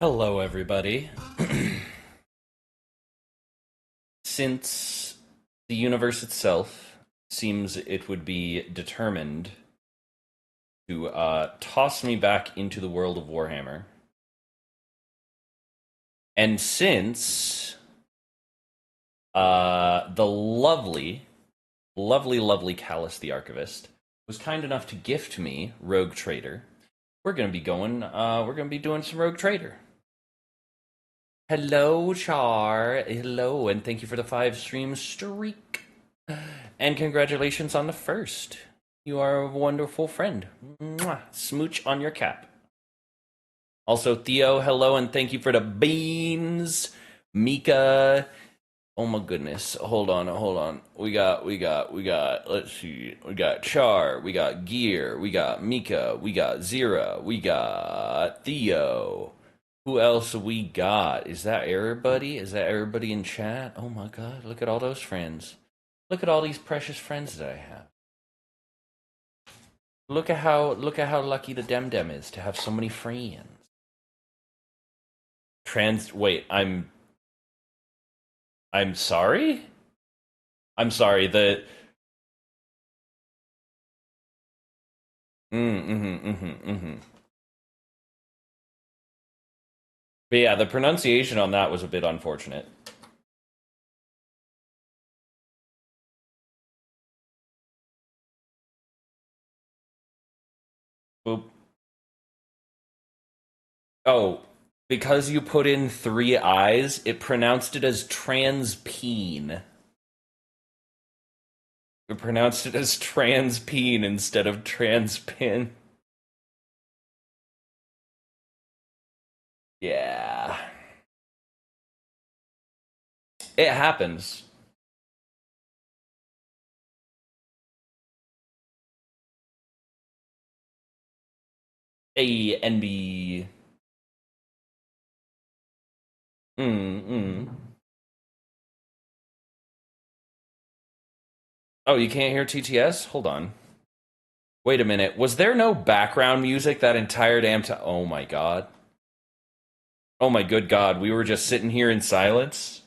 Hello, everybody. Since the universe itself seems it would be determined to toss me back into the world of Warhammer, and since the lovely Callus the Archivist was kind enough to gift me Rogue Trader, we're gonna be going. We're gonna be doing some Rogue Trader. Hello, Char. Hello, and thank you for the 5 stream streak. And congratulations on the first. You are a wonderful friend. Mwah. Smooch on your cap. Also, Theo, hello, and thank you for the beans. Mika. Oh my goodness. Hold on. We got, let's see. We got Char, we got Gear, we got Mika, we got Zira, we got Theo. Who else we got? Is that everybody? Is that everybody in chat? Oh my god, look at all those friends. Look at all these precious friends that I have. Look at how lucky the Dem is to have so many friends. Wait, I'm sorry? I'm sorry, the But yeah, the pronunciation on that was a bit unfortunate. Boop. Oh, because you put in 3 I's, it pronounced it as transpeen. It pronounced it as transpeen instead of transpin. Yeah. It happens. A and B. Oh, you can't hear TTS? Hold on. Wait a minute. Was there no background music that entire damn time? Oh my god. Oh my good god. We were just sitting here in silence?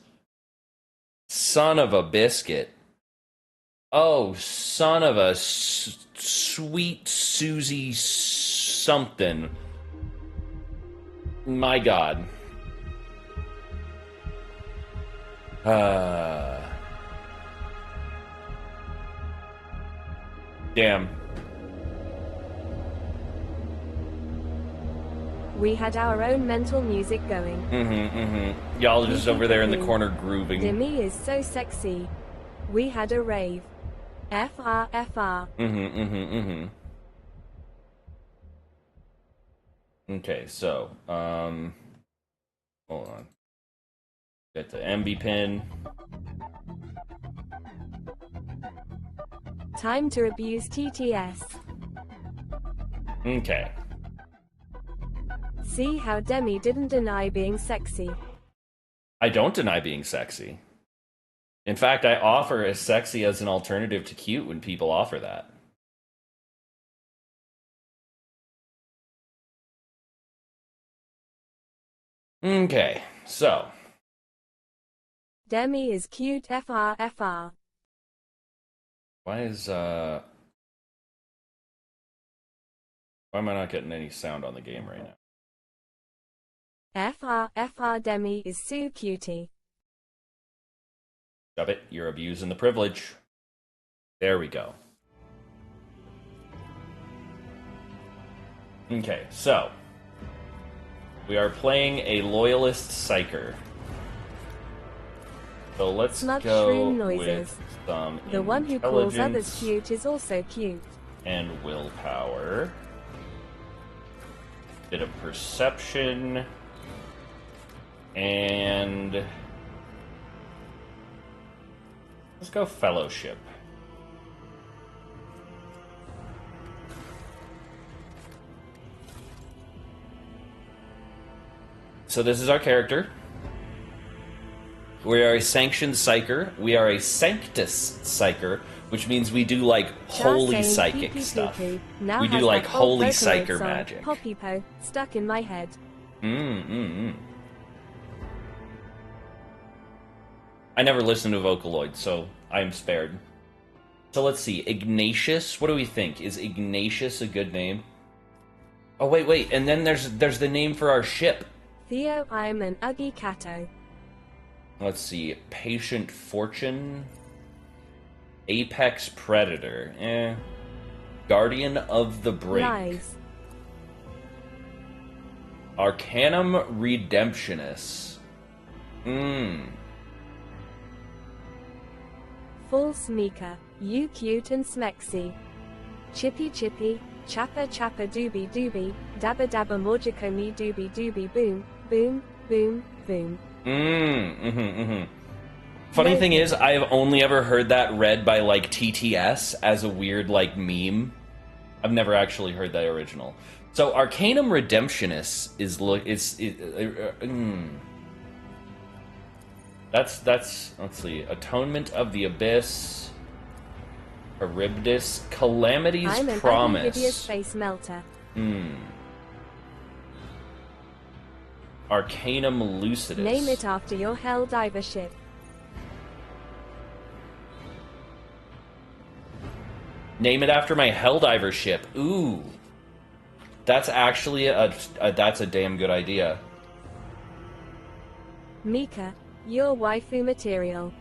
Son of a biscuit. Oh, son of a sweet Susie something. My god. Damn. We had our own mental music going. Y'all just over there in the corner grooving. Demi is so sexy. We had a rave. FR. Okay, so, hold on. Get the MB pin. Time to abuse TTS. Okay. See how Demi didn't deny being sexy. I don't deny being sexy. In fact, I offer as sexy as an alternative to cute when people offer that. Okay, so. Demi is cute FR. Why am I not getting any sound on the game right now? FR Demi is so cutie. Shove it, you're abusing the privilege. There we go. Okay, so. We are playing a loyalist psyker. So let's Smug go shroom noises. with some The one who calls others cute is also cute. And willpower. Bit of perception. And let's go fellowship. So this is our character. We are a sanctioned psyker. We are a sanctus psyker, which means we do like holy psychic stuff. We do like holy psyker magic. Poppy Po stuck in my head. I never listened to Vocaloid, so I am spared. So let's see. Ignatius, what do we think? Is Ignatius a good name? Oh, wait, and then there's the name for our ship. Theo, I'm an Uggy Cato. Let's see. Patient Fortune. Apex Predator. Guardian of the Brink. Lies. Arcanum Redemptionis. False Mika, you cute and smexy. Chippy chippy, chappa chappa doobie doobie, dabba dabba morgico me doobie doobie boom, boom, boom, boom. Funny thing is, I've only ever heard that read by, like, TTS as a weird, like, meme. I've never actually heard that original. So, Arcanum Redemptionis is, That's, let's see, Atonement of the Abyss, Charybdis, Calamity's I'm an Promise. hideous face melter. Arcanum Lucidus. Name it after your hell diver ship. Name it after my Helldiver ship. Ooh. That's actually that's a damn good idea. Mika, your waifu material.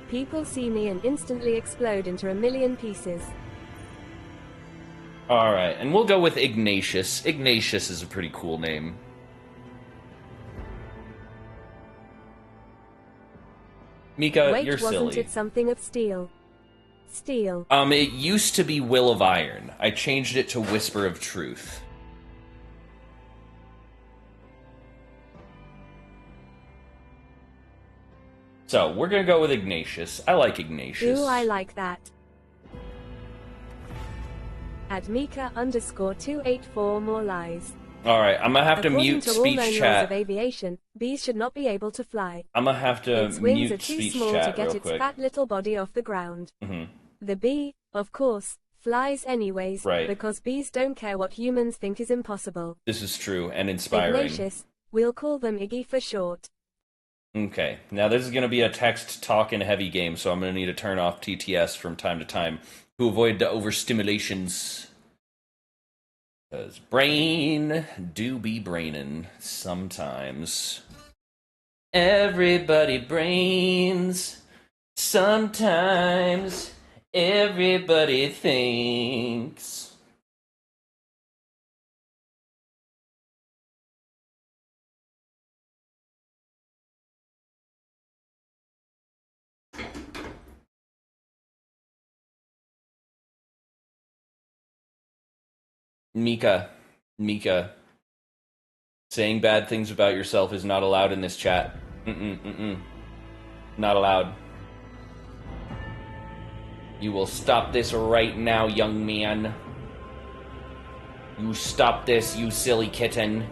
People see me and instantly explode into a million pieces. Alright, and we'll go with Ignatius. Ignatius is a pretty cool name. Mika, Wait, you're wasn't silly. it something of steel? Steel. It used to be Will of Iron. I changed it to Whisper of Truth. So, we're gonna go with Ignatius. I like Ignatius. Ooh, I like that. Add Mika _284 more lies. Alright, I'm gonna have to According mute to all known speech laws chat. of aviation, bees should not be able to fly. I'm gonna have to Its wings mute are too speech small to chat get real its quick. fat little body off the ground. The bee, of course, flies anyways, Right. because bees don't care what humans think is impossible. This is true and inspiring. Ignatius, we'll call them Iggy for short. Okay, now this is going to be a text talk and heavy game, so I'm going to need to turn off TTS from time to time to avoid the overstimulations. Because brain do be brainin' sometimes. Everybody brains. Sometimes everybody thinks. Mika, saying bad things about yourself is not allowed in this chat. Not allowed. You will stop this right now, young man. You stop this, you silly kitten.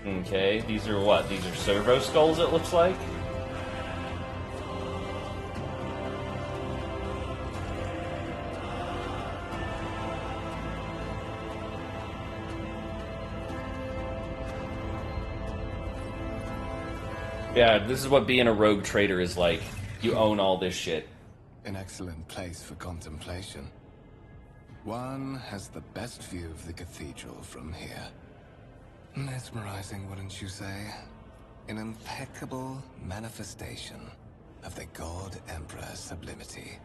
Okay, these are what? These are servo skulls, it looks like? Yeah, this is what being a rogue trader is like. You own all this shit. An excellent place for contemplation. One has the best view of the cathedral from here. Mesmerizing, wouldn't you say? An impeccable manifestation of the God Emperor sublimity.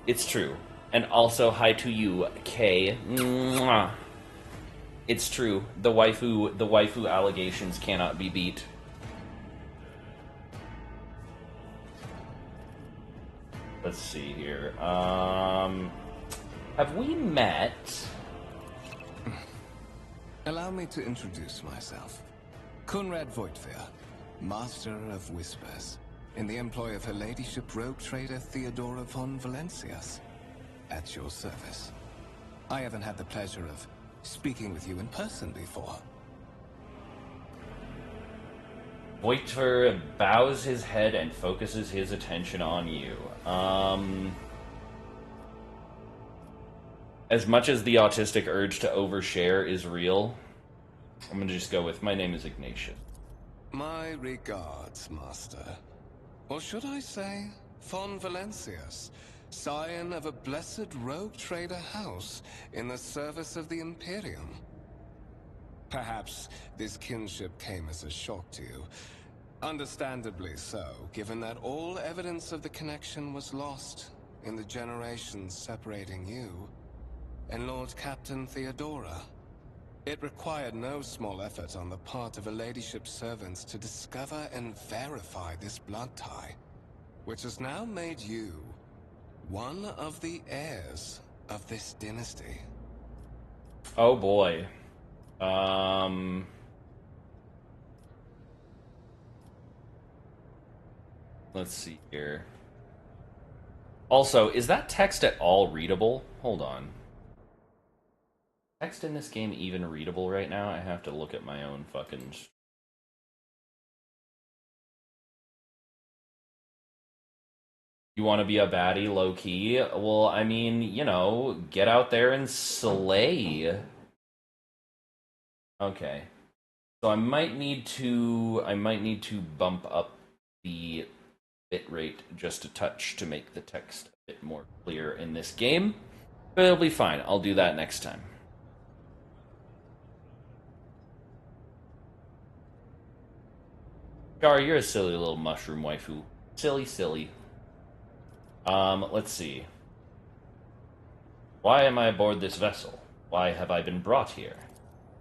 It's true. And also hi to you, Kay. Mwah. It's true. The waifu allegations cannot be beat. Let's see here. Have we met? Allow me to introduce myself. Conrad Voigtveer, Master of Whispers, in the employ of Her Ladyship Rogue Trader Theodora von Valencias. At your service. I haven't had the pleasure of speaking with you in person before. Voigtveer bows his head and focuses his attention on you. As much as the autistic urge to overshare is real, I'm gonna just go with, my name is Ignatius. My regards, Master. Or should I say, von Valencias, scion of a blessed rogue trader house in the service of the Imperium. Perhaps this kinship came as a shock to you. Understandably so, given that all evidence of the connection was lost in the generations separating you and Lord Captain Theodora. It required no small effort on the part of Her Ladyship's servants to discover and verify this blood tie, which has now made you one of the heirs of this dynasty. Oh boy. Let's see here. Also, is that text at all readable? Hold on. Text in this game even readable right now? I have to look at my own fucking... You want to be a baddie low-key? Well, I mean, you know, get out there and slay. Okay. So I might need to bump up the bitrate just a touch to make the text a bit more clear in this game. But it'll be fine. I'll do that next time. Char, you're a silly little mushroom waifu. Silly, silly. Let's see. Why am I aboard this vessel? Why have I been brought here?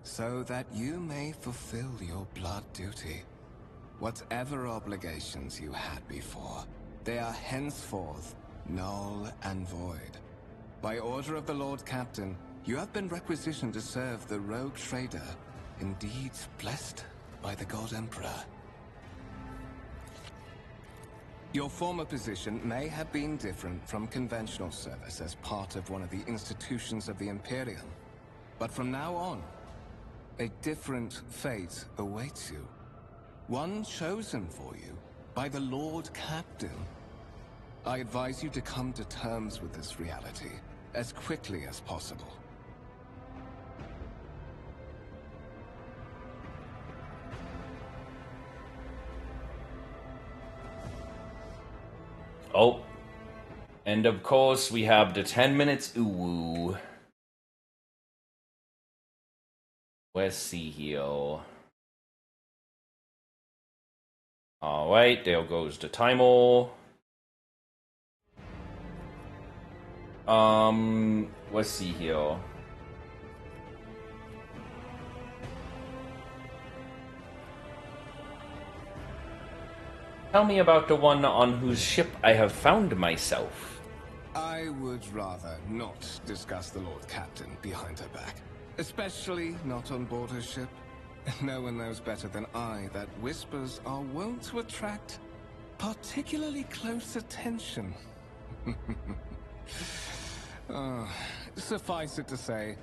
So that you may fulfill your blood duty. Whatever obligations you had before, they are henceforth null and void. By order of the Lord Captain, you have been requisitioned to serve the rogue trader, indeed blessed by the God Emperor. Your former position may have been different from conventional service as part of one of the institutions of the Imperium. But from now on, a different fate awaits you. One chosen for you by the Lord Captain. I advise you to come to terms with this reality as quickly as possible. Oh. And of course, we have the 10 minutes ooh. Let's see here. Alright, there goes the timer. Let's see here. Tell me about the one on whose ship I have found myself. I would rather not discuss the Lord Captain behind her back. Especially not on board her ship. No one knows better than I that whispers are wont to attract particularly close attention. Suffice it to say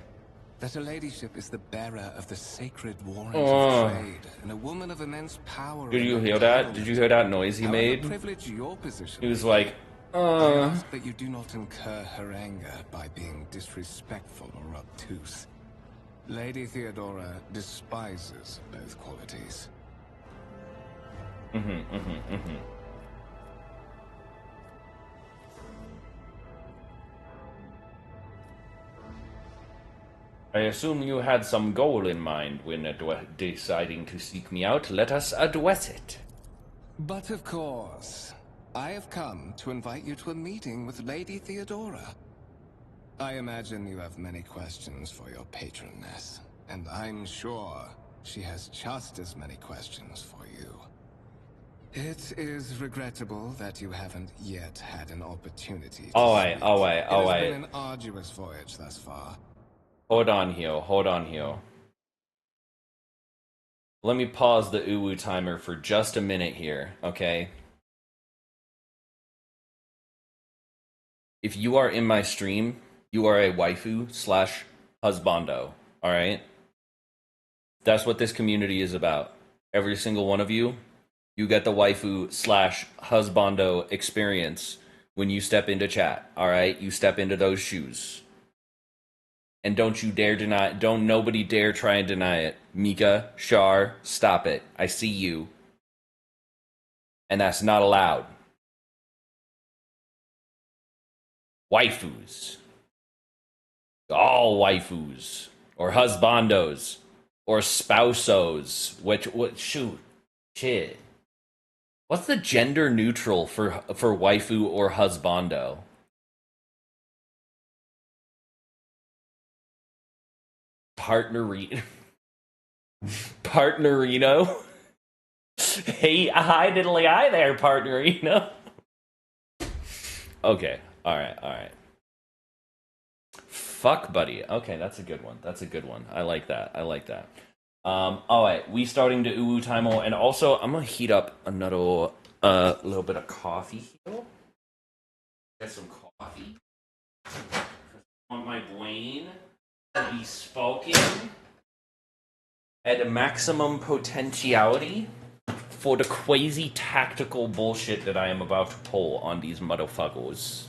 that Her Ladyship is the bearer of the sacred warrant of trade, and a woman of immense power. Did you hear that? Did you hear that noise he made? Privilege your position. He was like, I ask that you do not incur her anger by being disrespectful or obtuse. Lady Theodora despises both qualities. I assume you had some goal in mind when deciding to seek me out. Let us address it. But of course, I have come to invite you to a meeting with Lady Theodora. I imagine you have many questions for your patroness, and I'm sure she has just as many questions for you. It is regrettable that you haven't yet had an opportunity to Alright, speak. alright, It has been alright. an arduous voyage thus far. Hold on here, hold on here. Let me pause the uwu timer for just a minute here, okay? If you are in my stream, you are a waifu slash husbando, alright? That's what this community is about. Every single one of you, you get the waifu slash husbando experience when you step into chat, alright? You step into those shoes. And don't you dare deny, don't nobody dare try and deny it. Mika, Shar, stop it. I see you. And that's not allowed. Waifus. All waifus. Or husbandos. Or spousos. Shoot. Shit. What's the gender neutral for waifu or husbando? Partnerino. Partnerino. Hey, hi diddly hi there, partnerino. Okay, alright. Fuck buddy. Okay, that's a good one. That's a good one. I like that. Alright, we starting to uwu timer, and also I'm gonna heat up another little bit of coffee here. Get some coffee. I want my brain to be spoken at a maximum potentiality for the crazy tactical bullshit that I am about to pull on these motherfuckers.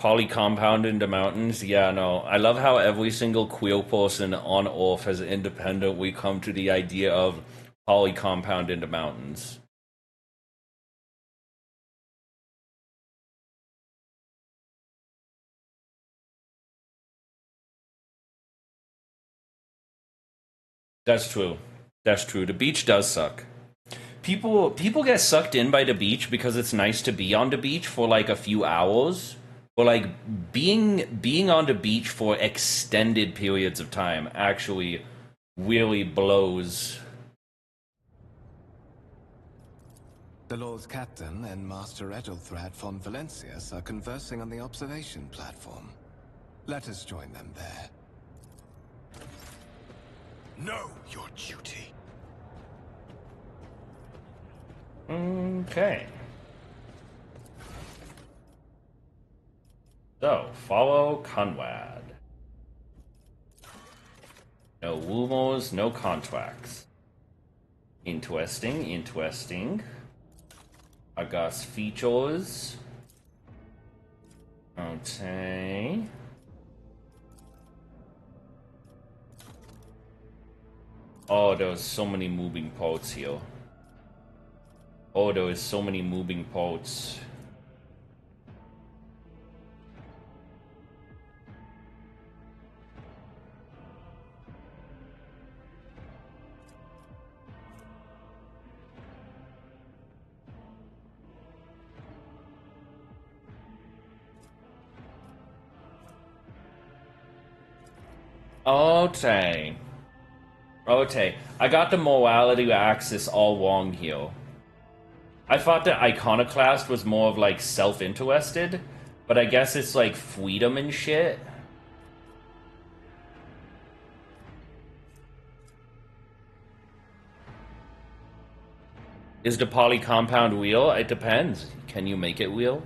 Polycompound into mountains? Yeah, no. I love how every single queer person on Earth has independently come to the idea of polycompound into mountains. That's true. That's true. The beach does suck. People get sucked in by the beach because it's nice to be on the beach for like a few hours. But like being on the beach for extended periods of time actually really blows. The Lord's Captain and Master Ethelthrat von Valencius are conversing on the observation platform. Let us join them there. Know your duty. Okay. So, follow Conrad. No rumors, no contracts. Interesting. I got features. Okay. Oh, there's so many moving parts here. Oh, there is so many moving parts. Okay. I got the morality axis all wrong here. I thought that Iconoclast was more of like self-interested, but I guess it's like freedom and shit. Is the polycompound wheel? It depends. Can you make it wheel?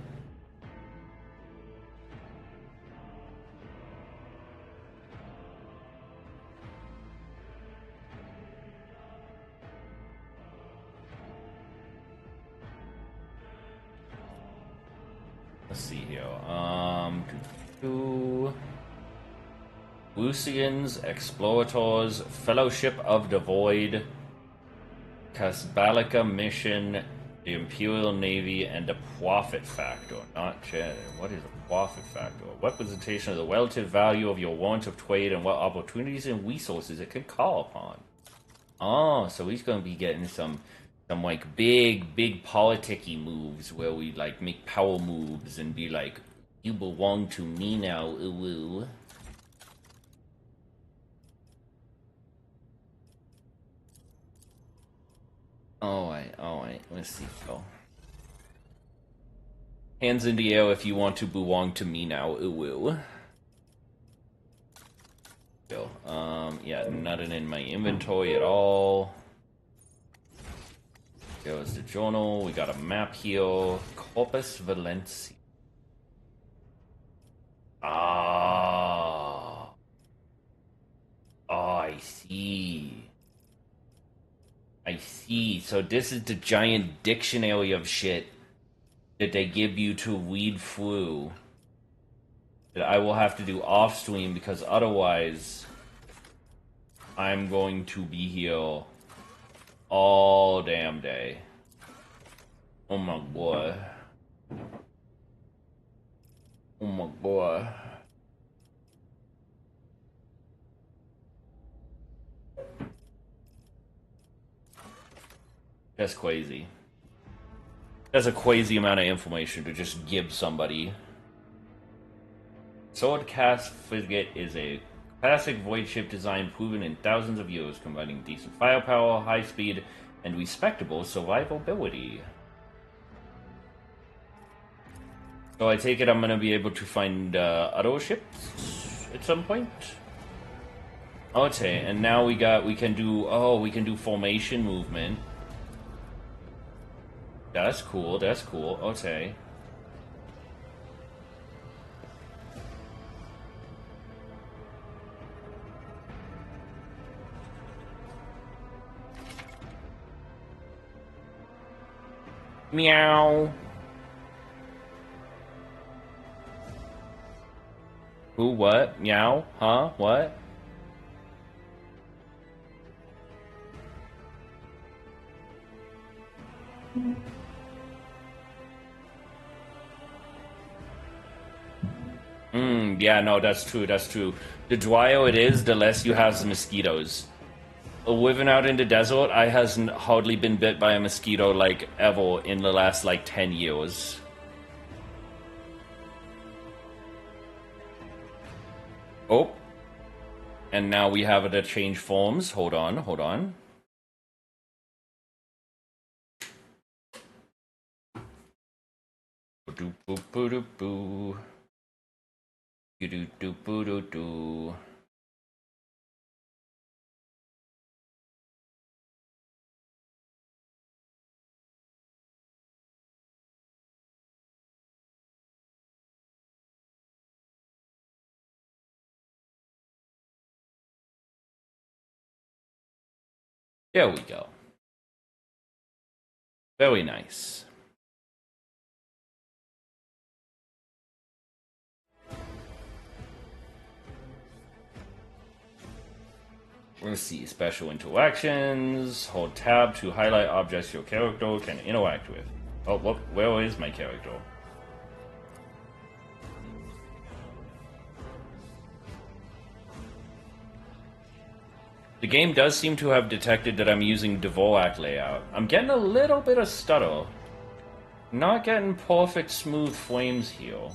Let's see here. Lucians, Explorators, Fellowship of the Void, Casbalica Mission, the Imperial Navy, and the Profit Factor. Not chat. What is a profit factor? A representation of the relative value of your warrant of trade and what opportunities and resources it can call upon. Oh, so he's gonna be getting some like big politicky moves where we like make power moves and be like, you belong to me now, ooh. Alright, let's see, go. Hands in the air if you want to belong to me now, ooh. Go. Yeah, nothing in my inventory at all. Goes the journal, we got a map here. Corpus Valencia. Ah. Oh, I see. I see. So this is the giant dictionary of shit that they give you to read through. That I will have to do off stream because otherwise I'm going to be here all damn day. Oh my boy. Oh my boy. That's crazy. That's a crazy amount of information to just give somebody. Swordcast Frigate is a classic void ship design proven in thousands of years, combining decent firepower, high speed, and respectable survivability. So I take it I'm gonna be able to find other ships at some point. Okay, and now we can do formation movement. That's cool. That's cool. Okay. Meow. Who? What? Meow? Huh? What? Yeah, no, that's true, that's true. The drier it is, the less you have mosquitoes. Living out in the desert, I hasn't hardly been bit by a mosquito, like, ever in the last, like, 10 years. Oh. And now we have it to change forms. Hold on, hold on. Boop boop boop boop boo. Do do do boo do do. There we go. Very nice. Let's see, special interactions. Hold tab to highlight objects your character can interact with. Oh, look, where is my character? The game does seem to have detected that I'm using Dvorak layout. I'm getting a little bit of stutter. Not getting perfect smooth frames here.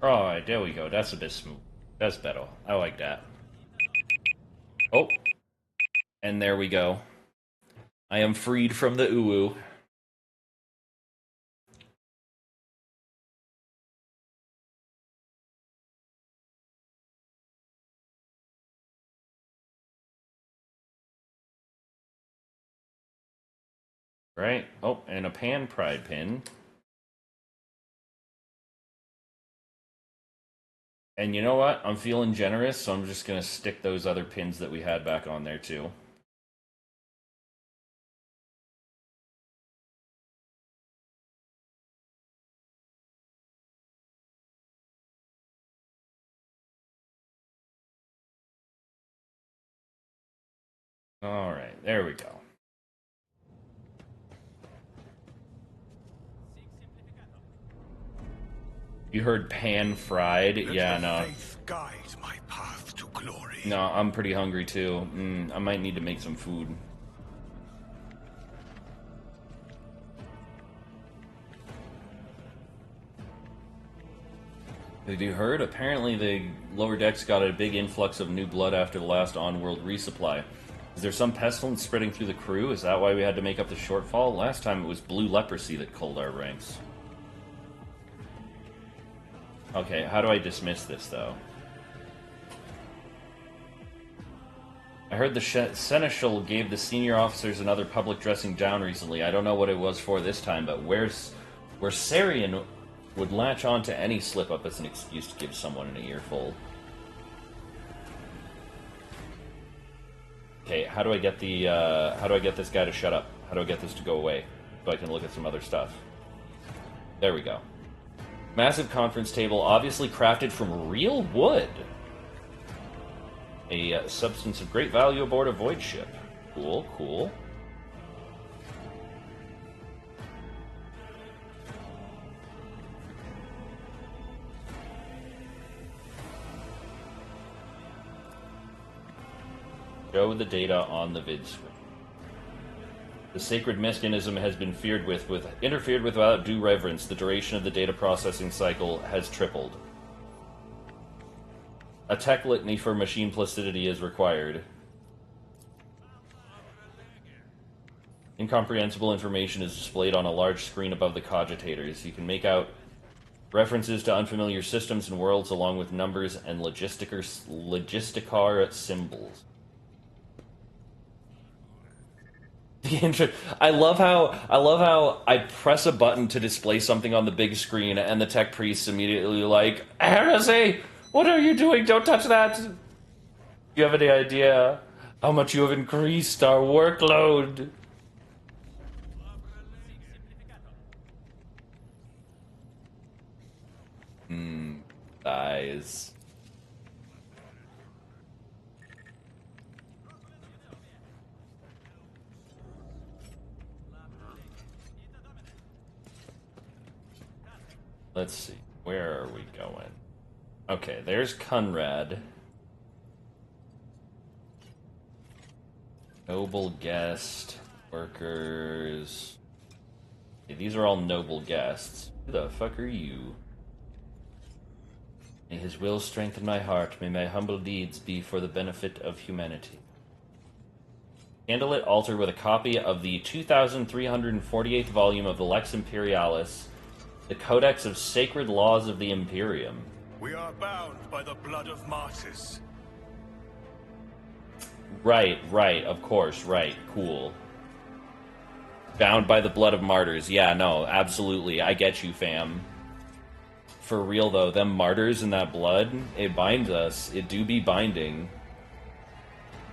Alright, there we go. That's a bit smooth. That's better. I like that. Oh. And there we go. I am freed from the uwu. Right? Oh, and a pan pride pin. And you know what? I'm feeling generous, so I'm just gonna stick those other pins that we had back on there too. Alright, there we go. You heard pan fried? Yeah, no. Faith guide my path to glory. No, I'm pretty hungry too. I might need to make some food. Have you heard? Apparently the lower decks got a big influx of new blood after the last on-world resupply. Is there some pestilence spreading through the crew? Is that why we had to make up the shortfall? Last time it was blue leprosy that culled our ranks. Okay, how do I dismiss this, though? I heard the Seneschal gave the senior officers another public dressing down recently. I don't know what it was for this time, but where Sarian would latch on to any slip-up as an excuse to give someone an earful. Okay, how do I get this guy to shut up? How do I get this to go away? So I can look at some other stuff. There we go. Massive conference table, obviously crafted from real wood. A substance of great value aboard a void ship. Cool, cool. Show the data on the vid screen. The sacred mechanism has been interfered with without due reverence. The duration of the data processing cycle has tripled. A tech litany for machine placidity is required. Incomprehensible information is displayed on a large screen above the cogitators. You can make out references to unfamiliar systems and worlds along with numbers and logisticar symbols. I love how I press a button to display something on the big screen and the tech priest's immediately like, Heresy! What are you doing? Don't touch that! Do you have any idea how much you have increased our workload? Eyes. Let's see. Where are we going? Okay, there's Conrad. Noble guest. Workers. Okay, these are all noble guests. Who the fuck are you? May his will strengthen my heart. May my humble deeds be for the benefit of humanity. Candlelit altar with a copy of the 2348th volume of the Lex Imperialis, the Codex of Sacred Laws of the Imperium. We are bound by the blood of martyrs. Right, of course, right, cool. Bound by the blood of martyrs. Yeah, no, absolutely. I get you, fam. For real, though, them martyrs and that blood, it binds us. It do be binding.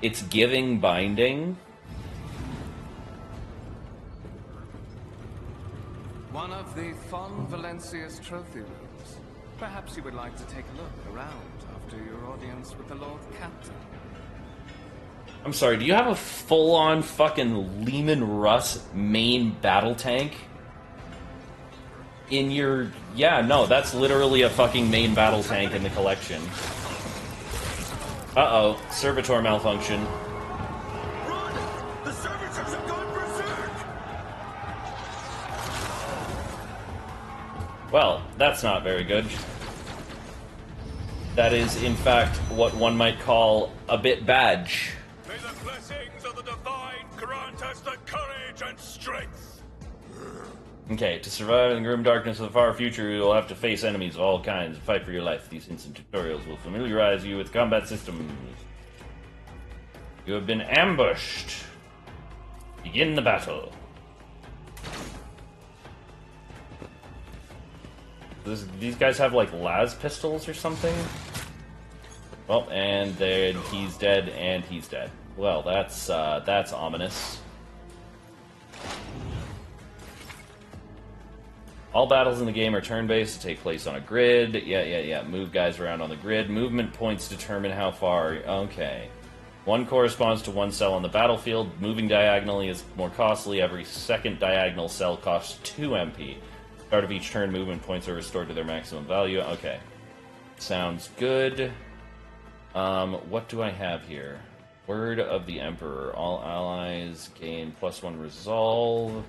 It's giving binding. One of the Fon Valencia's trophy rooms. Perhaps you would like to take a look around after your audience with the Lord Captain. I'm sorry, do you have a full-on fucking Lehman Russ main battle tank? In your... Yeah, no, that's literally a fucking main battle tank in the collection. Uh-oh, servitor malfunction. Run! The servitors have gone berserk! Well, that's not very good. That is, in fact, what one might call a bit badge. May the blessings of the divine grant us the courage and strength! Okay, to survive in the grim darkness of the far future, you will have to face enemies of all kinds and fight for your life. These instant tutorials will familiarize you with combat systems. You have been ambushed. Begin the battle. These guys have like las pistols or something. Well, and then he's dead, and he's dead. Well, that's ominous. All battles in the game are turn-based to take place on a grid. Yeah. Move guys around on the grid. Movement points determine how far. Okay. One corresponds to one cell on the battlefield. Moving diagonally is more costly. Every second diagonal cell costs 2 MP. Start of each turn, movement points are restored to their maximum value. Okay. Sounds good. What do I have here? Word of the Emperor. All allies gain +1 resolve.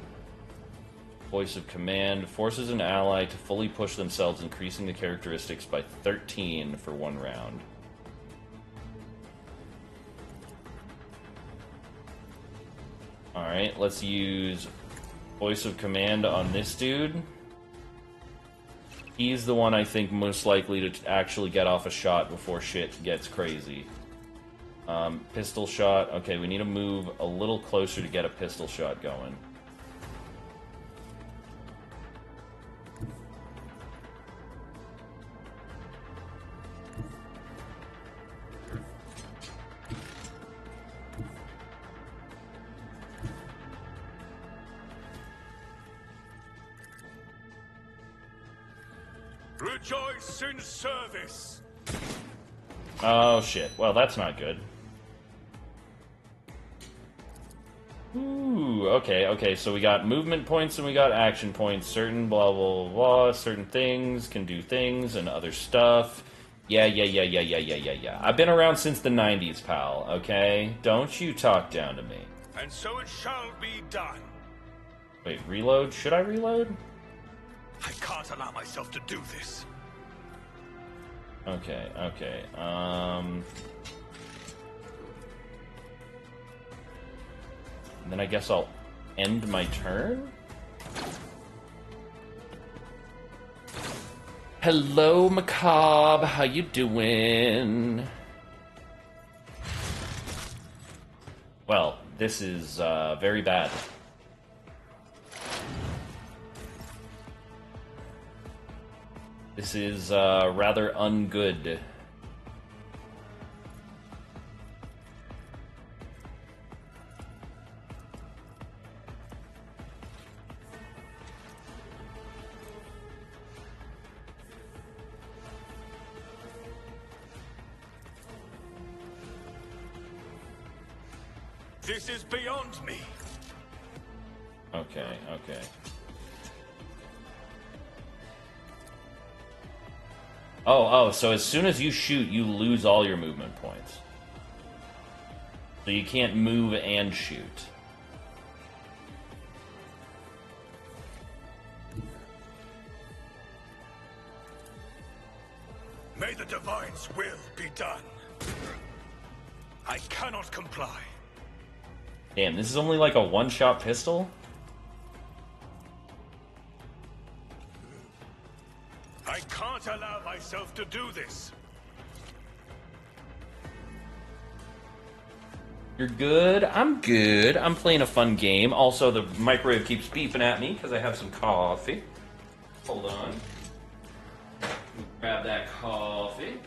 Voice of Command forces an ally to fully push themselves, increasing the characteristics by 13 for 1 round. Alright, let's use Voice of Command on this dude. He's the one I think most likely to actually get off a shot before shit gets crazy. Pistol shot. Okay, we need to move a little closer to get a pistol shot going. Rejoice in service! Oh shit. Well, that's not good. Ooh, okay, so we got movement points and we got action points. Certain blah, blah, blah, blah. Certain things can do things and other stuff. Yeah. I've been around since the 90s, pal, okay? Don't you talk down to me. And so it shall be done. Wait, reload? Should I reload? I can't allow myself to do this. Okay. And then I guess I'll end my turn? Hello, Macabre. How you doing? Well, this is very bad. This is rather ungood. This is beyond me. Okay. Oh, so as soon as you shoot, you lose all your movement points. So you can't move and shoot. May the Divine's will be done. I cannot comply. Damn, this is only like a one-shot pistol? I can't allow myself to do this. You're good? I'm good. I'm playing a fun game. Also, the microwave keeps beeping at me because I have some coffee. Hold on. Grab that coffee.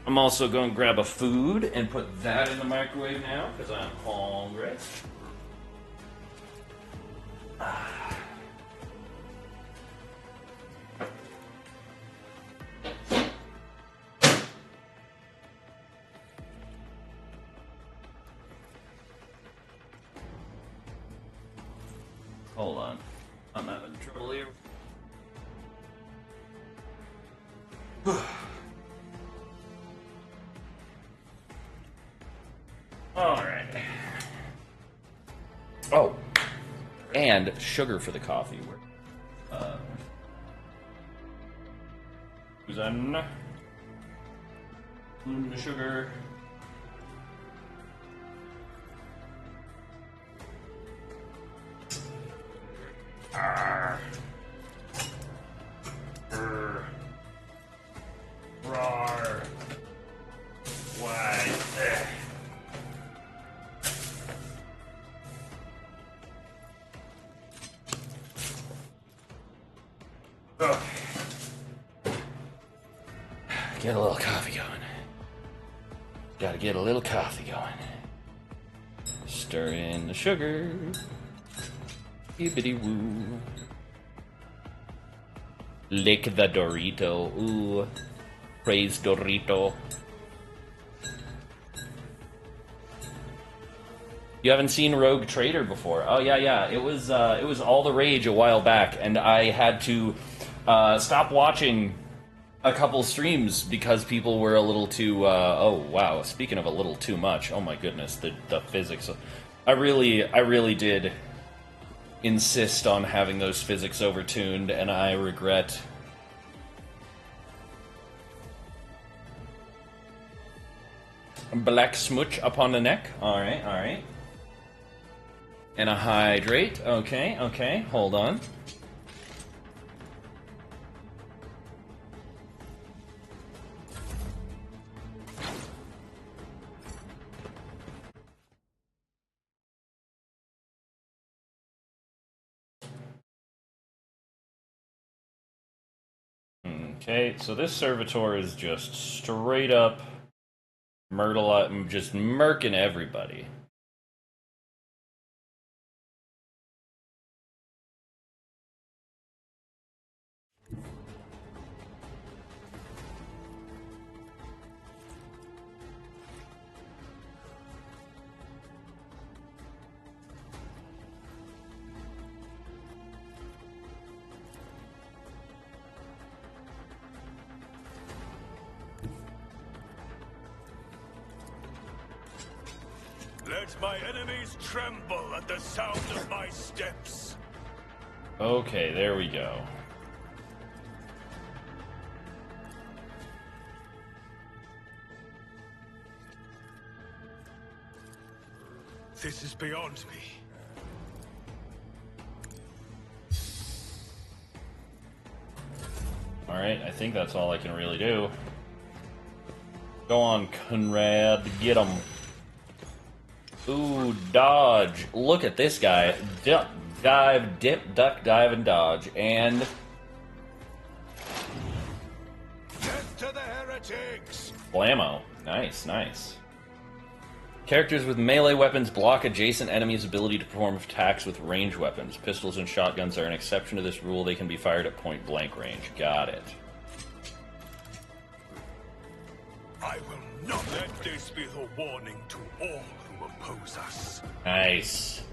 I'm also going to grab a food and put that in the microwave now because I'm hungry. Hold on. I'm having trouble here. Alright. Oh. And sugar for the coffee. Who's on? The sugar. Rawr. Why? Oh. Get a little coffee going. Gotta get a little coffee going. Stir in the sugar. Bibbidi woo. Lick the Dorito. Ooh. Praise Dorito. You haven't seen Rogue Trader before? Oh yeah. It was all the rage a while back, and I had to stop watching a couple streams because people were a little too. Oh wow! Speaking of a little too much, oh my goodness, the physics. I really did insist on having those physics overtuned, and I regret. Black smooch upon the neck. All right. And a hydrate. Okay. Hold on. Okay, so this servitor is just straight up Myrtle, just murking everybody. Let my enemies tremble at the sound of my steps. Okay, there we go. This is beyond me. Alright, I think that's all I can really do. Go on, Conrad, get him. Ooh, dodge. Look at this guy. Duck, dive, dip, duck, dive, and dodge. And... Death to the heretics! blammo. Nice. Characters with melee weapons block adjacent enemies' ability to perform attacks with ranged weapons. Pistols and shotguns are an exception to this rule. They can be fired at point-blank range. Got it. I will not let this be the warning to all who oppose us. Nice.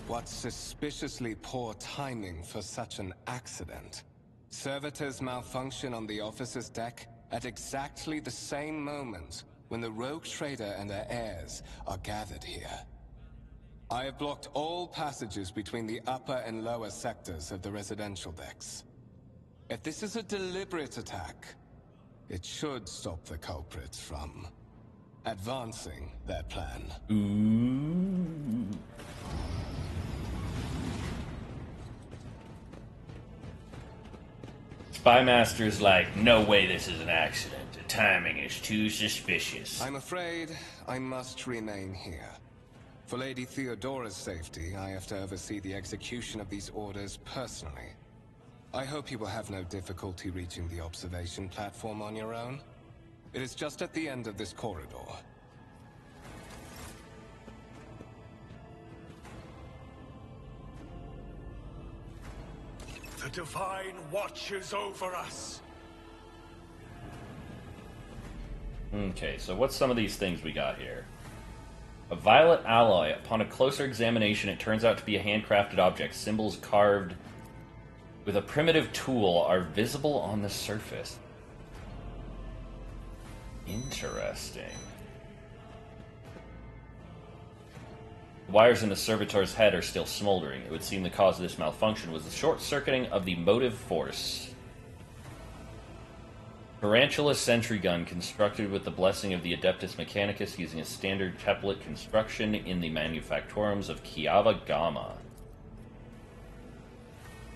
What suspiciously poor timing for such an accident. Servitors malfunction on the officer's deck at exactly the same moment when the rogue trader and her heirs are gathered here. I have blocked all passages between the upper and lower sectors of the residential decks. If this is a deliberate attack, it should stop the culprits from advancing their plan. Ooh. Spymaster's like, no way this is an accident. The timing is too suspicious. I'm afraid I must remain here. For Lady Theodora's safety, I have to oversee the execution of these orders personally. I hope you will have no difficulty reaching the observation platform on your own. It is just at the end of this corridor. The Divine watches over us. Okay, so what's some of these things we got here? A violet alloy. Upon a closer examination, it turns out to be a handcrafted object. Symbols carved with a primitive tool are visible on the surface. Interesting. The wires in the servitor's head are still smoldering. It would seem the cause of this malfunction was the short-circuiting of the motive force. Tarantula sentry gun constructed with the blessing of the Adeptus Mechanicus using a standard template construction in the manufactorums of Kiava Gamma.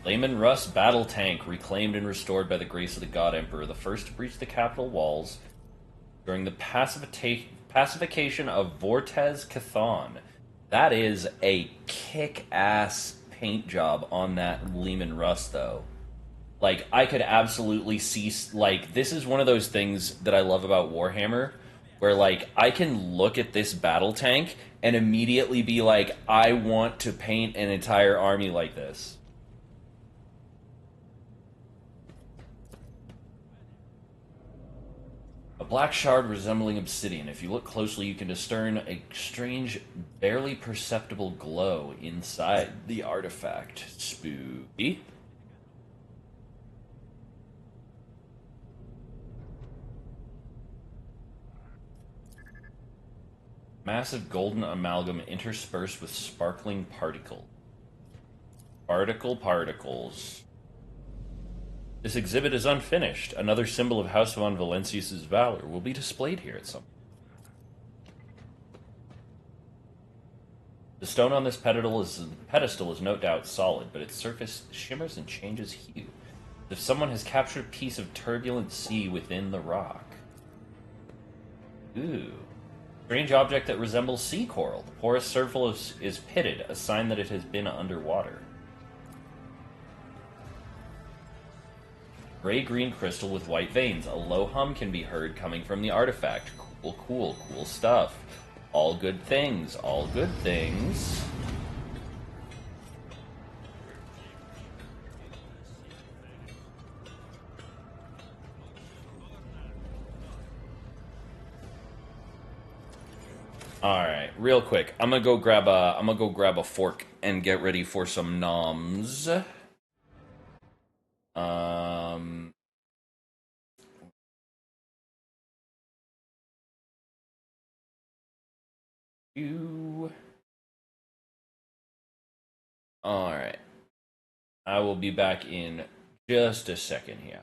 Layman Russ battle tank reclaimed and restored by the grace of the God Emperor, the first to breach the capital walls during the pacification of Vortez Cathon. That is a kick-ass paint job on that Lehman Russ, though. Like, I could absolutely see, like, this is one of those things that I love about Warhammer, where, like, I can look at this battle tank and immediately be like, I want to paint an entire army like this. A black shard resembling obsidian. If you look closely, you can discern a strange, barely perceptible glow inside the artifact. Spooky. Massive golden amalgam interspersed with sparkling particles. Particles. This exhibit is unfinished. Another symbol of House von Valancius's valor will be displayed here at some point. The stone on this pedestal is no doubt solid, but its surface shimmers and changes hue, as if someone has captured a piece of turbulent sea within the rock. Ooh. Strange object that resembles sea coral. The porous surface is pitted, a sign that it has been underwater. Gray-green crystal with white veins. A low hum can be heard coming from the artifact. Cool stuff. All good things, all good things. All right, real quick. I'm gonna go grab a fork and get ready for some noms. You. All right. I will be back in just a second here.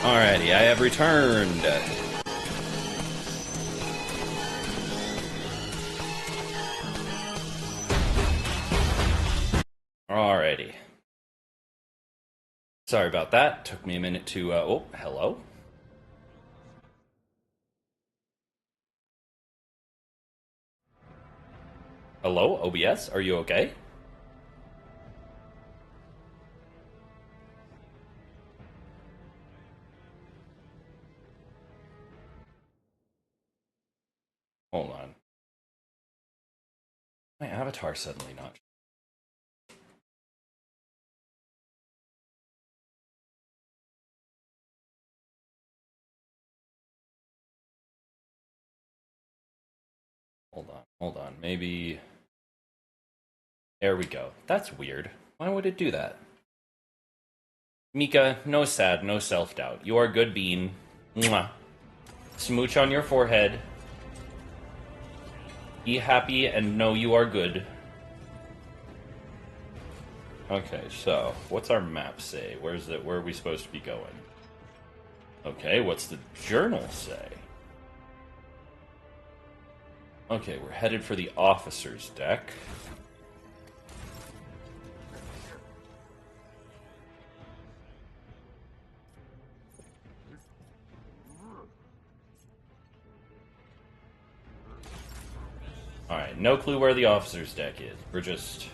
Alrighty, I have returned. Alrighty. Sorry about that. Took me a minute to, oh, hello? Hello, OBS? Are you okay? Hold on. My avatar suddenly not. Hold on. Maybe. There we go. That's weird. Why would it do that? Mika, no sad, no self-doubt. You are a good bean. Mwah. Smooch on your forehead. Be happy and know you are good. Okay, so what's our map say? Where are we supposed to be going? Okay, what's the journal say? Okay, we're headed for the officer's deck. Alright, no clue where the officer's deck is. We're just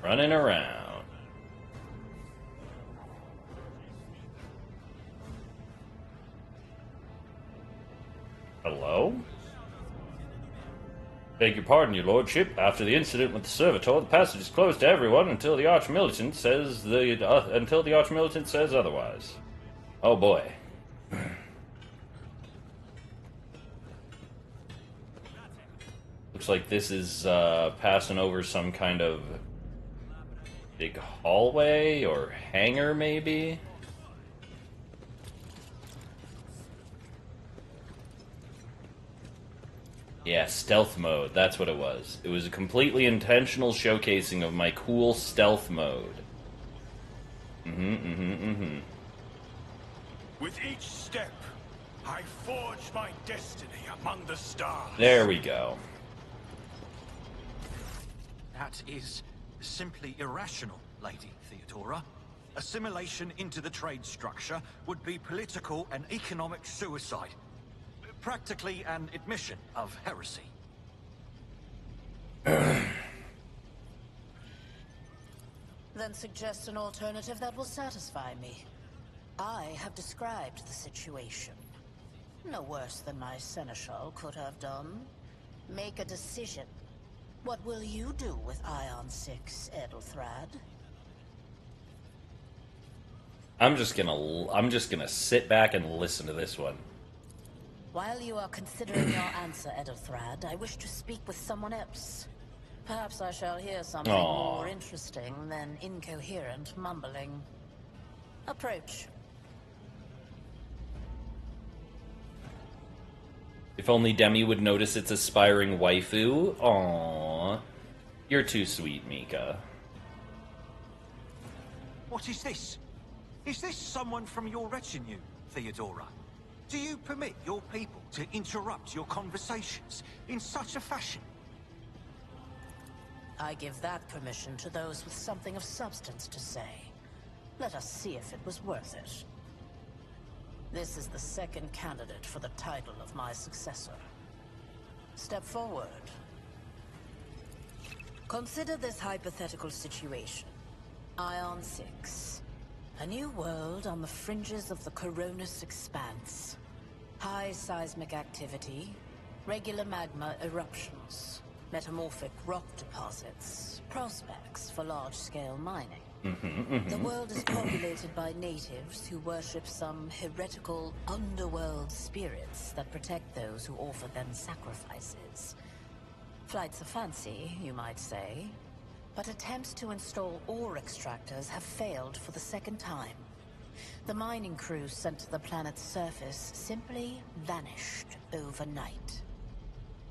running around. Hello? Beg your pardon, your lordship. After the incident with the servitor, the passage is closed to everyone until the arch-militant says otherwise. Oh boy. Looks like this is passing over some kind of big hallway or hangar, maybe? Yeah, stealth mode. That's what it was. It was a completely intentional showcasing of my cool stealth mode. With each step, I forge my destiny among the stars. There we go. That is simply irrational, Lady Theodora. Assimilation into the trade structure would be political and economic suicide. Practically an admission of heresy. Then suggest an alternative that will satisfy me. I have described the situation. No worse than my seneschal could have done. Make a decision. What will you do with Ion 6, Edelthrad? I'm just gonna sit back and listen to this one. While you are considering your answer, Edelthrad, I wish to speak with someone else. Perhaps I shall hear something more interesting than incoherent mumbling. Approach. If only Demi would notice its aspiring waifu. Aww. You're too sweet, Mika. What is this? Is this someone from your retinue, Theodora? Do you permit your people to interrupt your conversations in such a fashion? I give that permission to those with something of substance to say. Let us see if it was worth it. This is the second candidate for the title of my successor. Step forward. Consider this hypothetical situation. Ion 6. A new world on the fringes of the Coronis expanse. High seismic activity, regular magma eruptions, metamorphic rock deposits, prospects for large-scale mining. The world is populated by natives who worship some heretical underworld spirits that protect those who offer them sacrifices. Flights of fancy, you might say, but attempts to install ore extractors have failed for the second time. The mining crews sent to the planet's surface simply vanished overnight.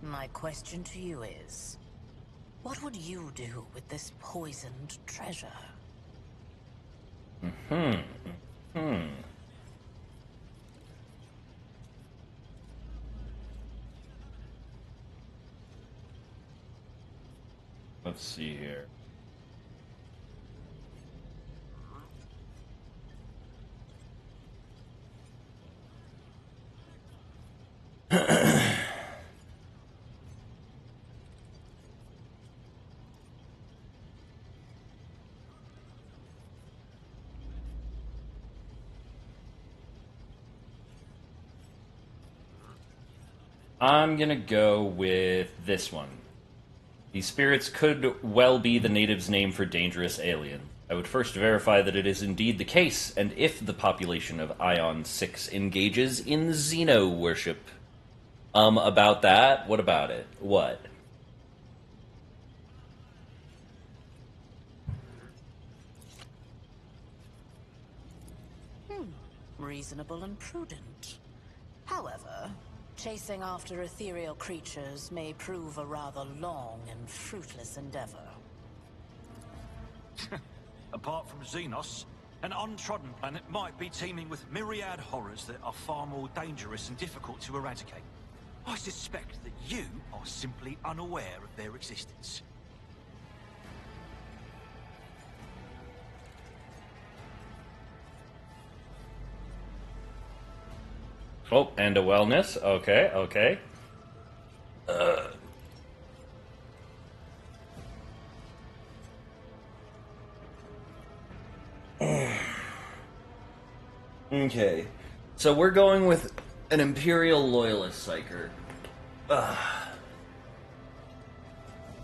My question to you is, what would you do with this poisoned treasure? Let's see here. I'm gonna go with this one. These spirits could well be the natives' name for dangerous alien. I would first verify that it is indeed the case, and if the population of Ion 6 engages in Xeno worship. About that? What about it? What? Reasonable and prudent. However, chasing after ethereal creatures may prove a rather long and fruitless endeavor. Apart from Xenos, an untrodden planet might be teeming with myriad horrors that are far more dangerous and difficult to eradicate. I suspect that you are simply unaware of their existence. Oh, and a wellness. Okay, okay. Okay. So we're going with an Imperial Loyalist Psyker.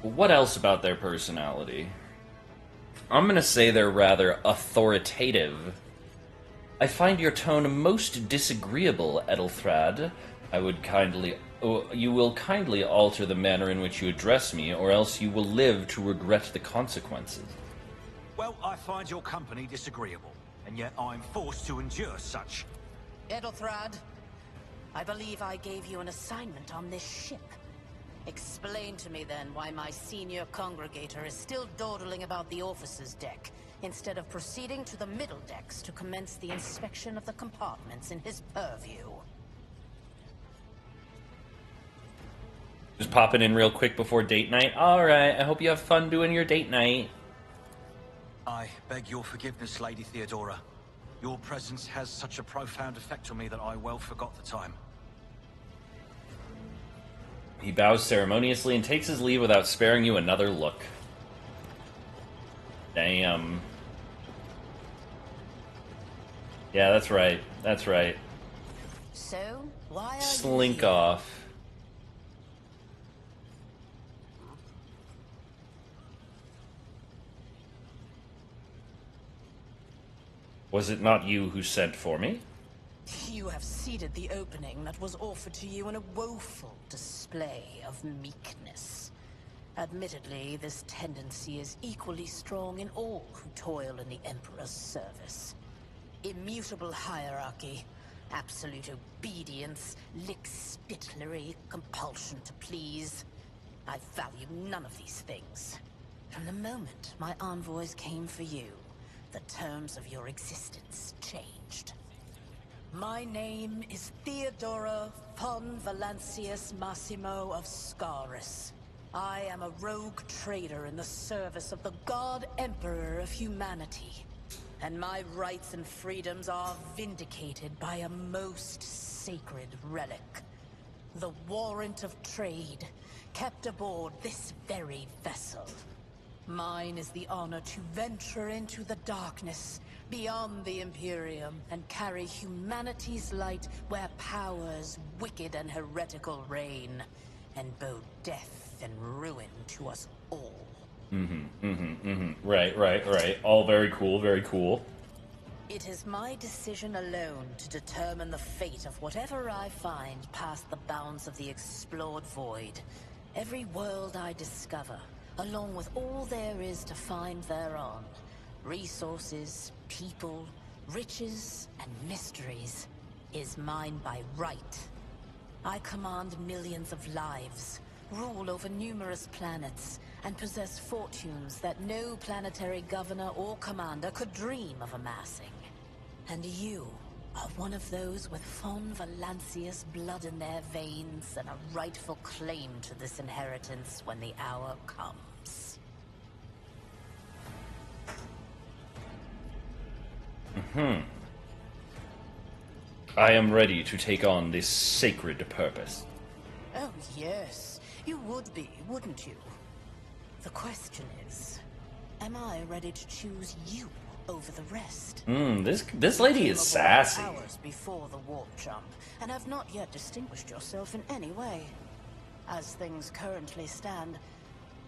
What else about their personality? I'm gonna say they're rather authoritative. I find your tone most disagreeable, Edelthrad. You will kindly alter the manner in which you address me, or else you will live to regret the consequences. Well, I find your company disagreeable, and yet I'm forced to endure such. Edelthrad, I believe I gave you an assignment on this ship. Explain to me then why my senior congregator is still dawdling about the officer's deck, instead of proceeding to the middle decks to commence the inspection of the compartments in his purview. Just popping in real quick before date night. Alright, I hope you have fun doing your date night. I beg your forgiveness, Lady Theodora. Your presence has such a profound effect on me that I well forgot the time. He bows ceremoniously and takes his leave without sparing you another look. Damn. Yeah, that's right. That's right. So, why are Slink you here? off. Was it not you who sent for me? You have ceded the opening that was offered to you in a woeful display of meekness. Admittedly, this tendency is equally strong in all who toil in the Emperor's service. Immutable hierarchy, absolute obedience, lick-spittlery, compulsion to please. I value none of these things. From the moment my envoys came for you, the terms of your existence changed. My name is Theodora von Valancius Massimo of Scaris. I am a rogue trader in the service of the God Emperor of humanity. And my rights and freedoms are vindicated by a most sacred relic. The warrant of trade, kept aboard this very vessel. Mine is the honor to venture into the darkness, beyond the Imperium, and carry humanity's light where powers wicked and heretical reign, and bow death and ruin to us all. Right. All very cool, very cool. It is my decision alone to determine the fate of whatever I find past the bounds of the explored void. Every world I discover, along with all there is to find thereon. Resources, people, riches, and mysteries, is mine by right. I command millions of lives, rule over numerous planets, and possess fortunes that no planetary governor or commander could dream of amassing. And you are one of those with von Valancius blood in their veins and a rightful claim to this inheritance when the hour comes. I am ready to take on this sacred purpose. Oh, yes. You would be, wouldn't you? The question is, am I ready to choose you over the rest? This lady is sassy. Hours before the warp jump, and have not yet distinguished yourself in any way. As things currently stand,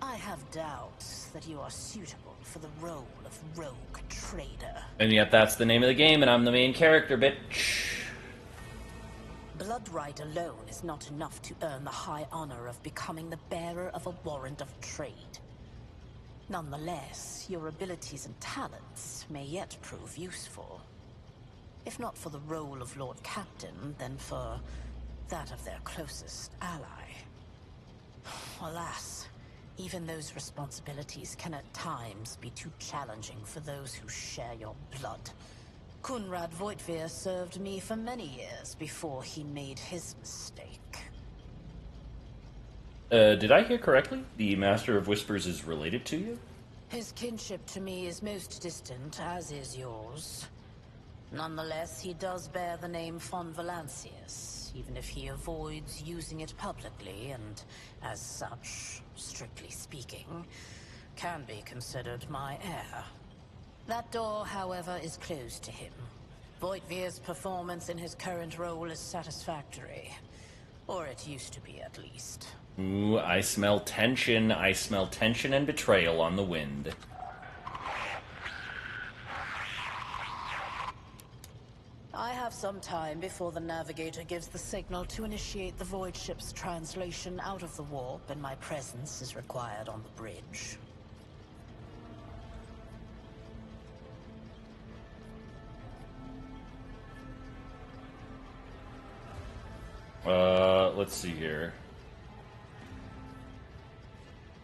I have doubts that you are suitable for the role of rogue trader. And yet that's the name of the game, and I'm the main character, bitch. Blood right alone is not enough to earn the high honor of becoming the bearer of a warrant of trade. Nonetheless, your abilities and talents may yet prove useful. If not for the role of Lord Captain, then for that of their closest ally. Alas, even those responsibilities can at times be too challenging for those who share your blood. Kunrad Voitvir served me for many years before he made his mistake. Did I hear correctly? The Master of Whispers is related to you? His kinship to me is most distant, as is yours. Nonetheless, he does bear the name von Valancius, even if he avoids using it publicly, and as such, strictly speaking, can be considered my heir. That door, however, is closed to him. Voitvir's performance in his current role is satisfactory. Or it used to be, at least. Ooh, I smell tension. I smell tension and betrayal on the wind. I have some time before the Navigator gives the signal to initiate the Void ship's translation out of the warp, and my presence is required on the bridge. Let's see here.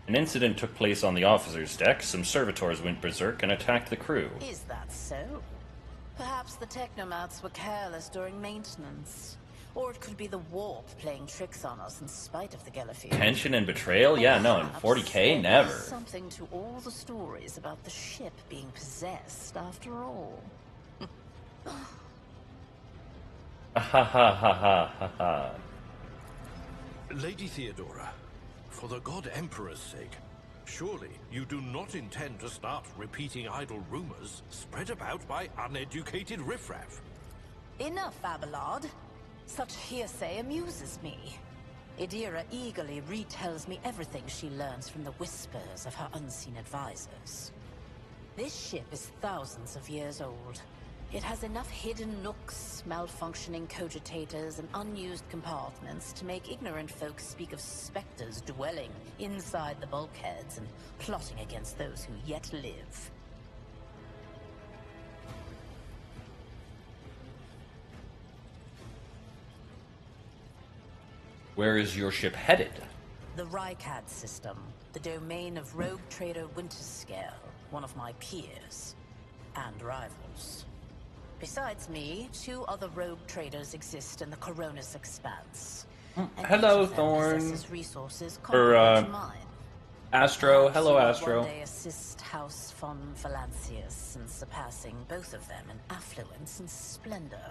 An incident took place on the officer's deck. Some servitors went berserk and attacked the crew. Is that so? Perhaps the technomats were careless during maintenance. Or it could be the warp playing tricks on us in spite of the Gallifrey. Tension and betrayal? Yeah, no, in 40k, never. There's something to all the stories about the ship being possessed, after all. Ha ha ha ha ha ha. Lady Theodora, for the God Emperor's sake, surely you do not intend to start repeating idle rumors spread about by uneducated riffraff. Enough, Abelard. Such hearsay amuses me. Idira eagerly retells me everything she learns from the whispers of her unseen advisors. This ship is thousands of years old. It has enough hidden nooks, malfunctioning cogitators, and unused compartments to make ignorant folks speak of specters dwelling inside the bulkheads and plotting against those who yet live. Where is your ship headed? The Rykad system, the domain of rogue trader Winterscale, one of my peers and rivals. Besides me, 2 other rogue traders exist in the Coronis Expanse. And Hello, each of them Thorn. possesses resources comparable to mine. Astro. Perhaps Hello, you will Astro. one day assist House von Valancius in surpassing both of them in affluence and splendor.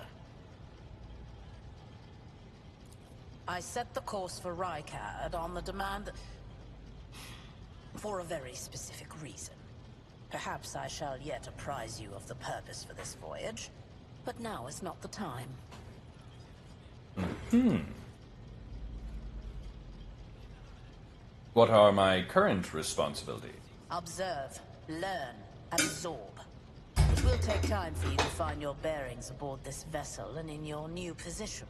I set the course for Rykad on the demand for a very specific reason. Perhaps I shall yet apprise you of the purpose for this voyage, but now is not the time. What are my current responsibilities? Observe, learn, absorb. It will take time for you to find your bearings aboard this vessel and in your new position.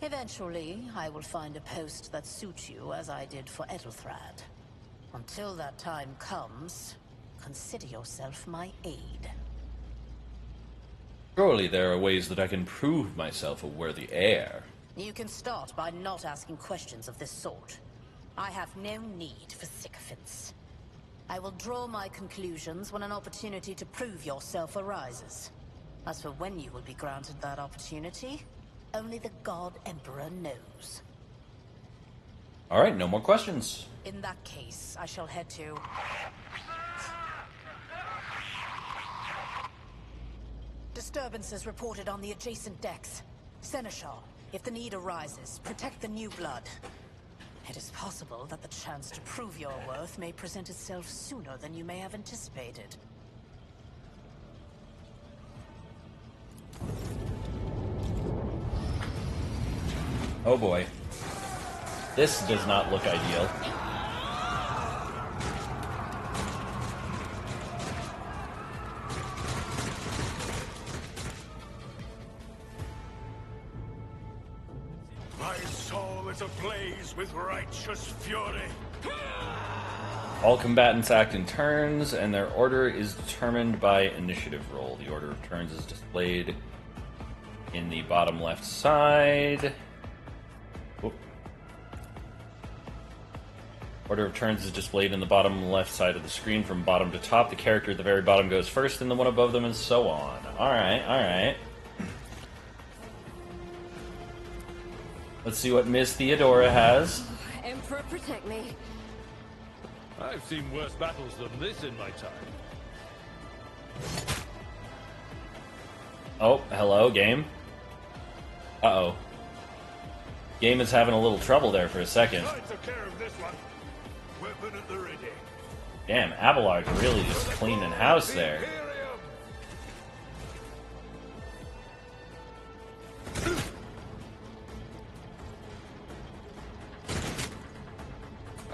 Eventually, I will find a post that suits you as I did for Ethelthrad. Until that time comes, consider yourself my aide. Surely there are ways that I can prove myself a worthy heir. You can start by not asking questions of this sort. I have no need for sycophants. I will draw my conclusions when an opportunity to prove yourself arises. As for when you will be granted that opportunity, only the God Emperor knows. Alright, no more questions. In that case, I shall head to... Disturbances reported on the adjacent decks. Seneschal, if the need arises, protect the new blood. It is possible that the chance to prove your worth may present itself sooner than you may have anticipated. Oh boy. This does not look ideal. My soul is ablaze with righteous fury. All combatants act in turns, and their order is determined by initiative roll. The order of turns is displayed in the bottom left side. Whoop. Order of turns is displayed in the bottom left side of the screen from bottom to top. The character at the very bottom goes first, and the one above them, and so on. Alright, alright. Let's see what Miss Theodora has. Emperor, protect me. I've seen worse battles than this in my time. Oh, hello, game. Uh-oh. Game is having a little trouble there for a second. I took care of this one. Weapon at the ready. Damn, Abelard's really just cleaning house there.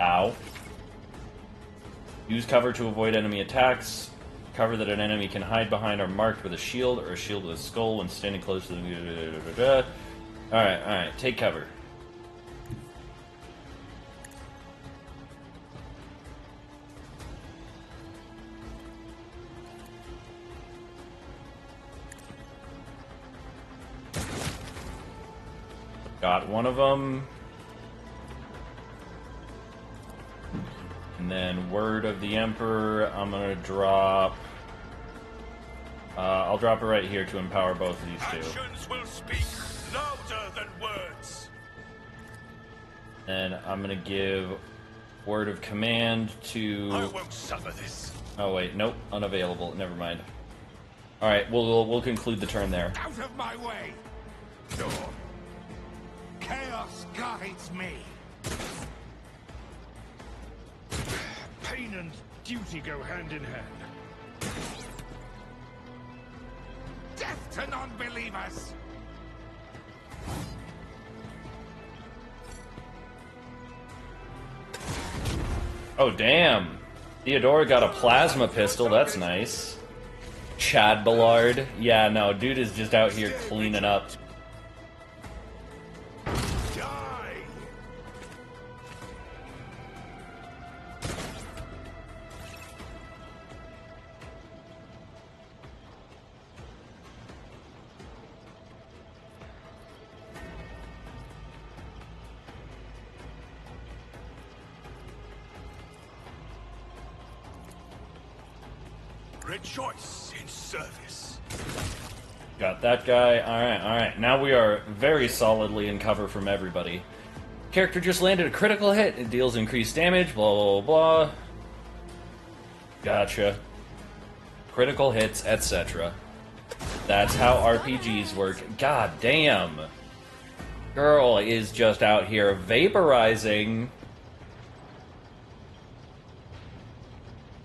Ow. Use cover to avoid enemy attacks. Cover that an enemy can hide behind are marked with a shield or a shield with a skull when standing close to the... Alright, alright. Take cover. Got one of them. And then Word of the Emperor, I'm gonna drop... I'll drop it right here to empower both of these two. Actions will speak louder than words. And I'm gonna give Word of Command to... I won't suffer this. Oh wait, nope, unavailable. Never mind. Alright, we'll conclude the turn there. Out of my way! No. Chaos guides me. Pain and duty go hand in hand. Death to non-believers! Oh damn! Theodora got a plasma pistol, that's nice. Chad Ballard. Yeah, no, dude is just out here cleaning up. Die! Rejoice in service. Got that guy. Alright, alright. Now we are very solidly in cover from everybody. Character just landed a critical hit. It deals increased damage, blah, blah, blah. Gotcha. Critical hits, etc. That's how RPGs work. God damn. Girl is just out here vaporizing.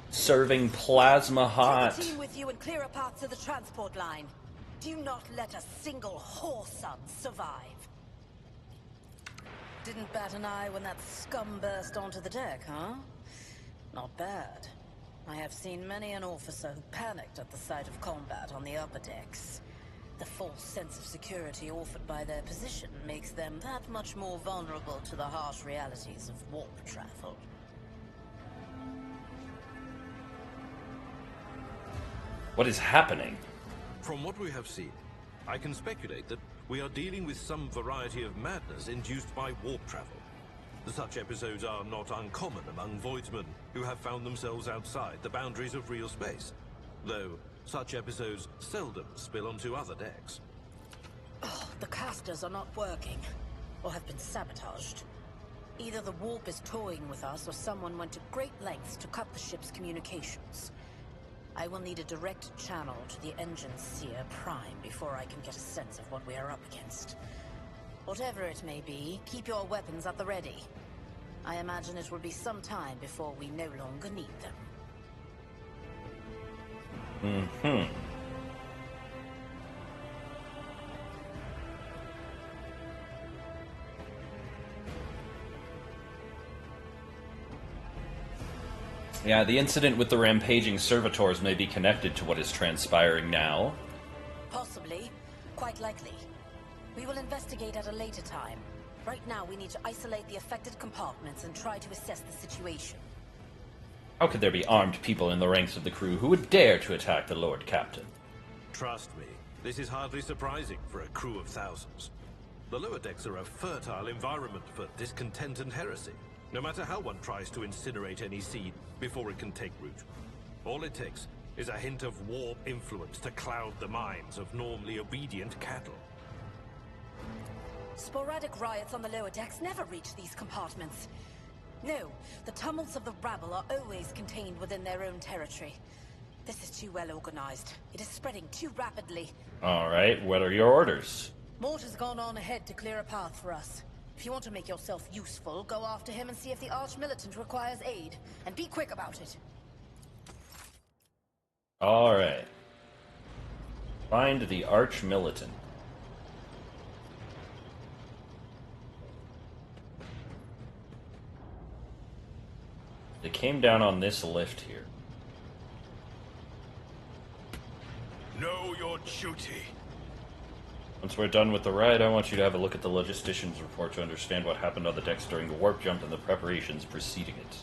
Serving plasma hot. Take a team with you and clear a path to the transport line. Do not let a single whoreson survive. Didn't bat an eye when that scum burst onto the deck, huh? Not bad. I have seen many an officer who panicked at the sight of combat on the upper decks. The false sense of security offered by their position makes them that much more vulnerable to the harsh realities of warp travel. What is happening? From what we have seen, I can speculate that we are dealing with some variety of madness induced by warp travel. Such episodes are not uncommon among voidsmen who have found themselves outside the boundaries of real space, though such episodes seldom spill onto other decks. Oh, the casters are not working, or have been sabotaged. Either the warp is toying with us, or someone went to great lengths to cut the ship's communications. The false sense of security offered by their position makes them that much more vulnerable to the harsh realities of warp travel. What is happening? From what we have seen, I can speculate that we are dealing with some variety of madness induced by warp travel. Such episodes are not uncommon among voidsmen who have found themselves outside the boundaries of real space, though such episodes seldom spill onto other decks. Oh boy. I will need a direct channel to the engine seer prime before I can get a sense of what we are up against. Whatever it may be, keep your weapons at the ready. I imagine it will be some time before we no longer need them. Mm-hmm. Yeah, the incident with the rampaging servitors may be connected to what is transpiring now. Possibly. Quite likely. We will investigate at a later time. Right now, we need to isolate the affected compartments and try to assess the situation. How could there be armed people in the ranks of the crew who would dare to attack the Lord Captain? Trust me, this is hardly surprising for a crew of thousands. The lower decks are a fertile environment for discontent and heresy. No matter how one tries to incinerate any seed before it can take root. All it takes is a hint of warp influence to cloud the minds of normally obedient cattle. Sporadic riots on the lower decks never reach these compartments. No, the tumults of the rabble are always contained within their own territory. This is too well organized. It is spreading too rapidly. Alright, what are your orders? Mort has gone on ahead to clear a path for us. If you want to make yourself useful, go after him and see if the Arch-Militant requires aid. And be quick about it. Alright. Find the Arch-Militant. They came down on this lift here. Know your duty. Once we're done with the ride, I want you to have a look at the logistician's report to understand what happened on the decks during the warp jump and the preparations preceding it.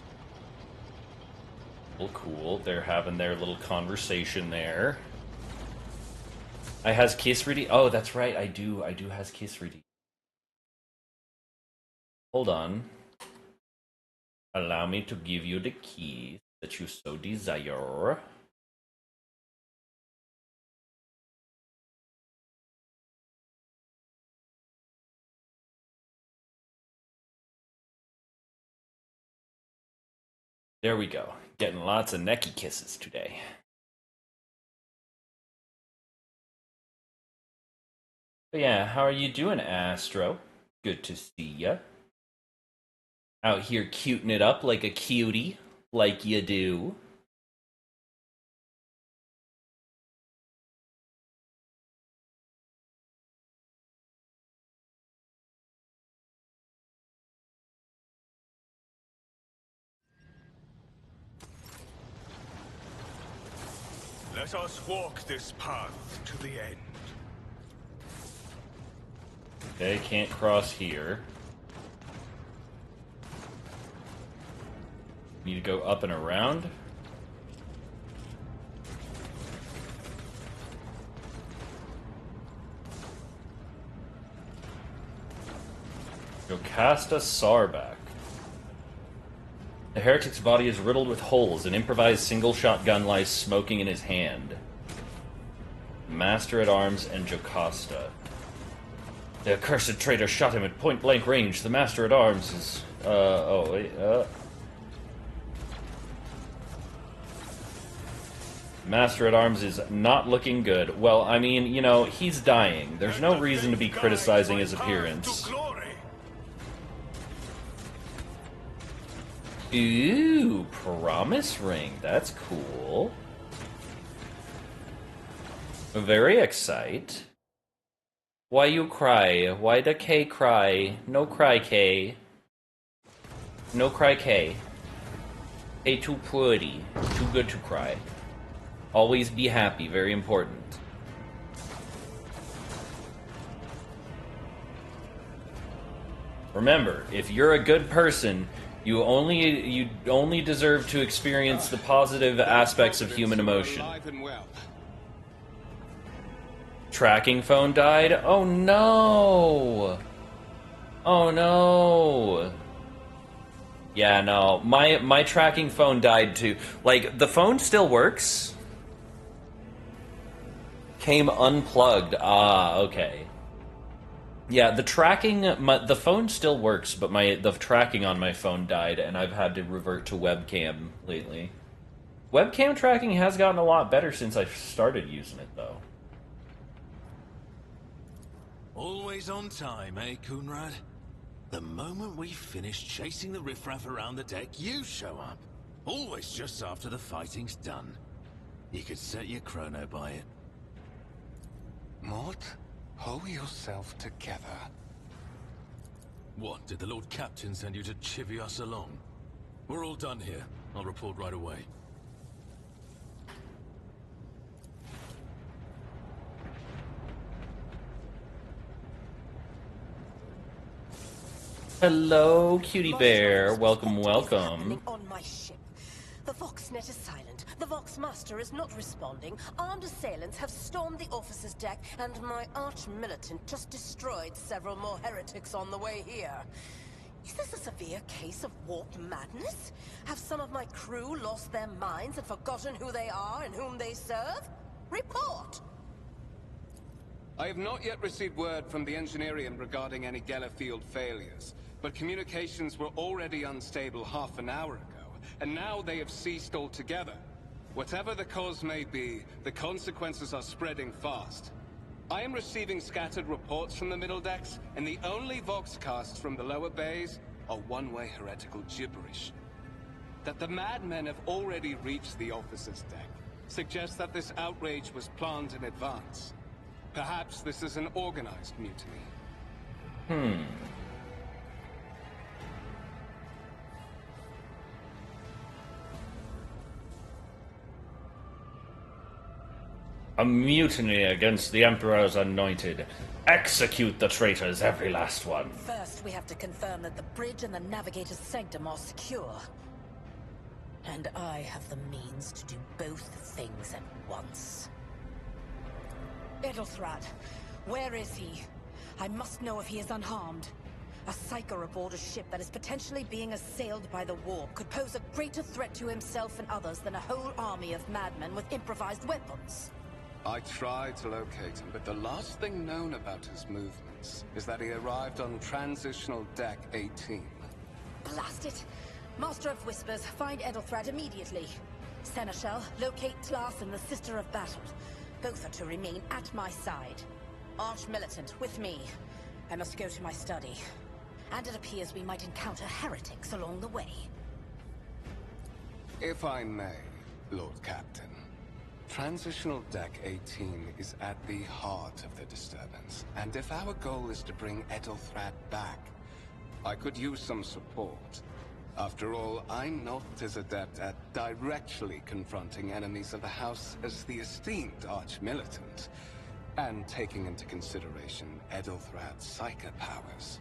Well, cool. They're having their little conversation there. I has Kiss ready. Oh, that's right. I do has Kiss ready. Hold on. Allow me to give you the keys that you so desire. There we go. Getting lots of necky kisses today. But yeah, how are you doing, Astro? Good to see ya. Out here cuting it up like a cutie, like you do. Let us walk this path to the end. Okay, can't cross here. Need to go up and around. Jocasta Sarback. The heretic's body is riddled with holes. An improvised single-shot gun lies smoking in his hand. Master-at-Arms and Jocasta. The accursed traitor shot him at point-blank range. The Master-at-Arms is... oh, wait, Master-at-Arms is not looking good. Well, I mean, you know, he's dying. There's no reason to be criticizing his appearance. Ooh, promise ring. That's cool. Very excite. Why you cry? Why the K cry? No cry, K. No cry, K. K too pretty. Too good to cry. Always be happy. Very important. Remember, if you're a good person, you only deserve to experience the positive aspects of human emotion. Tracking phone died? Oh no! Oh no! Yeah, no. My tracking phone died too. Like, the phone still works? Came unplugged. Ah, okay. Yeah, the tracking, the phone still works, but the tracking on my phone died, and I've had to revert to webcam lately. Webcam tracking has gotten a lot better since I started using it, though. Always on time, eh, Kunrad? The moment we finish chasing the riffraff around the deck, you show up. Always just after the fighting's done. You could set your chrono by it. Mort, hold yourself together. What, did the Lord Captain send you to chivvy us along? We're all done here. I'll report right away. Hello, cutie bear. Welcome, What is welcome. happening on my ship? The Voxnet is silent. The Vox Master is not responding. Armed assailants have stormed the officer's deck, and my arch-militant just destroyed several more heretics on the way here. Is this a severe case of warp madness? Have some of my crew lost their minds and forgotten who they are and whom they serve? Report! I have not yet received word from the Engineering regarding any Gellerfield failures, but communications were already unstable half an hour ago, and now they have ceased altogether. Whatever the cause may be, the consequences are spreading fast. I am receiving scattered reports from the middle decks, and the only voxcasts from the lower bays are one-way heretical gibberish. That the madmen have already reached the officer's deck suggests that this outrage was planned in advance. Perhaps this is an organized mutiny. A mutiny against the Emperor's anointed. Execute the traitors, every last one. First, we have to confirm that the bridge and the navigator's sanctum are secure. And I have the means to do both things at once. Edelthrad, where is he? I must know if he is unharmed. A psyker aboard a ship that is potentially being assailed by the warp could pose a greater threat to himself and others than a whole army of madmen with improvised weapons. I tried to locate him, but the last thing known about his movements is that he arrived on Transitional Deck 18. Blast it! Master of Whispers, find Edelthrad immediately. Seneschal, locate Tlas and the Sister of Battle. Both are to remain at my side. Arch-militant, with me. I must go to my study. And it appears we might encounter heretics along the way. If I may, Lord Captain. Transitional Deck 18 is at the heart of the disturbance, and if our goal is to bring Edelthrad back, I could use some support. After all, I'm not as adept at directly confronting enemies of the House as the esteemed Arch-Militant, and taking into consideration Edelthrad's psychic powers.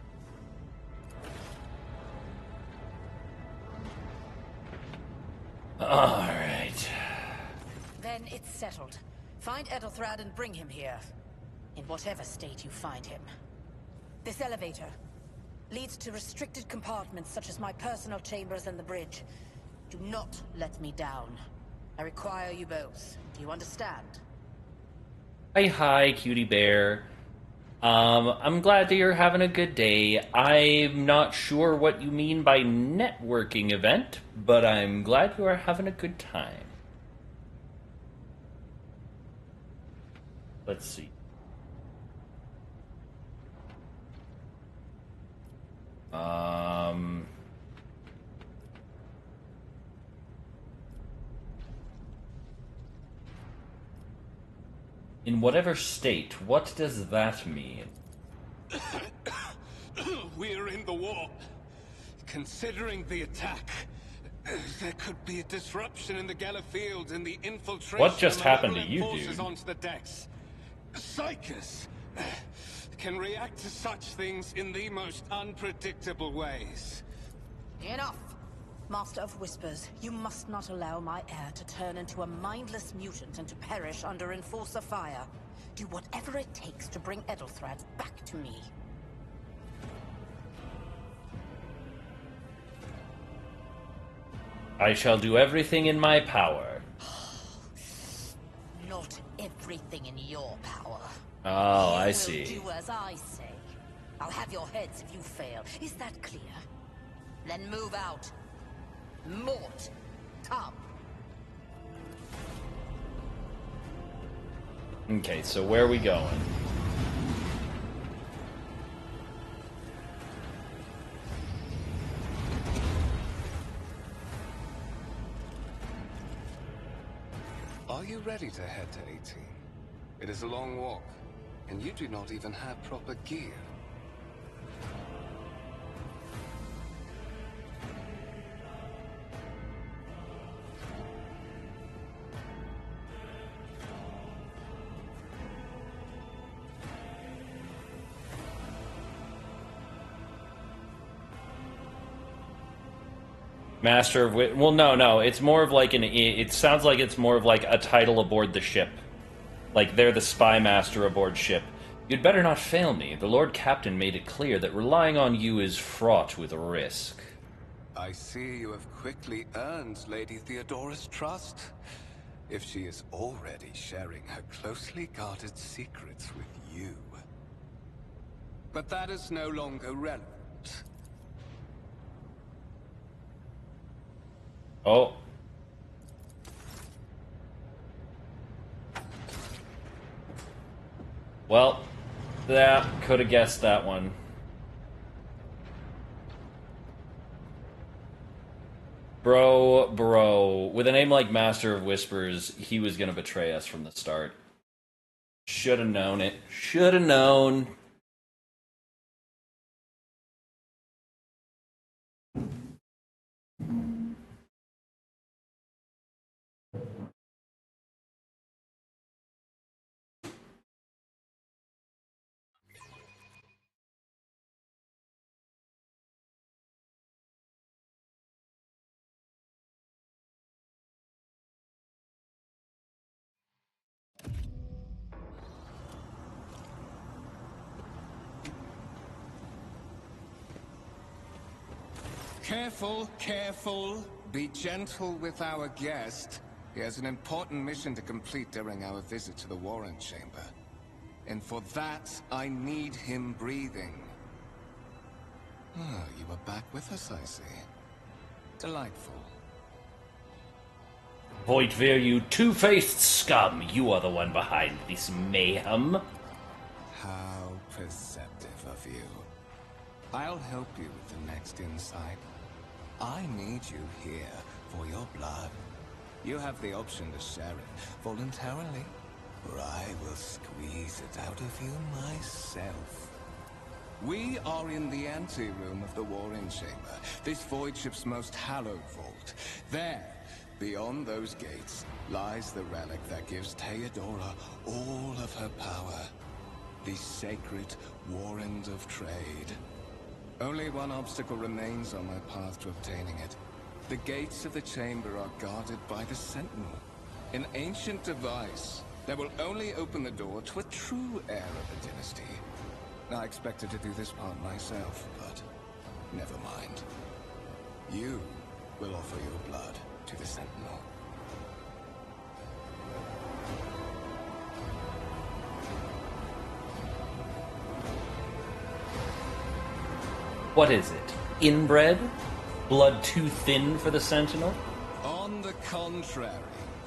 Alright. Then it's settled. Find Edelthrad and bring him here. In whatever state you find him. This elevator leads to restricted compartments such as my personal chambers and the bridge. Do not let me down. I require you both. Do you understand? Hi, cutie bear. I'm glad that you're having a good day. I'm not sure what you mean by networking event, but I'm glad you are having a good time. Let's see. In whatever state, what does that mean? We're in the warp. Considering the attack, there could be a disruption in the Gellerfield and the infiltration What just of happened to malevolent you, forces dude? onto the decks. Psychers can react to such things in the most unpredictable ways. Enough! Master of Whispers, you must not allow my heir to turn into a mindless mutant and to perish under Enforcer fire. Do whatever it takes to bring Edelthrad back to me. I shall do everything in my power. Not everything in your power. Oh, I You see. will do as I say. I'll have your heads if you fail. Is that clear? Then move out. Mort, come. Okay, so where are we going? Are you ready to head to 18? It is a long walk, and you do not even have proper gear. Master of Well, no. It's more of like it sounds like it's more of like a title aboard the ship. Like they're the spy master aboard ship. You'd better not fail me. The Lord Captain made it clear that relying on you is fraught with risk. I see you have quickly earned Lady Theodora's trust. If she is already sharing her closely guarded secrets with you. But that is no longer relevant. Oh. Well, that could have guessed that one. Bro. With a name like Master of Whispers, he was gonna betray us from the start. Should have known it. Should have known. Careful, careful. Be gentle with our guest. He has an important mission to complete during our visit to the Warren Chamber. And for that, I need him breathing. Ah, you are back with us, I see. Delightful. Voidveer, you two-faced scum! You are the one behind this mayhem. How perceptive of you. I'll help you with the next insight. I need you here for your blood. You have the option to share it voluntarily, or I will squeeze it out of you myself. We are in the anteroom of the Warren Chamber, this void ship's most hallowed vault. There, beyond those gates, lies the relic that gives Theodora all of her power. The sacred Warrant of Trade. Only one obstacle remains on my path to obtaining it. The gates of the chamber are guarded by the Sentinel, an ancient device that will only open the door to a true heir of the dynasty. I expected to do this part myself, but never mind. You will offer your blood to the Sentinel. What is it? Inbred? Blood too thin for the Sentinel? On the contrary,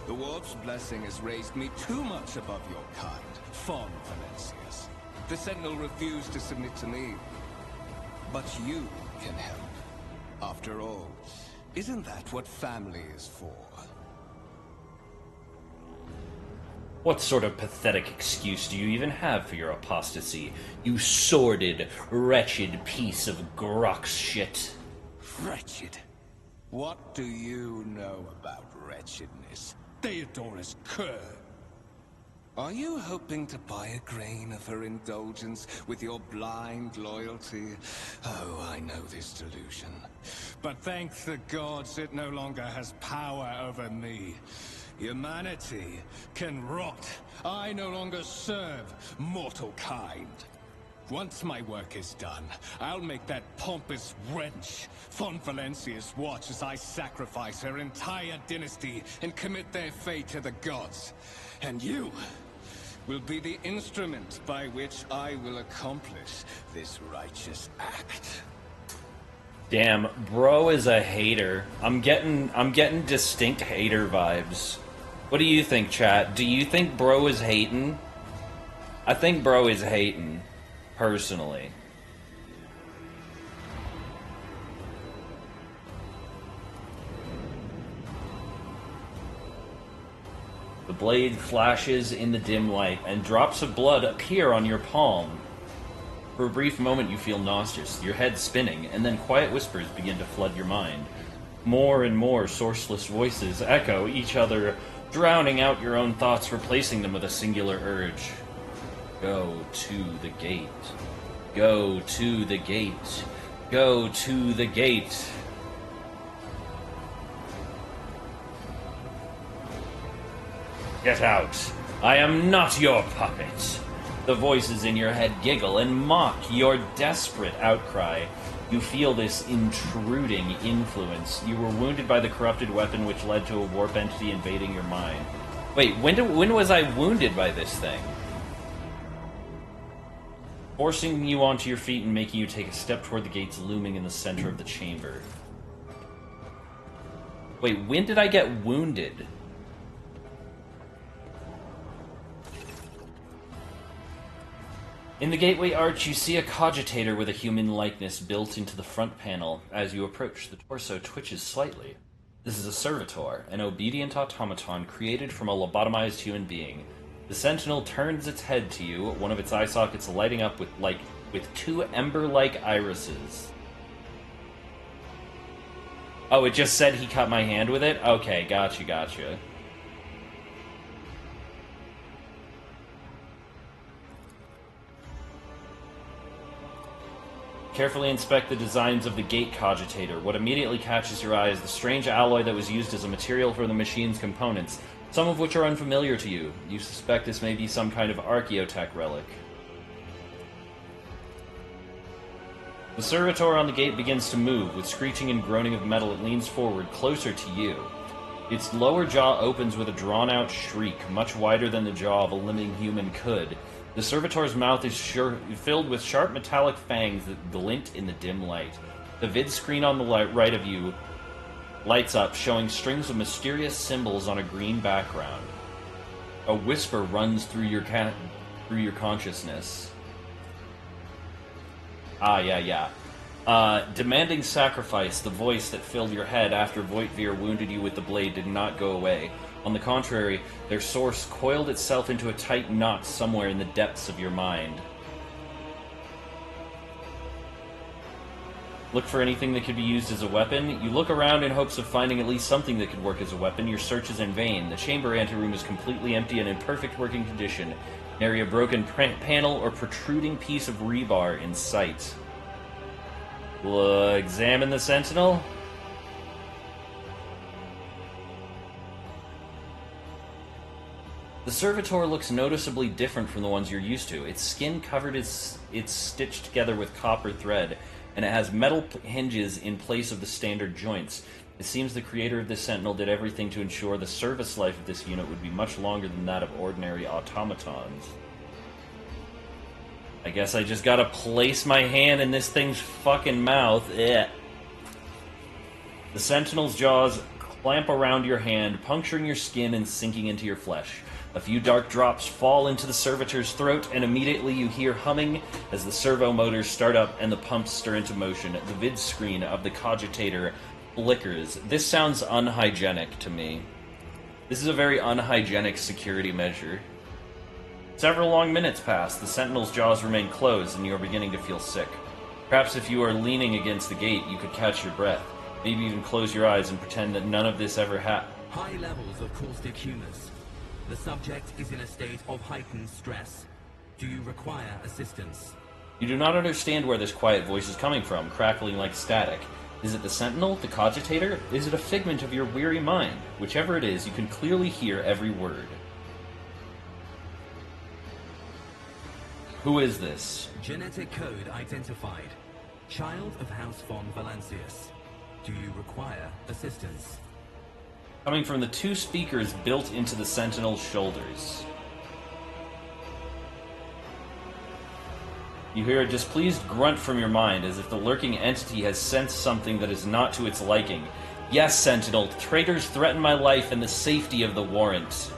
the Warp's blessing has raised me too much above your kind, Fon Valencius. The Sentinel refused to submit to me. But you can help. After all, isn't that what family is for? What sort of pathetic excuse do you even have for your apostasy, you sordid, wretched piece of Grox shit? Wretched? What do you know about wretchedness? Theodora's cur. Are you hoping to buy a grain of her indulgence with your blind loyalty? Oh, I know this delusion. But thank the gods it no longer has power over me. Humanity can rot. I no longer serve mortal kind. Once my work is done, I'll make that pompous wench, Fon Valencius, watch as I sacrifice her entire dynasty and commit their fate to the gods. And you will be the instrument by which I will accomplish this righteous act. Damn, bro is a hater. I'm getting distinct hater vibes. What do you think, chat? Do you think bro is hating? I think bro is hating, personally. The blade flashes in the dim light, and drops of blood appear on your palm. For a brief moment you feel nauseous, your head spinning, and then quiet whispers begin to flood your mind. More and more sourceless voices echo each other, drowning out your own thoughts, replacing them with a singular urge. Go to the gate. Go to the gate. Go to the gate. Get out. I am not your puppet. The voices in your head giggle and mock your desperate outcry. You feel this intruding influence. You were wounded by the corrupted weapon which led to a warp entity invading your mind. Wait, when was I wounded by this thing? Forcing you onto your feet and making you take a step toward the gates looming in the center of the chamber. Wait, when did I get wounded? In the gateway arch, you see a cogitator with a human likeness built into the front panel. As you approach, the torso twitches slightly. This is a servitor, an obedient automaton created from a lobotomized human being. The sentinel turns its head to you, one of its eye sockets lighting up with two ember-like irises. Oh, it just said he cut my hand with it? Okay, gotcha. Carefully inspect the designs of the gate cogitator. What immediately catches your eye is the strange alloy that was used as a material for the machine's components, some of which are unfamiliar to you. You suspect this may be some kind of archaeotech relic. The servitor on the gate begins to move. With screeching and groaning of metal, it leans forward, closer to you. Its lower jaw opens with a drawn-out shriek, much wider than the jaw of a living human could. The servitor's mouth is filled with sharp metallic fangs that glint in the dim light. The vid screen on the right of you lights up, showing strings of mysterious symbols on a green background. A whisper runs through your consciousness. Yeah. Demanding sacrifice, the voice that filled your head after Voitvir wounded you with the blade did not go away. On the contrary, their source coiled itself into a tight knot somewhere in the depths of your mind. Look for anything that could be used as a weapon. You look around in hopes of finding at least something that could work as a weapon. Your search is in vain. The chamber anteroom is completely empty and in perfect working condition. Nary a broken panel or protruding piece of rebar in sight. We'll examine the sentinel. The servitor looks noticeably different from the ones you're used to. Its skin covered is stitched together with copper thread, and it has metal hinges in place of the standard joints. It seems the creator of this sentinel did everything to ensure the service life of this unit would be much longer than that of ordinary automatons. I guess I just gotta place my hand in this thing's fucking mouth. The sentinel's jaws clamp around your hand, puncturing your skin and sinking into your flesh. A few dark drops fall into the servitor's throat, and immediately you hear humming as the servo motors start up and the pumps stir into motion. The vid screen of the cogitator flickers. This sounds unhygienic to me. This is a very unhygienic security measure. Several long minutes pass. The sentinel's jaws remain closed, and you are beginning to feel sick. Perhaps if you are leaning against the gate, you could catch your breath. Maybe even close your eyes and pretend that none of this ever happened. High levels of caustic humus. The subject is in a state of heightened stress. Do you require assistance? You do not understand where this quiet voice is coming from, crackling like static. Is it the sentinel, the cogitator? Is it a figment of your weary mind? Whichever it is, you can clearly hear every word. Who is this? Genetic code identified. Child of House von Valancius. Do you require assistance? Coming from the two speakers built into the sentinel's shoulders. You hear a displeased grunt from your mind, as if the lurking entity has sensed something that is not to its liking. Yes, Sentinel. Traitors threaten my life and the safety of the warrant.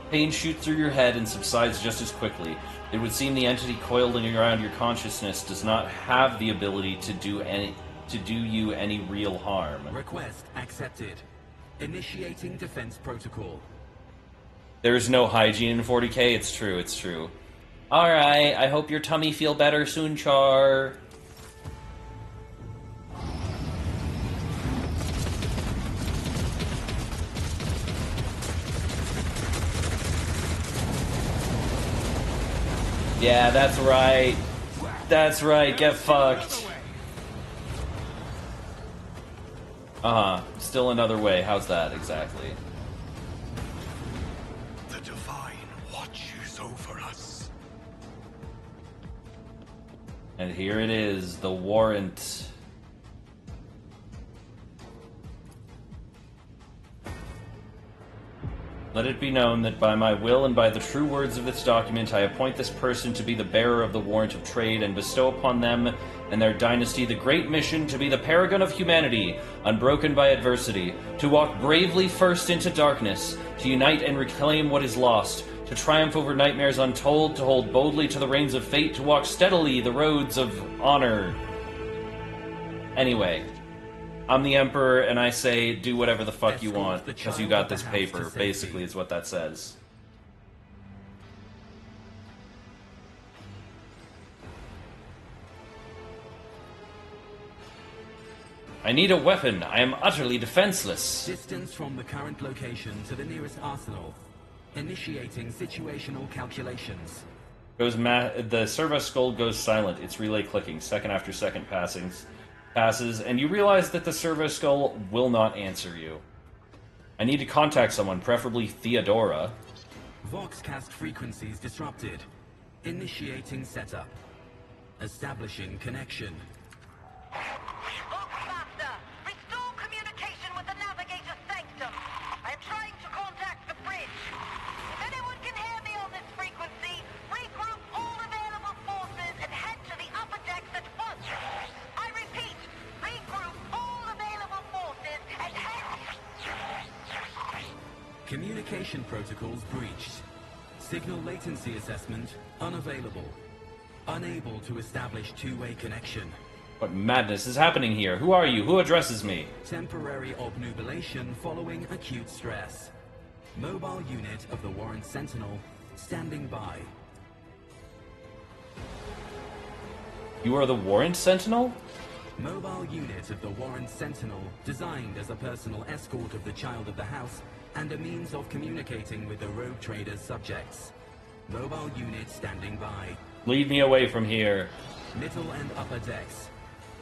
Pain shoots through your head and subsides just as quickly. It would seem the entity coiled around your consciousness does not have the ability to do you any real harm. Request accepted. Initiating defense protocol. There is no hygiene in 40k. It's true. It's true. All right. I hope your tummy feel better soon, Char. Yeah, that's right. That's right. Get fucked. Still another way. How's that exactly? The Divine watches over us. And here it is, the warrant. Let it be known that by my will and by the true words of this document, I appoint this person to be the bearer of the warrant of trade and bestow upon them and their dynasty the great mission to be the paragon of humanity, unbroken by adversity, to walk bravely first into darkness, to unite and reclaim what is lost, to triumph over nightmares untold, to hold boldly to the reins of fate, to walk steadily the roads of honor. Anyway, I'm the Emperor, and I say, do whatever the fuck you want, because you got this paper, basically, is what that says. I need a weapon. I am utterly defenseless. Distance from the current location to the nearest arsenal. Initiating situational calculations. The servo skull goes silent. Its relay clicking, second after second passes, and you realize that the servo skull will not answer you. I need to contact someone, preferably Theodora. Voxcast frequencies disrupted. Initiating setup. Establishing connection. Voxmaster, restore communication with the navigator sanctum. I am trying to contact the bridge. If anyone can hear me on this frequency, regroup all available forces and head to the upper decks at once. I repeat, regroup all available forces and head... Communication protocols breached. Signal latency assessment unavailable. Unable to establish two-way connection. What madness is happening here? Who are you? Who addresses me? Temporary obnubilation following acute stress. Mobile unit of the Warrant Sentinel standing by. You are the Warrant Sentinel? Mobile unit of the Warrant Sentinel, designed as a personal escort of the Child of the House and a means of communicating with the rogue trader's subjects. Mobile unit standing by. Lead me away from here. Middle and upper decks.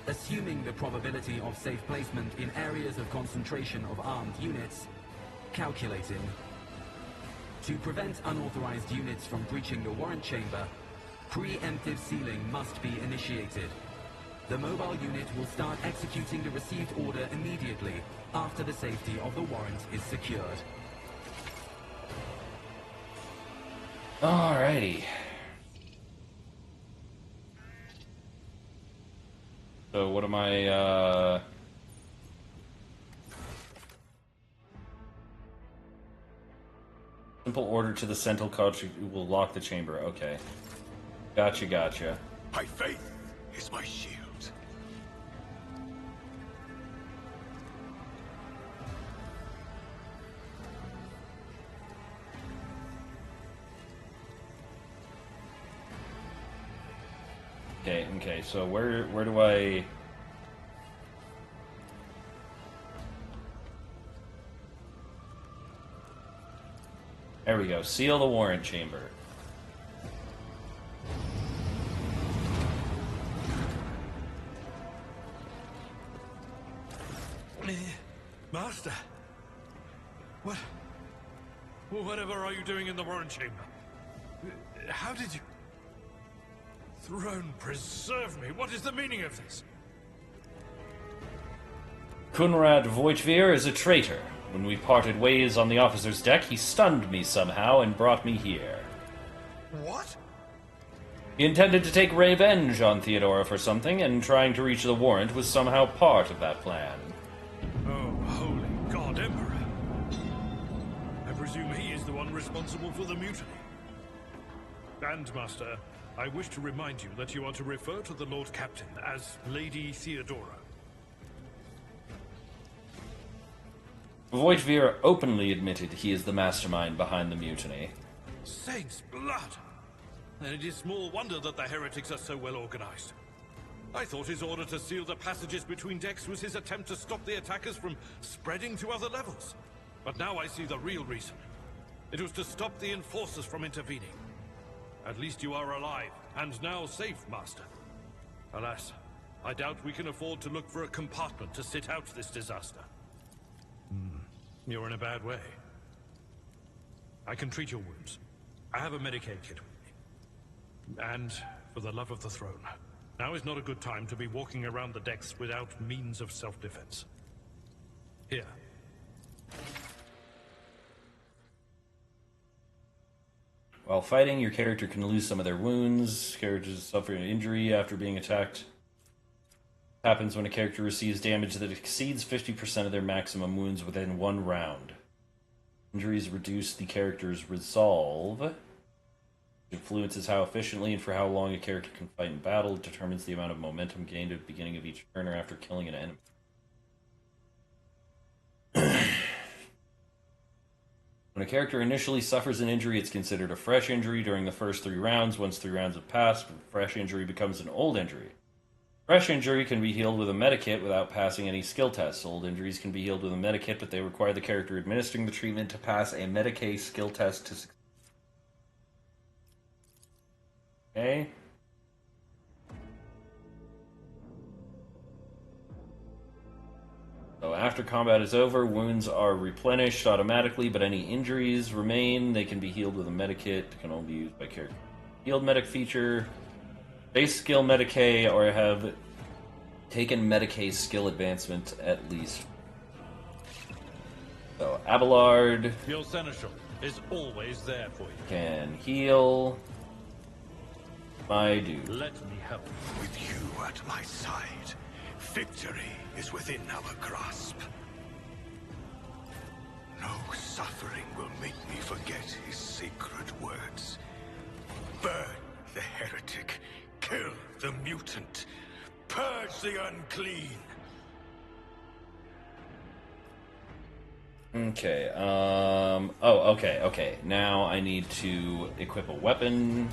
Assuming the probability of safe placement in areas of concentration of armed units. Calculating. To prevent unauthorized units from breaching the warrant chamber, preemptive sealing must be initiated. The mobile unit will start executing the received order immediately after the safety of the warrant is secured. Alrighty. So what am I, Simple order to the Sentinel coach will lock the chamber. Okay. Gotcha. My faith is my shield. Okay, so where do I... There we go. Seal the warrant chamber. Master! Whatever are you doing in the warrant chamber? How did you... Throne preserve me! What is the meaning of this? Kunrad Voitvir is a traitor. When we parted ways on the officer's deck, he stunned me somehow and brought me here. What? He intended to take revenge on Theodora for something, and trying to reach the warrant was somehow part of that plan. Oh, holy God, Emperor! I presume he is the one responsible for the mutiny. And, Master, I wish to remind you that you are to refer to the Lord Captain as Lady Theodora. Voigtveer openly admitted he is the mastermind behind the mutiny. Saints' blood! Then it is small wonder that the heretics are so well organized. I thought his order to seal the passages between decks was his attempt to stop the attackers from spreading to other levels. But now I see the real reason. It was to stop the enforcers from intervening. At least you are alive, and now safe, Master. Alas, I doubt we can afford to look for a compartment to sit out this disaster. You're in a bad way. I can treat your wounds. I have a Medicaid kit with me. And, for the love of the throne, now is not a good time to be walking around the decks without means of self-defense. Here. While fighting, your character can lose some of their wounds. Characters suffer an injury after being attacked. Happens when a character receives damage that exceeds 50% of their maximum wounds within 1 round. Injuries reduce the character's resolve. It influences how efficiently and for how long a character can fight in battle. It determines the amount of momentum gained at the beginning of each turn or after killing an enemy. When a character initially suffers an injury, it's considered a fresh injury during the first 3 rounds. Once 3 rounds have passed, a fresh injury becomes an old injury. Fresh injury can be healed with a medikit without passing any skill tests. Old injuries can be healed with a medikit, but they require the character administering the treatment to pass a Medicaid skill test to succeed. Okay. So after combat is over, wounds are replenished automatically, but any injuries remain. They can be healed with a medikit. Can only be used by character. Healed medic feature. Base skill Medicaid, or have taken Medicaid skill advancement at least. So Abelard. Your seneschal is always there for you. Can heal. My dude. Let me help. With you at my side, victory is within our grasp. No suffering will make me forget his sacred words. Burn the heretic. Kill the mutant. Purge the unclean. Okay, okay. Now I need to equip a weapon.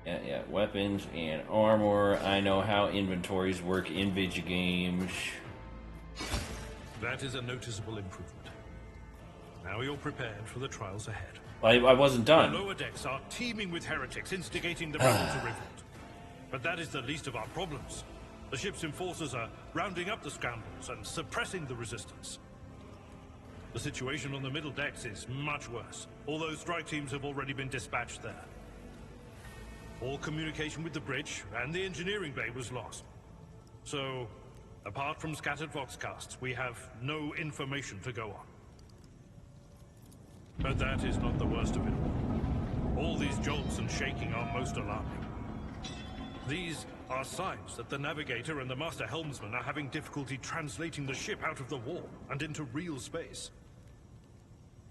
Yeah, weapons and armor. I know how inventories work in video games. That is a noticeable improvement. Now you're prepared for the trials ahead. I wasn't done. The lower decks are teeming with heretics instigating the rebel to revolt. But that is the least of our problems. The ship's enforcers are rounding up the scoundrels and suppressing the resistance. The situation on the middle decks is much worse, although strike teams have already been dispatched there. All communication with the bridge and the engineering bay was lost. So, apart from scattered voxcasts, we have no information to go on. But that is not the worst of it all. All these jolts and shaking are most alarming. These are signs that the navigator and the master helmsman are having difficulty translating the ship out of the warp and into real space.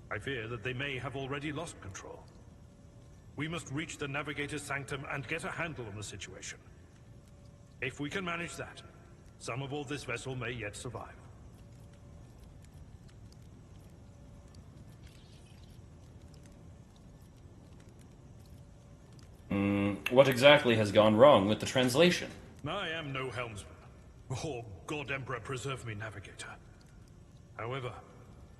I fear that they may have already lost control. We must reach the navigator's sanctum and get a handle on the situation. If we can manage that, some aboard this vessel may yet survive. What exactly has gone wrong with the translation? I am no helmsman, or God Emperor preserve me navigator. However,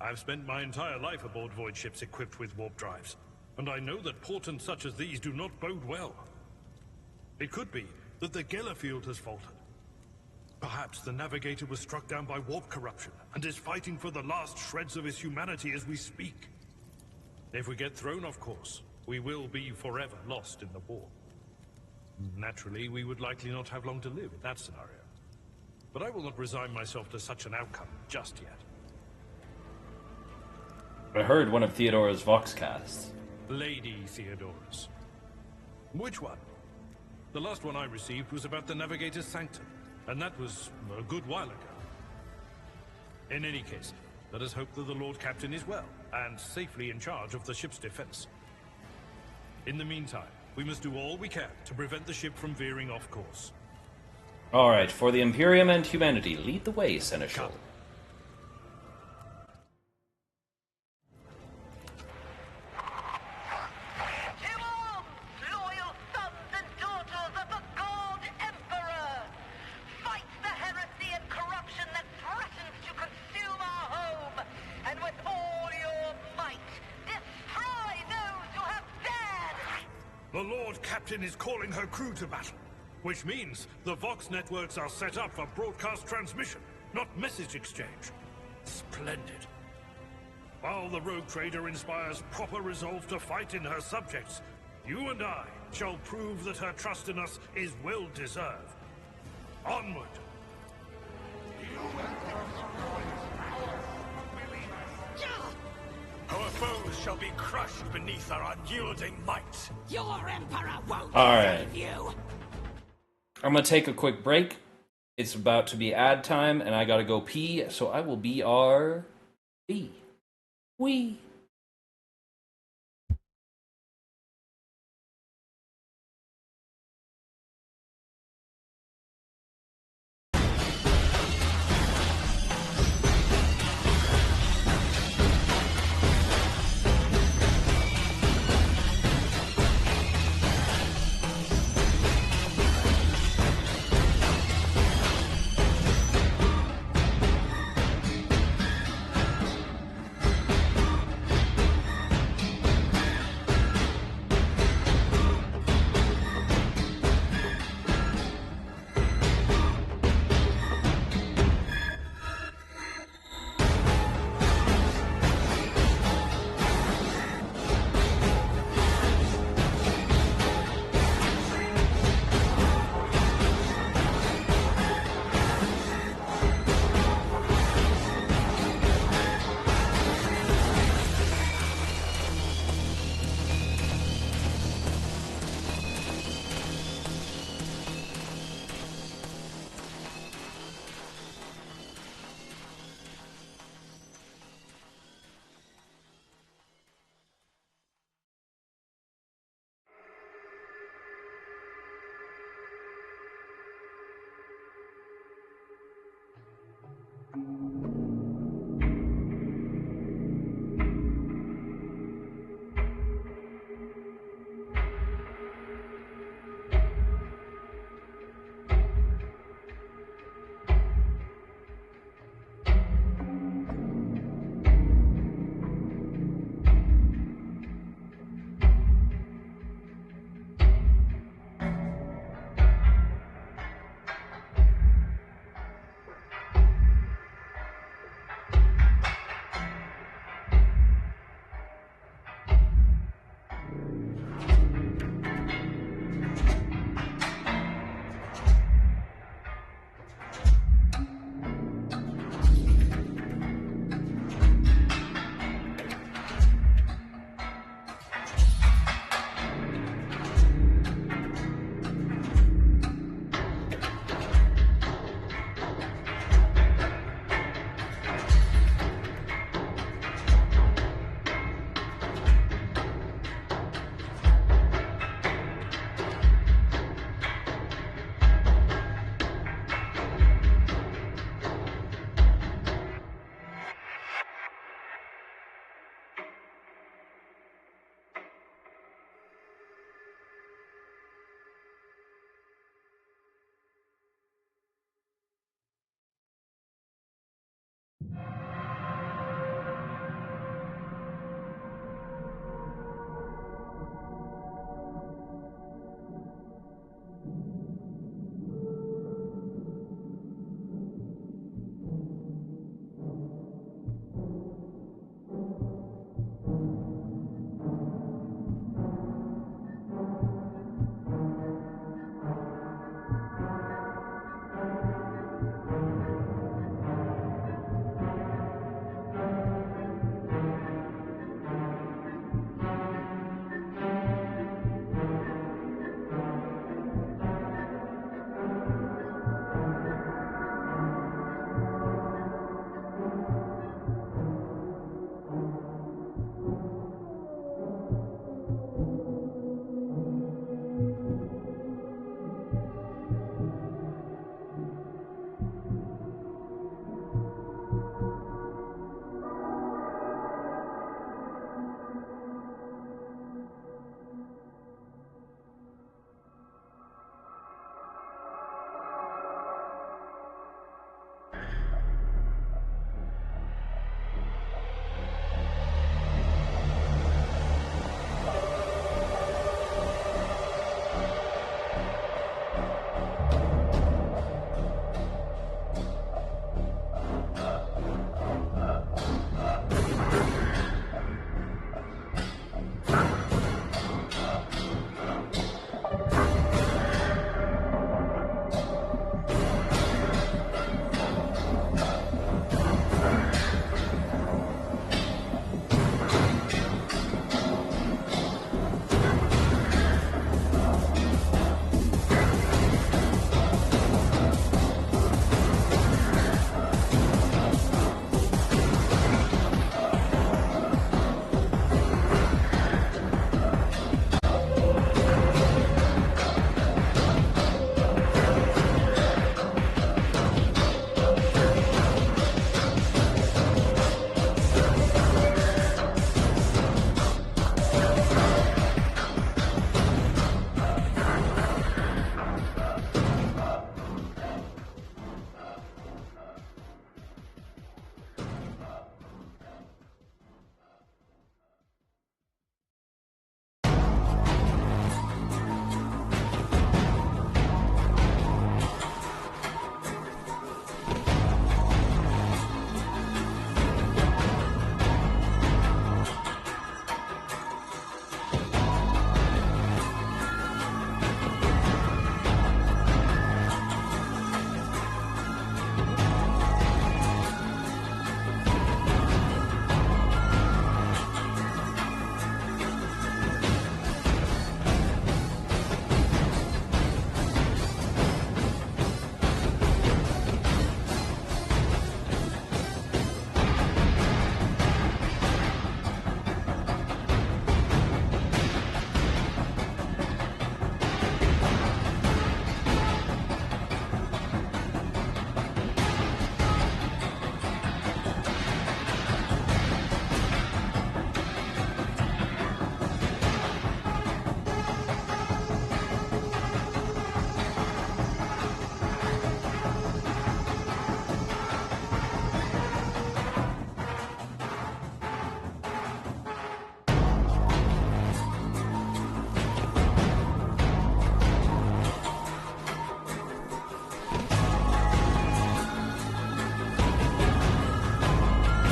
I've spent my entire life aboard void ships equipped with warp drives, and I know that portents such as these do not bode well. It could be that the Gellerfield has faltered. Perhaps the navigator was struck down by warp corruption, and is fighting for the last shreds of his humanity as we speak. If we get thrown off course, we will be forever lost in the war. Naturally, we would likely not have long to live in that scenario. But I will not resign myself to such an outcome just yet. I heard one of Theodora's voxcasts. Lady Theodora's. Which one? The last one I received was about the Navigator's Sanctum, and that was a good while ago. In any case, let us hope that the Lord Captain is well, and safely in charge of the ship's defense. In the meantime, we must do all we can to prevent the ship from veering off course. All right, for the Imperium and humanity, lead the way, Seneschal. The Lord Captain is calling her crew to battle, which means the Vox networks are set up for broadcast transmission, not message exchange. Splendid. While the rogue trader inspires proper resolve to fight in her subjects, you and I shall prove that her trust in us is well deserved. Onward! Our foes shall be crushed beneath our unyielding might. Your Emperor won't All right. save you. I'm gonna take a quick break. It's about to be ad time, and I gotta go pee, so I will be our we.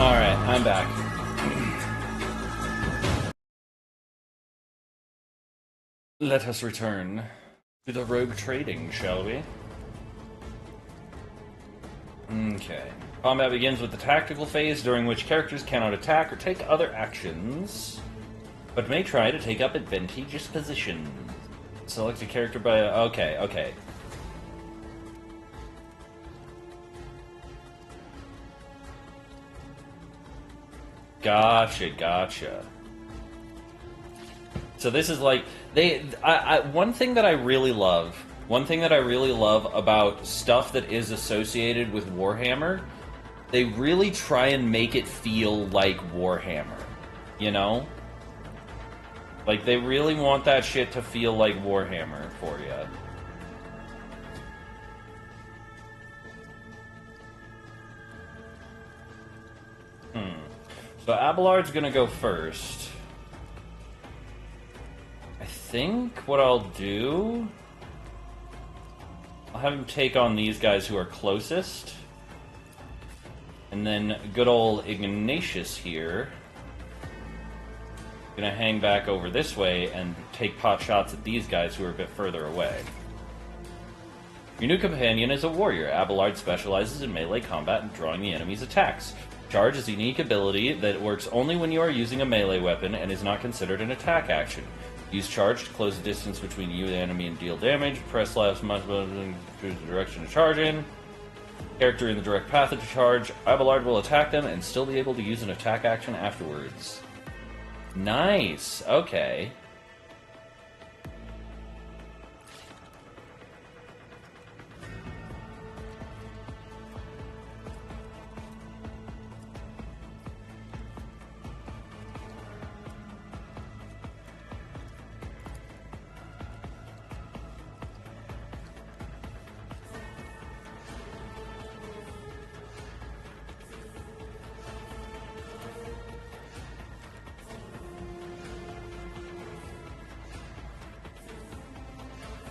Alright, I'm back. Let us return to the rogue trading, shall we? Okay. Combat begins with the tactical phase, during which characters cannot attack or take other actions, but may try to take up advantageous positions. Select a character by... Okay, okay. Gotcha, gotcha. So this is like... one thing that I really love about stuff that is associated with Warhammer, they really try and make it feel like Warhammer, you know? Like, they really want that shit to feel like Warhammer for you. So Abelard's gonna go first. I think what I'll do... I'll have him take on these guys who are closest. And then good old Ignatius here, gonna hang back over this way and take pot shots at these guys who are a bit further away. Your new companion is a warrior. Abelard specializes in melee combat and drawing the enemy's attacks. Charge is a unique ability that works only when you are using a melee weapon and is not considered an attack action. Use charge to close the distance between you and the enemy and deal damage. Press left mouse button to choose the direction to charge in. Character in the direct path of charge. Abelard will attack them and still be able to use an attack action afterwards. Nice. Okay.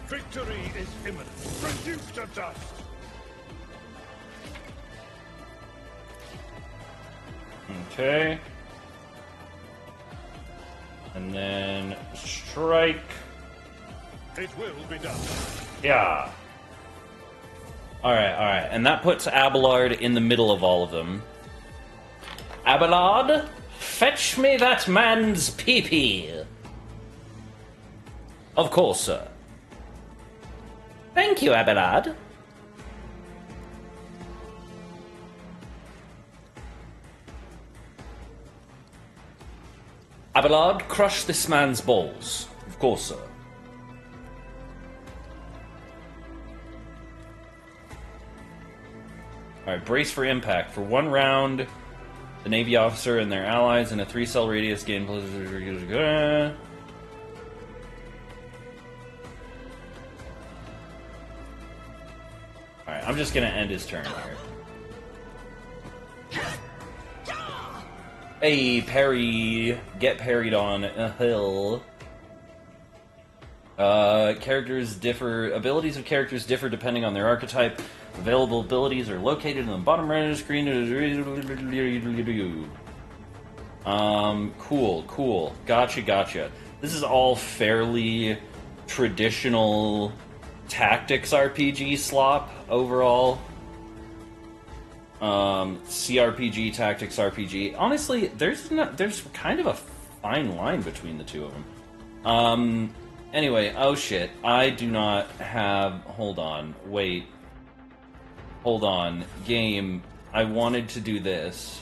Victory is imminent. Reduced to dust. Okay. And then strike. It will be done. Yeah. Alright, alright. And that puts Abelard in the middle of all of them. Abelard, fetch me that man's pee-pee. Of course, sir. Thank you, Abelard. Abelard, crush this man's balls. Of course, sir. Alright, brace for impact. For 1 round, the Navy officer and their allies in a 3-cell radius gain... Alright, I'm just gonna end his turn here. Hey, parry. Get parried on a hill. Characters differ. Abilities of characters differ depending on their archetype. Available abilities are located in the bottom right of the screen. Cool, cool. Gotcha, gotcha. This is all fairly traditional tactics RPG slop overall. CRPG, tactics RPG. Honestly, there's kind of a fine line between the two of them. Anyway, oh shit, I do not have... Hold on, wait. Hold on, game, I wanted to do this.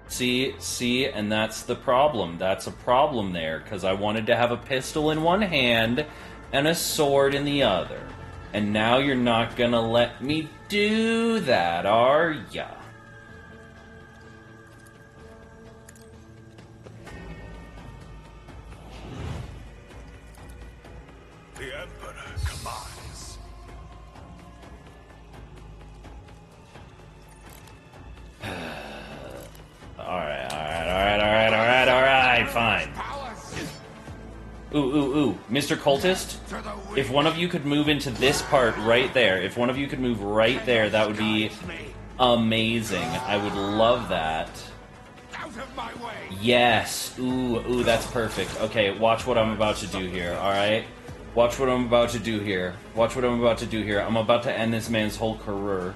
See, and that's the problem. That's a problem there, because I wanted to have a pistol in one hand and a sword in the other. And now you're not gonna let me do that, are ya? The Emperor commands. Alright, fine. Ooh, Mr. Cultist, if one of you could move into this part right there, if one of you could move right there, that would be amazing. I would love that. Out of my way! Yes. Ooh, that's perfect. Okay, watch what I'm about to do here, alright? Watch what I'm about to do here. Watch what I'm about to do here. I'm about to end this man's whole career.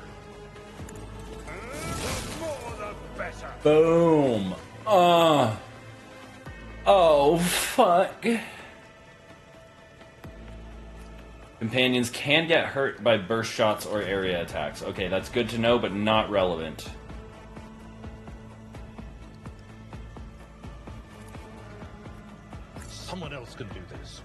The more the better. Boom. Oh, fuck. Companions can get hurt by burst shots or area attacks. Okay, that's good to know, but not relevant. Someone else can do this.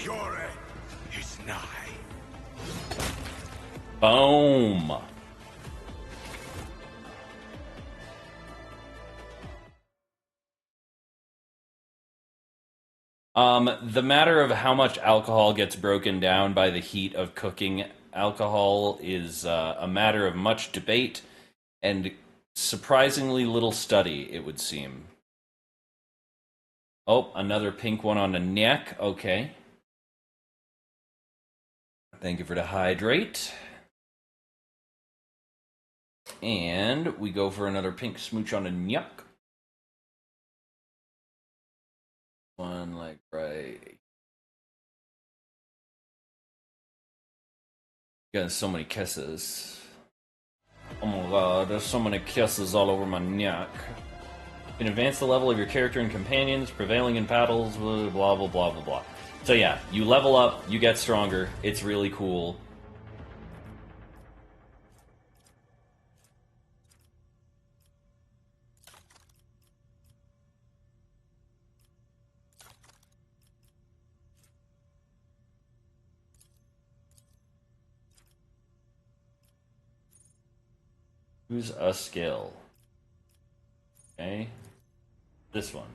Your end is nigh. Boom. The matter of how much alcohol gets broken down by the heat of cooking alcohol is a matter of much debate and surprisingly little study, it would seem. Oh, another pink one on the neck. Okay. Thank you for the hydrate. And we go for another pink smooch on the neck. One, like, right. Got so many kisses. Oh my god, there's so many kisses all over my neck. You can advance the level of your character and companions, prevailing in battles, blah, blah, blah, blah, blah, blah. So yeah, you level up, you get stronger. It's really cool. Who's a skill? Okay. This one.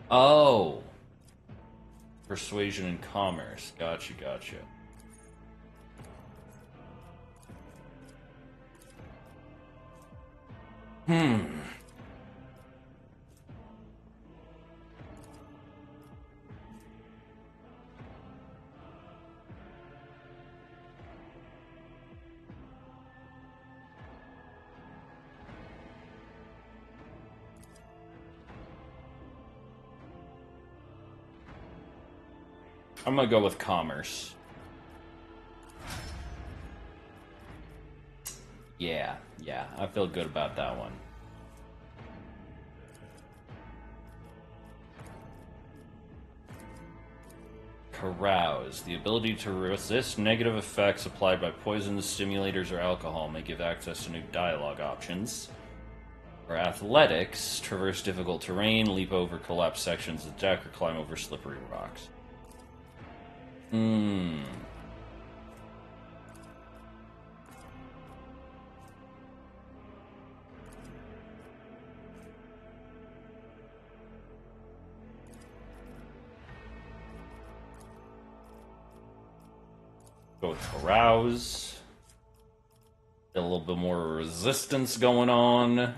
Oh. Persuasion and commerce. Gotcha, gotcha. I'm gonna go with commerce. Yeah, I feel good about that one. Carouse. The ability to resist negative effects applied by poisons, stimulators, or alcohol may give access to new dialogue options. For athletics, traverse difficult terrain, leap over collapsed sections of the deck, or climb over slippery rocks. Go with Carouse. Get a little bit more resistance going on.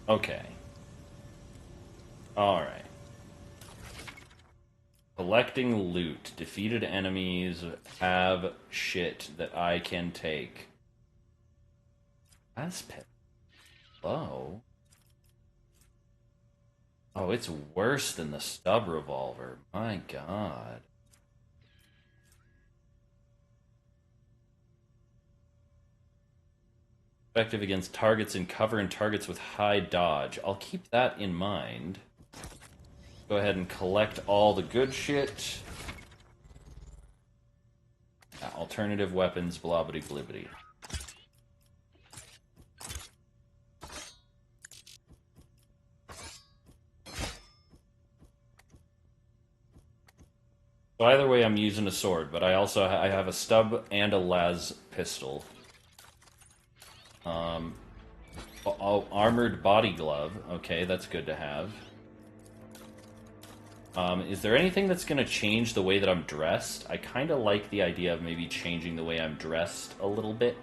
Okay. Alright. Collecting loot. Defeated enemies have shit that I can take. That's low. Oh, it's worse than the stub revolver. My god. Effective against targets in cover and targets with high dodge. I'll keep that in mind. Go ahead and collect all the good shit. Alternative weapons, blobbity blibbity. So either way, I'm using a sword, but I also I have a stub and a las pistol. Armored body glove. Okay, that's good to have. Is there anything that's going to change the way that I'm dressed? I kind of like the idea of maybe changing the way I'm dressed a little bit.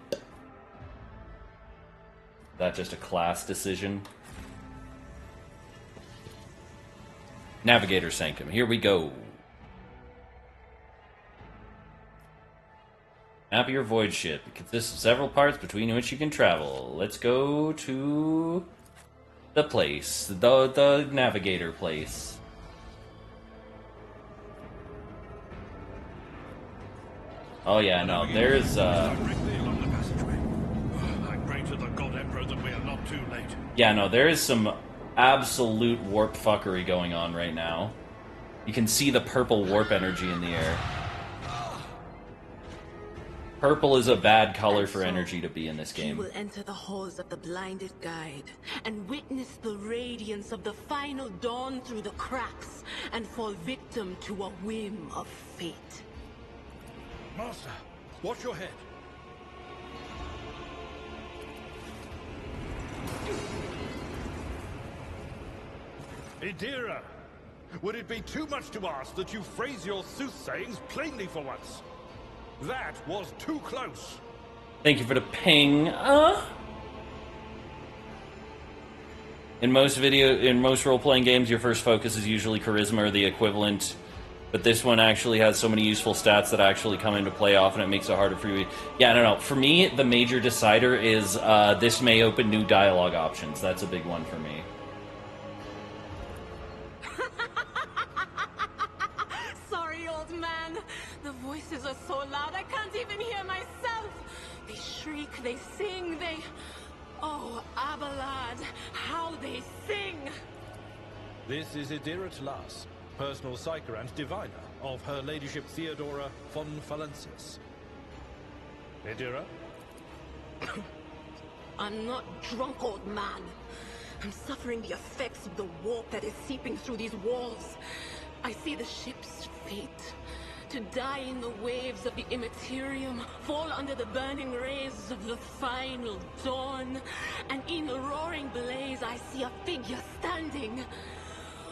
That's just a class decision. Navigator Sanctum. Here we go. Map of your void ship. It consists of several parts between which you can travel. Let's go to the place. The navigator place. Oh yeah, no, there's I pray to the God Emperor that we are not too late. yeah, no, there is some absolute warp fuckery going on right now. You can see the purple warp energy in the air. Purple is a bad color for energy to be in this He game. will enter the halls of the blinded guide and witness the radiance of the final dawn through the cracks and fall victim to a whim of fate. Master, watch your head. Idira, would it be too much to ask that you phrase your soothsayings plainly for once? That was too close. Thank you for the ping. In most role-playing games, your first focus is usually charisma or the equivalent, but this one actually has so many useful stats that actually come into play often. It makes it harder for you. Yeah, no. For me, the major decider is this may open new dialogue options. That's a big one for me. Sorry, old man. The voices are so loud I can't even hear myself. They shriek, they sing, they... Oh, Abelard, how they sing! This is Idira Tlas, personal psyker and diviner of Her Ladyship Theodora von Valensis. Idira? I'm not drunk, old man. I'm suffering the effects of the warp that is seeping through these walls. I see the ship's fate. To die in the waves of the immaterium, fall under the burning rays of the final dawn. And in the roaring blaze, I see a figure standing.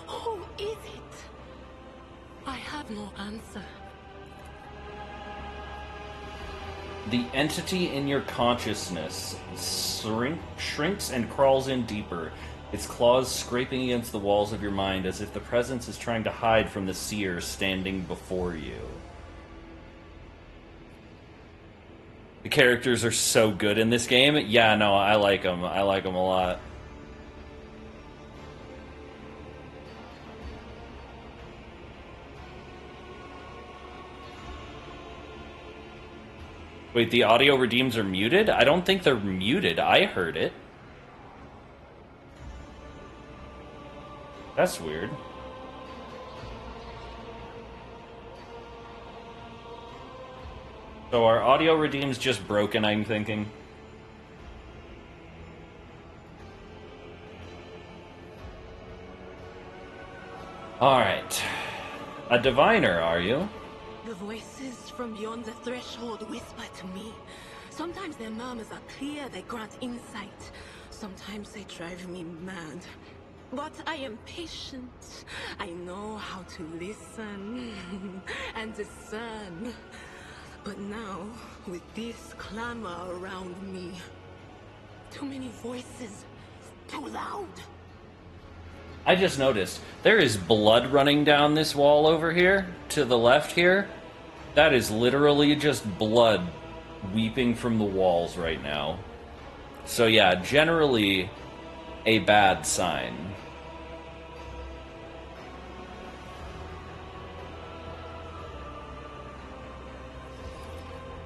Who is it? I have no answer. The entity in your consciousness shrinks and crawls in deeper, its claws scraping against the walls of your mind as if the presence is trying to hide from the seer standing before you. The characters are so good in this game. Yeah, no, I like them. I like them a lot. Wait, the audio redeems are muted? I don't think they're muted. I heard it. That's weird. So our audio redeem's just broken, I'm thinking. Alright. A diviner, are you? The voices from beyond the threshold whisper to me. Sometimes their murmurs are clear, they grant insight. Sometimes they drive me mad. But I am patient. I know how to listen and discern. But now, with this clamor around me, too many voices, too loud. I just noticed there is blood running down this wall over here to the left here. That is literally just blood weeping from the walls right now. So yeah, generally a bad sign.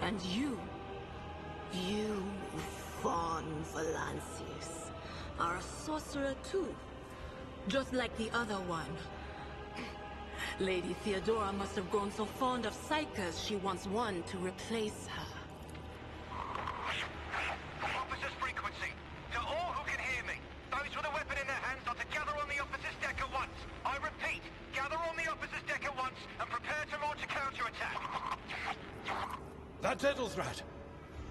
And you von Valensis, are a sorcerer too. Just like the other one. Lady Theodora must have grown so fond of psychers she wants one to replace her. Officers frequency. To all who can hear me, those with a weapon in their hands are to gather on the officers' deck at once. I repeat, gather on the officers' deck at once and prepare to launch a counterattack. That Devil's Rat!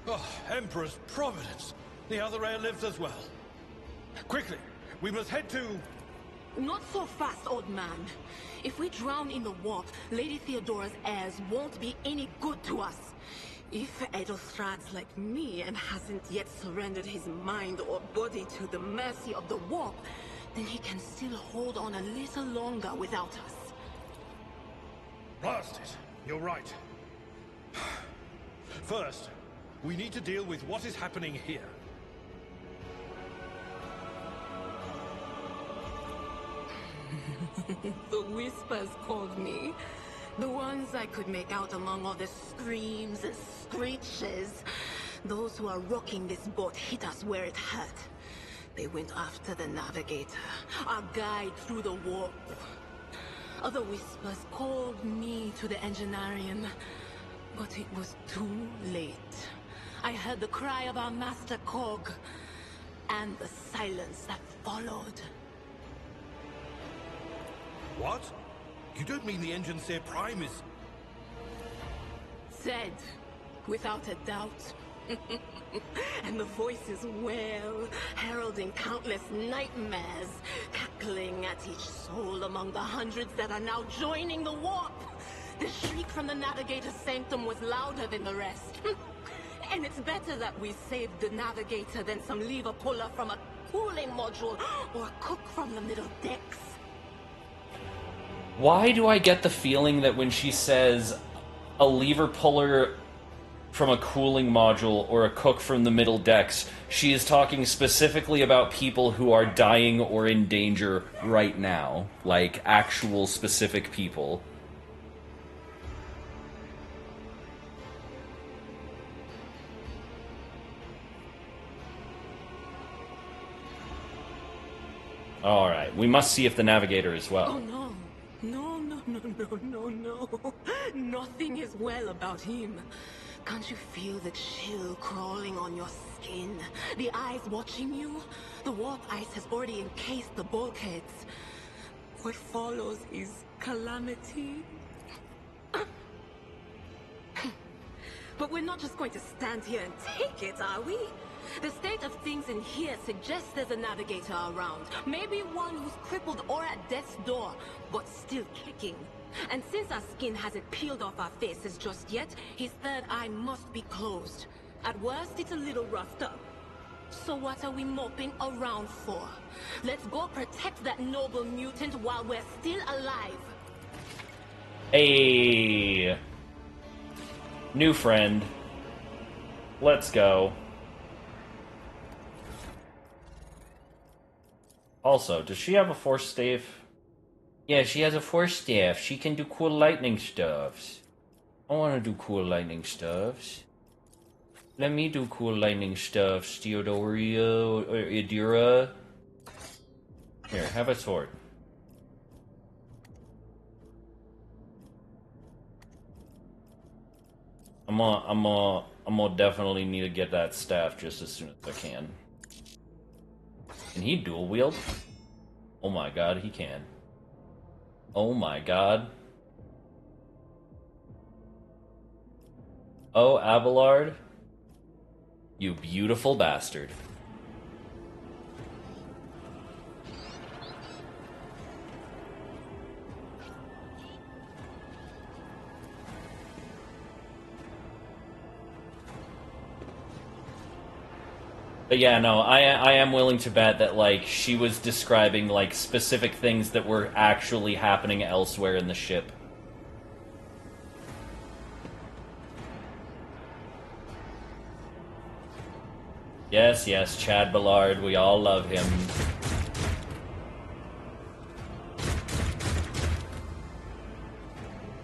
Oh, Emperor's Providence! The other heir lives as well. Quickly, we must head to... Not so fast, old man. If we drown in the warp, Lady Theodora's heirs won't be any good to us. If Edelstrad's like me and hasn't yet surrendered his mind or body to the mercy of the warp, then he can still hold on a little longer without us. Blast it. You're right. First, we need to deal with what is happening here. The whispers called me. The ones I could make out among all the screams and screeches. Those who are rocking this boat hit us where it hurt. They went after the navigator, our guide through the warp. Other whispers called me to the engineering, but it was too late. I heard the cry of our master cog, and the silence that followed. What? You don't mean the Engineer Prime is... Said, without a doubt. And the voices wail, heralding countless nightmares, cackling at each soul among the hundreds that are now joining the warp. The shriek from the Navigator's sanctum was louder than the rest. And it's better that we saved the Navigator than some lever puller from a cooling module or a cook from the middle decks. Why do I get the feeling that when she says a lever puller from a cooling module or a cook from the middle decks, she is talking specifically about people who are dying or in danger right now? Like, actual specific people. Alright, we must see if the Navigator is well. Oh no. No. Nothing is well about him. Can't you feel the chill crawling on your skin? The eyes watching you? The warp ice has already encased the bulkheads. What follows is calamity. But we're not just going to stand here and take it, are we? The state of things in here suggests there's a navigator around. Maybe one who's crippled or at death's door, but still kicking. And since our skin hasn't peeled off our faces just yet, his third eye must be closed. At worst, it's a little roughed up. So what are we moping around for? Let's go protect that noble mutant while we're still alive. Hey, new friend. Let's go. Also, does she have a force staff? Yeah, she has a force staff. She can do cool lightning stuffs. I want to do cool lightning stuffs. Let me do cool lightning stuffs, Theodoria or Idira. Here, have a sword. I'm gonna definitely need to get that staff just as soon as I can. Can he dual wield? Oh my god, he can. Oh my god. Oh, Abelard. You beautiful bastard. But yeah, no, I am willing to bet that, like, she was describing, like, specific things that were actually happening elsewhere in the ship. Yes, Chad Ballard, we all love him.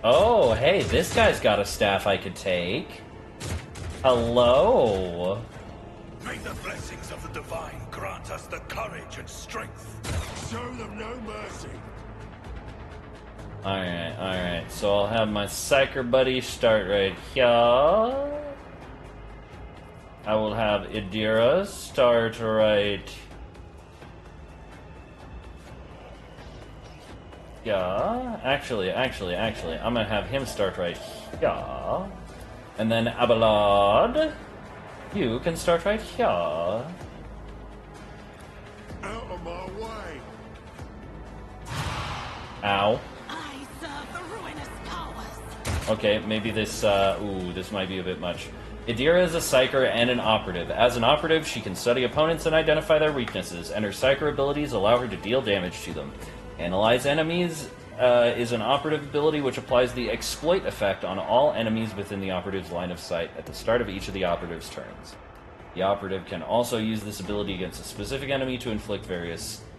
Oh, hey, this guy's got a staff I could take. Hello. May the blessings of the Divine grant us the courage and strength. Show them no mercy. Alright. So I'll have my Psyker buddy start right here. I will have Idira start right... Yeah. Actually, I'm gonna have him start right here. And then Abelard You can start right here. Out of my way! Ow. I serve the ruinous powers. Okay, maybe this, this might be a bit much. Idira is a psyker and an operative. As an operative, she can study opponents and identify their weaknesses, and her psyker abilities allow her to deal damage to them. Analyze enemies is an operative ability which applies the exploit effect on all enemies within the operative's line of sight at the start of each of the operative's turns. The operative can also use this ability against a specific enemy to inflict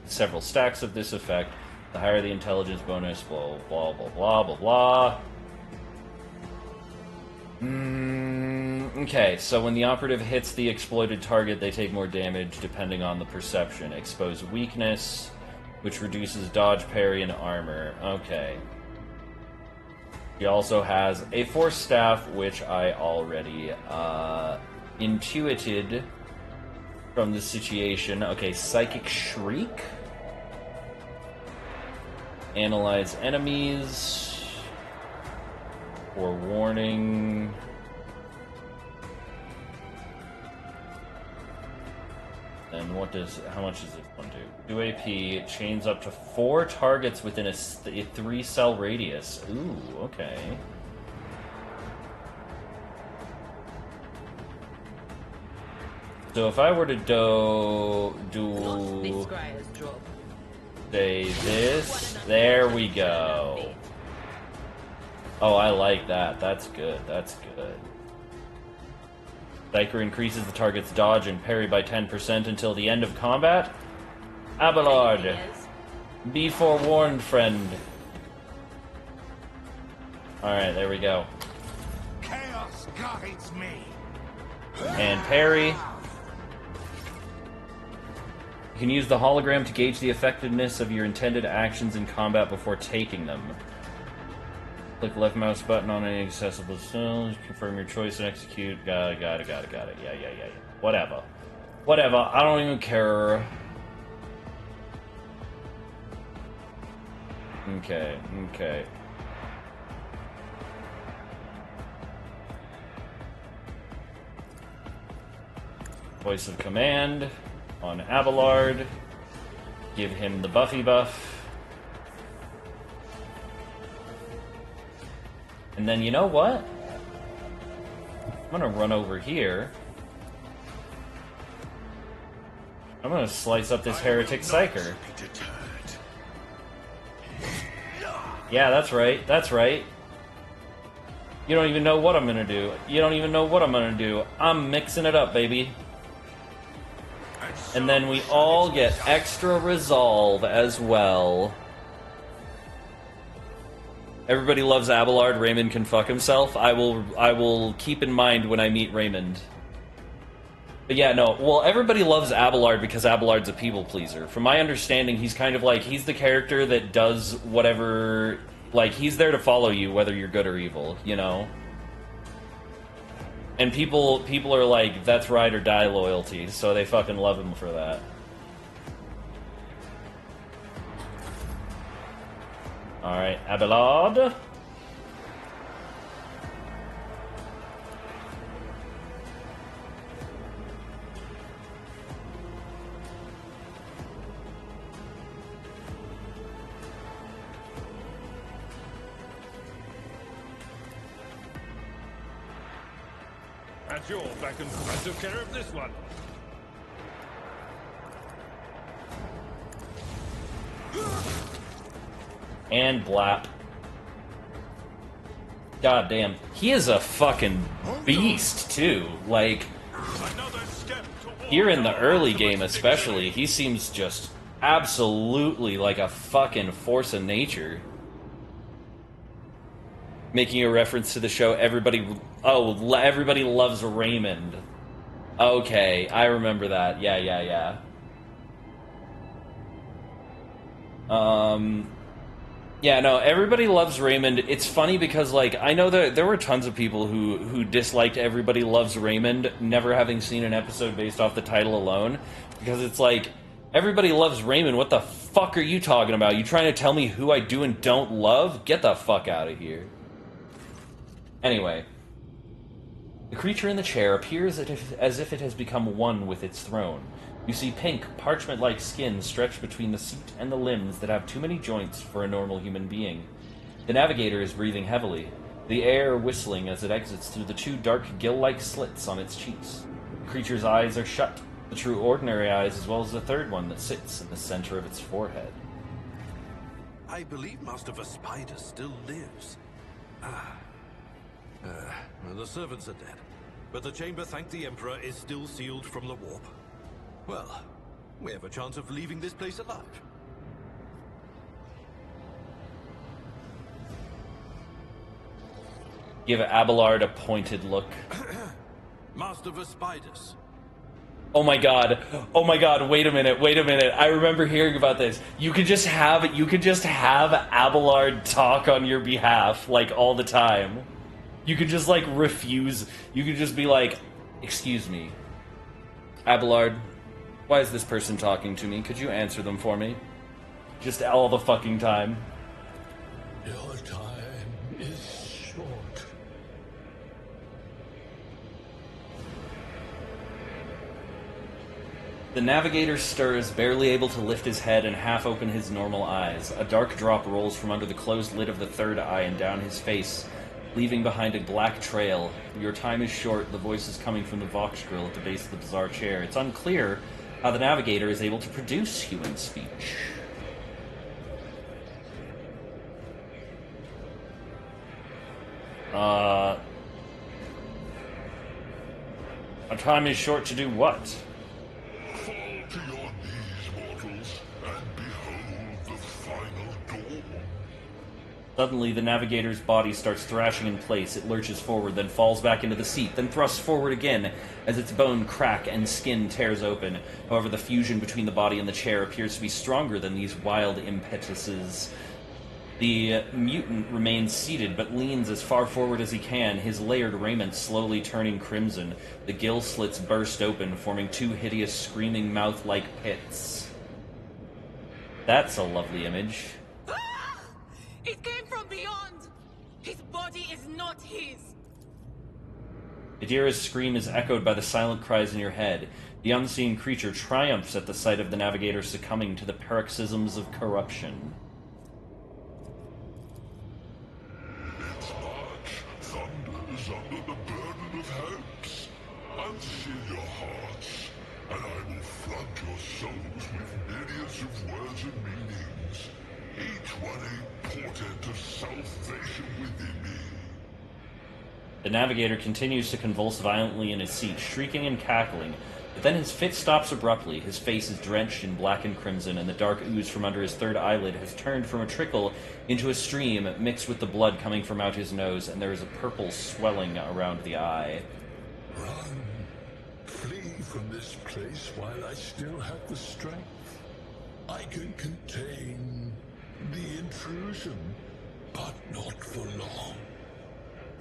several stacks of this effect. The higher the intelligence bonus, blah, blah, blah, blah, blah, blah. Okay, so when the operative hits the exploited target, they take more damage depending on the perception. Expose weakness, which reduces dodge, parry, and armor. Okay. He also has a force staff, which I already intuited from the situation. Okay, Psychic Shriek. Analyze enemies. For warning. And how much does this one do? 2 AP, chains up to 4 targets within a 3-cell radius. Ooh, okay. So if I were to say this, there we go. Oh, I like that. That's good. That's good. Psyker increases the target's dodge and parry by 10% until the end of combat. Abelard, be forewarned, friend. Alright, there we go. Chaos guides me. And parry. You can use the hologram to gauge the effectiveness of your intended actions in combat before taking them. Click the left mouse button on any accessible cells, confirm your choice and execute. Got it. Yeah. Whatever. I don't even care. Okay. Voice of command on Abelard. Give him the Buffy buff. And then, you know what? I'm gonna run over here. I'm gonna slice up this heretic psyker. Yeah, that's right. You don't even know what I'm gonna do. I'm mixing it up, baby. And then we all get extra resolve as well. Everybody loves Abelard. Raymond can fuck himself. I will keep in mind when I meet Raymond. But yeah, no. Well, everybody loves Abelard because Abelard's a people pleaser. From my understanding, he's kind of like, he's the character that does whatever, like, he's there to follow you whether you're good or evil, you know? And people are like, that's ride or die loyalty, so they fucking love him for that. Alright, Abelard. At your back and I took care of this one. And blap. God damn. He is a fucking beast, too. Like, here in the early game especially, he seems just absolutely like a fucking force of nature. Making a reference to the show, everybody loves Raymond. Okay, I remember that. Yeah. Yeah, no, everybody loves Raymond. It's funny because, like, I know that there were tons of people who disliked Everybody Loves Raymond, never having seen an episode based off the title alone. Because it's like, Everybody Loves Raymond, what the fuck are you talking about? You trying to tell me who I do and don't love? Get the fuck out of here. Anyway. The creature in the chair appears as if it has become one with its throne. You see pink, parchment-like skin stretched between the seat and the limbs that have too many joints for a normal human being. The navigator is breathing heavily, the air whistling as it exits through the two dark gill-like slits on its cheeks. The creature's eyes are shut, the true ordinary eyes as well as the third one that sits in the center of its forehead. I believe Master Vespider still lives. The servants are dead, but the chamber, thank the Emperor, is still sealed from the warp. Well, we have a chance of leaving this place alive. Give Abelard a pointed look. Master Vespider. Oh my god, wait a minute, I remember hearing about this. You could just have Abelard talk on your behalf, like, all the time. You could just, like, refuse. You could just be like, excuse me, Abelard, why is this person talking to me? Could you answer them for me? Just all the fucking time. Your time is short. The navigator stirs, barely able to lift his head and half open his normal eyes. A dark drop rolls from under the closed lid of the third eye and down his face, leaving behind a black trail. Your time is short, the voice is coming from the Vox grill at the base of the bizarre chair. It's unclear how the navigator is able to produce human speech. Our time is short to do what? Fall to your knees, mortals, and behold the final dawn. Suddenly, the navigator's body starts thrashing in place. It lurches forward, then falls back into the seat, then thrusts forward again as its bone crack and skin tears open. However, the fusion between the body and the chair appears to be stronger than these wild impetuses. The mutant remains seated, but leans as far forward as he can, his layered raiment slowly turning crimson. The gill slits burst open, forming two hideous, screaming mouth-like pits. That's a lovely image. It came from beyond! His body is not his! Adira's scream is echoed by the silent cries in your head. The unseen creature triumphs at the sight of the navigator succumbing to the paroxysms of corruption. Its march thunders under the burden of hopes. Unseal your hearts, and I will flood your souls with myriads of words and meanings, each one a portent of salvation within me. The navigator continues to convulse violently in his seat, shrieking and cackling, but then his fit stops abruptly. His face is drenched in black and crimson, and the dark ooze from under his third eyelid has turned from a trickle into a stream mixed with the blood coming from out his nose, and there is a purple swelling around the eye. Run. Flee from this place while I still have the strength. I can contain the intrusion, but not for long.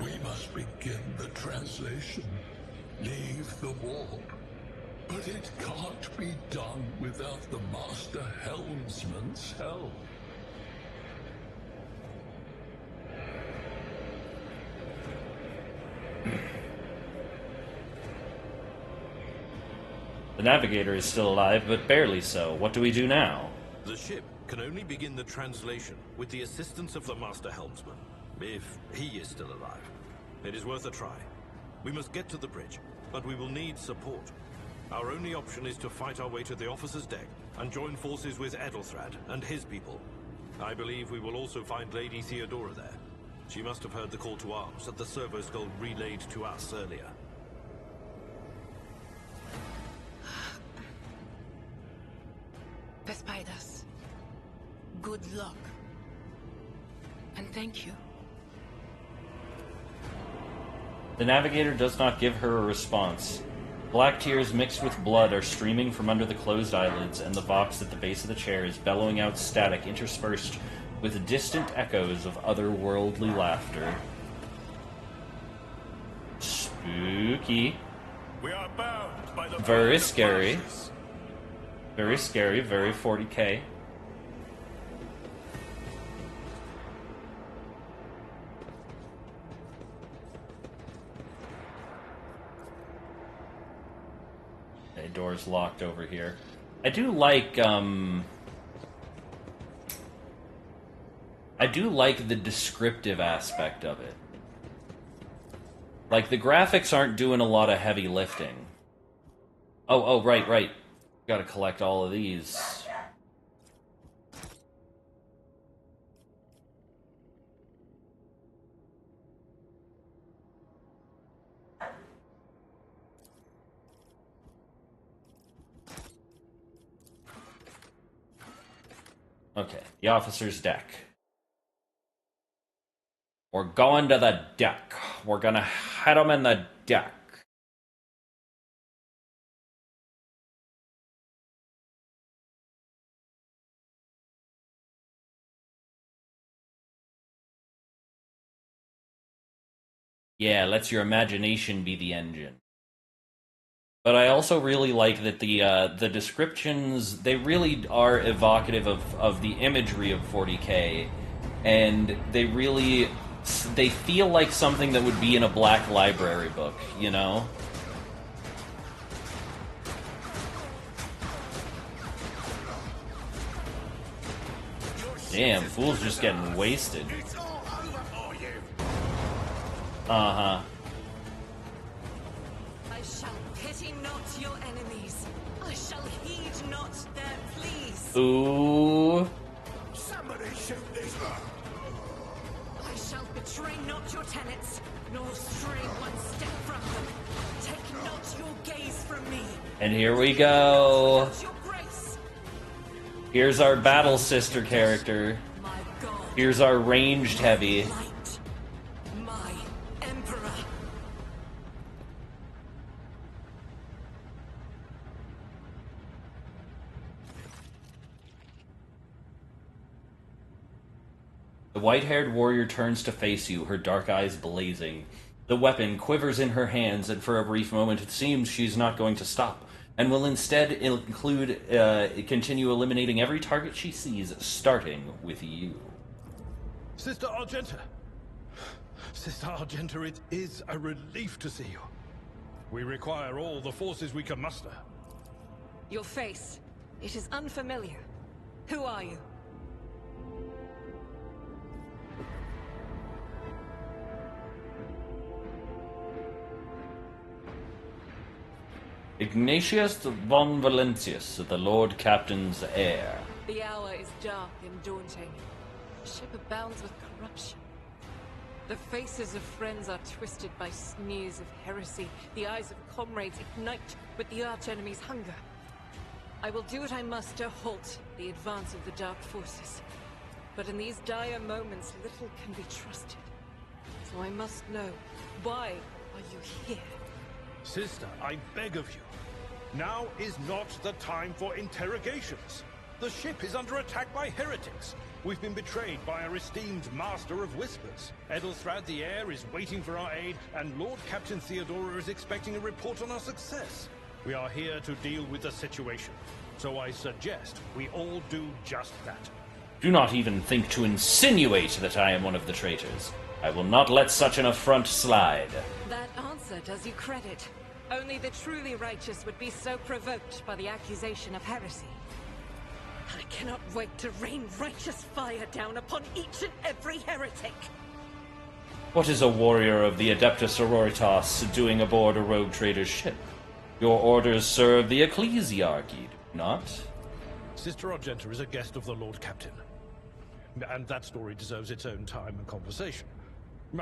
We must begin the translation. Leave the warp. But it can't be done without the Master Helmsman's help. The navigator is still alive, but barely so. What do we do now? The ship can only begin the translation with the assistance of the Master Helmsman, if he is still alive. It is worth a try. We must get to the bridge, but we will need support. Our only option is to fight our way to the officer's deck and join forces with Edelthrad and his people. I believe we will also find Lady Theodora there. She must have heard the call to arms that the servo skull relayed to us earlier. Vespidas, good luck. And thank you. The navigator does not give her a response. Black tears mixed with blood are streaming from under the closed eyelids, and the Vox at the base of the chair is bellowing out static interspersed with distant echoes of otherworldly laughter. Spooky. We are bound by the Very scary. Very scary, very 40k. Okay, door's locked over here. I do like the descriptive aspect of it. Like, the graphics aren't doing a lot of heavy lifting. Oh, right. Gotta collect all of these. Okay, the officer's deck. We're going to the deck. We're gonna head them in the deck. Yeah, lets your imagination be the engine. But I also really like that the descriptions, they really are evocative of the imagery of 40K, and they feel like something that would be in a black library book, you know? Damn, Fool's just getting wasted. Uh-huh. I shall pity not your enemies. I shall heed not their pleas. Ooh. Somebody shoot this man. I shall betray not your tenets, nor stray one step from them. Take not your gaze from me. And here we go. Your grace. Here's our battle sister character. My God. Here's our ranged heavy. My emperor. The white-haired warrior turns to face you, her dark eyes blazing. The weapon quivers in her hands, and for a brief moment it seems she's not going to stop, and will instead continue eliminating every target she sees, starting with you. Sister Argenta! Sister Argenta, it is a relief to see you. We require all the forces we can muster. Your face. It is unfamiliar. Who are you? Ignatius von Valentius, the Lord Captain's heir. The hour is dark and daunting. The ship abounds with corruption. The faces of friends are twisted by sneers of heresy. The eyes of comrades ignite with the arch-enemy's hunger. I will do what I must to halt the advance of the dark forces. But in these dire moments, little can be trusted. So I must know, why are you here? Sister, I beg of you. Now is not the time for interrogations. The ship is under attack by heretics. We've been betrayed by our esteemed Master of Whispers. Edelstrad the heir is waiting for our aid, and Lord Captain Theodora is expecting a report on our success. We are here to deal with the situation, so I suggest we all do just that. Do not even think to insinuate that I am one of the traitors. I will not let such an affront slide. That answer does you credit. Only the truly righteous would be so provoked by the accusation of heresy. I cannot wait to rain righteous fire down upon each and every heretic. What is a warrior of the Adeptus Sororitas doing aboard a rogue trader's ship? Your orders serve the ecclesiarchy, do not? Sister Argenta is a guest of the Lord Captain. And that story deserves its own time and conversation.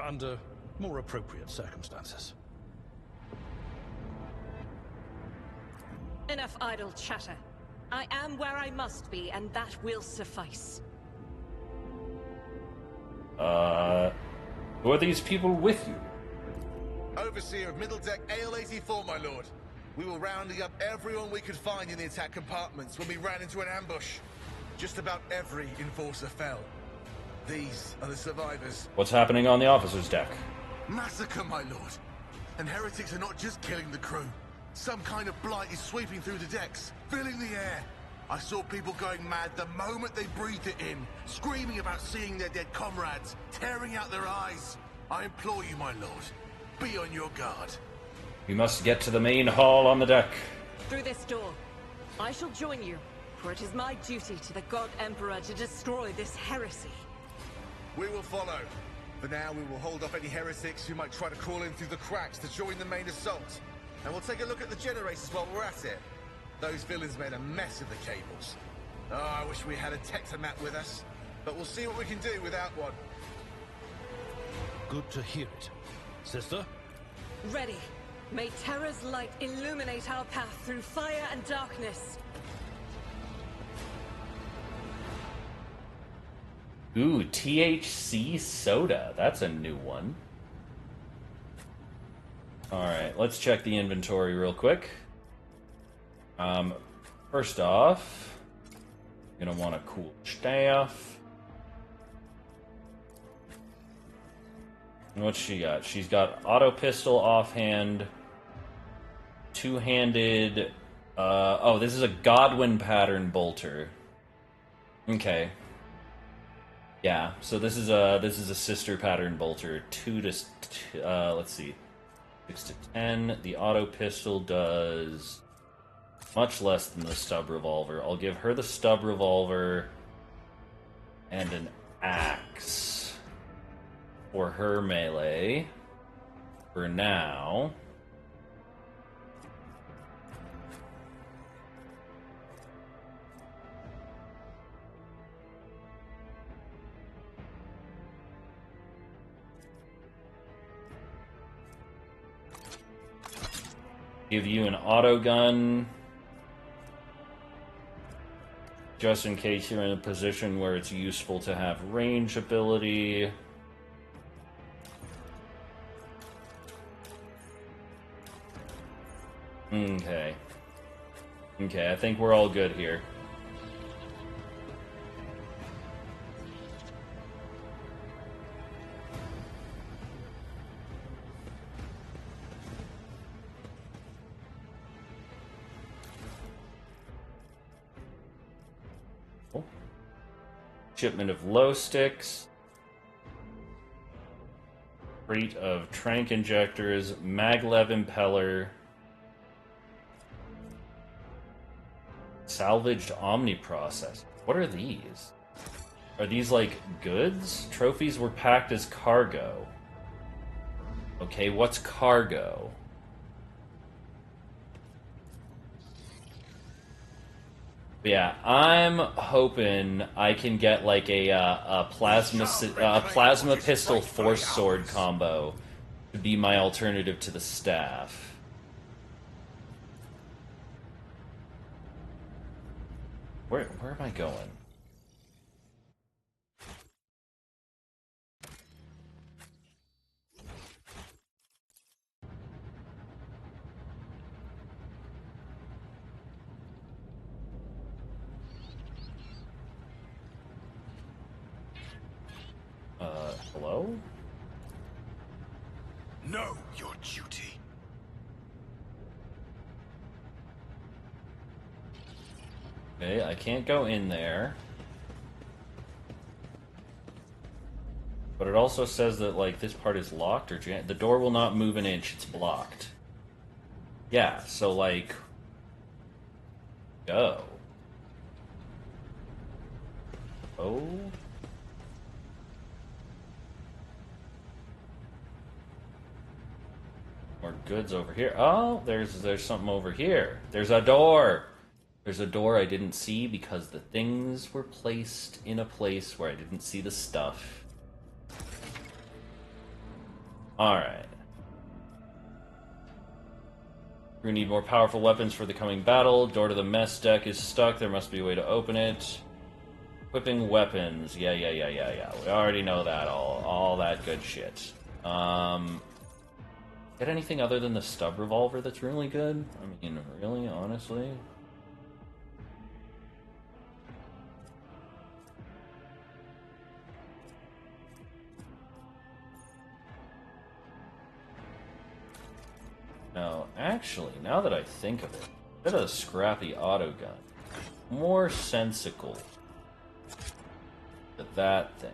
Under more appropriate circumstances. Enough idle chatter. I am where I must be, and that will suffice. Who are these people with you? Overseer of Middle Deck AL-84, my lord. We were rounding up everyone we could find in the attack compartments when we ran into an ambush. Just about every enforcer fell. These are the survivors. What's happening on the officer's deck? Massacre, my lord. And heretics are not just killing the crew. Some kind of blight is sweeping through the decks, filling the air. I saw people going mad the moment they breathed it in, screaming about seeing their dead comrades, tearing out their eyes. I implore you, my lord, be on your guard. We must get to the main hall on the deck. Through this door. I shall join you, for it is my duty to the God Emperor to destroy this heresy. We will follow. For now, we will hold off any heretics who might try to crawl in through the cracks to join the main assault. And we'll take a look at the generators while we're at it. Those villains made a mess of the cables. Oh, I wish we had a Tectomat with us. But we'll see what we can do without one. Good to hear it. Sister? Ready. May Terra's light illuminate our path through fire and darkness. Ooh, THC soda. That's a new one. Alright, let's check the inventory real quick. First off, you're gonna want a cool staff. What's she got? She's got auto pistol offhand, two-handed. Oh, this is a Godwin pattern bolter. Okay. Yeah, so this is a sister pattern bolter. 2 to let's see, 6 to 10. The auto pistol does much less than the stub revolver. I'll give her the stub revolver and an axe for her melee for now. Give you an auto gun, just in case you're in a position where it's useful to have range ability. Okay. Okay, I think we're all good here. Shipment of glow sticks, crate of trank injectors, maglev impeller, salvaged omniprocessor. What are these? Are these like goods? Trophies were packed as cargo. Okay, what's cargo? Yeah, I'm hoping I can get like a plasma pistol force sword combo to be my alternative to the staff. Where am I going? Hello? Know your duty. Okay, I can't go in there. But it also says that, like, this part is locked or jammed. The door will not move an inch, it's blocked. Yeah, so, like... Go. Oh? More goods over here. Oh, there's something over here. There's a door. There's a door I didn't see because the things were placed in a place where I didn't see the stuff. Alright. We need more powerful weapons for the coming battle. Door to the mess deck is stuck. There must be a way to open it. Equipping weapons. Yeah. We already know that. All that good shit. Get anything other than the stub revolver that's really good? I mean, really, honestly? No, actually, now that I think of it, bit of a scrappy auto gun. More sensical to that thing.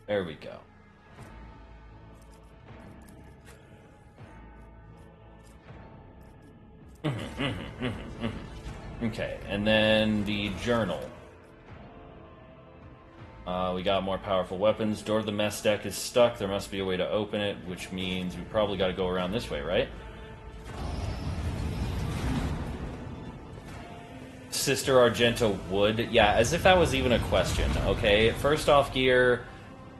There we go. Okay, and then the journal. We got more powerful weapons. Door to the mess deck is stuck. There must be a way to open it, which means we probably got to go around this way, right? Sister Argenta would. Yeah, as if that was even a question, okay? First off gear,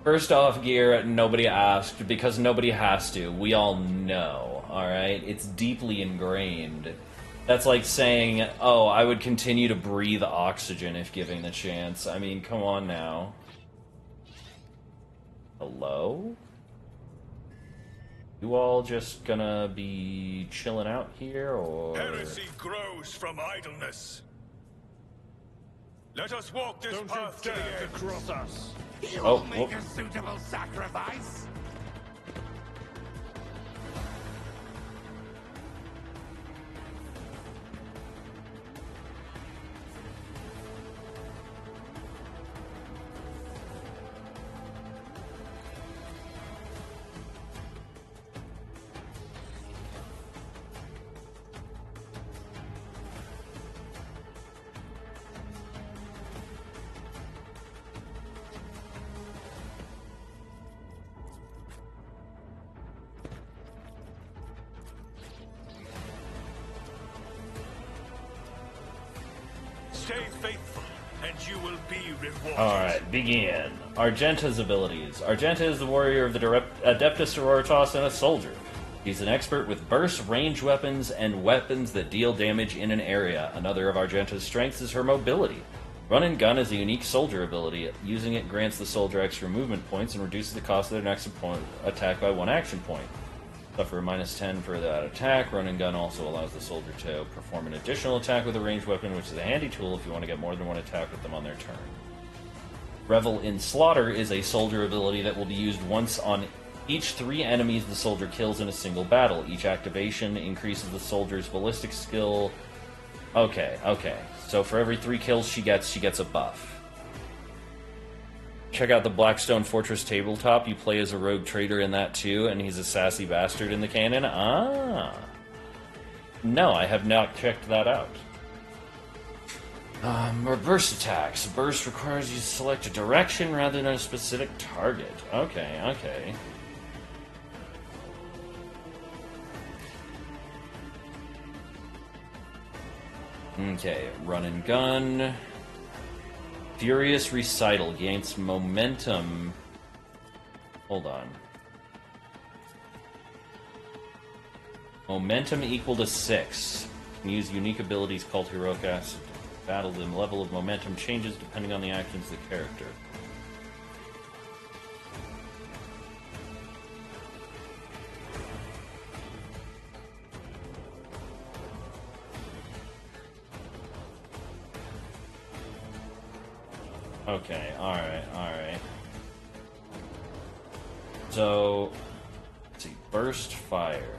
nobody asked, because nobody has to. We all know, alright? It's deeply ingrained. That's like saying, oh, I would continue to breathe oxygen if given the chance. I mean, come on now. Hello? You all just gonna be chilling out here, or...? Heresy grows from idleness. Let us walk this path to the end. Cross us. You Oh, will make a suitable sacrifice. Stay faithful, and you will be rewarded. Alright, begin. Argenta's abilities. Argenta is the warrior of the Adeptus Sororitas and a soldier. He's an expert with burst, range weapons, and weapons that deal damage in an area. Another of Argenta's strengths is her mobility. Run and Gun is a unique soldier ability. Using it grants the soldier extra movement points and reduces the cost of their next attack by 1 action point. Suffer a -10 for that attack. Run and Gun also allows the soldier to perform an additional attack with a ranged weapon, which is a handy tool if you want to get more than 1 attack with them on their turn. Revel in Slaughter is a soldier ability that will be used once on each 3 enemies the soldier kills in a single battle. Each activation increases the soldier's ballistic skill. Okay. So for every 3 kills she gets a buff. Check out the Blackstone Fortress tabletop. You play as a rogue trader in that too, and he's a sassy bastard in the canon. Ah. No, I have not checked that out. Or burst attacks. Burst requires you to select a direction rather than a specific target. Okay. Okay, Run and Gun. Furious Recital gains momentum. Hold on. Momentum equal to 6. Can use unique abilities called Heroic Acid. Battle, the level of momentum changes depending on the actions of the character. Okay, alright. So, let's see, Burst Fire.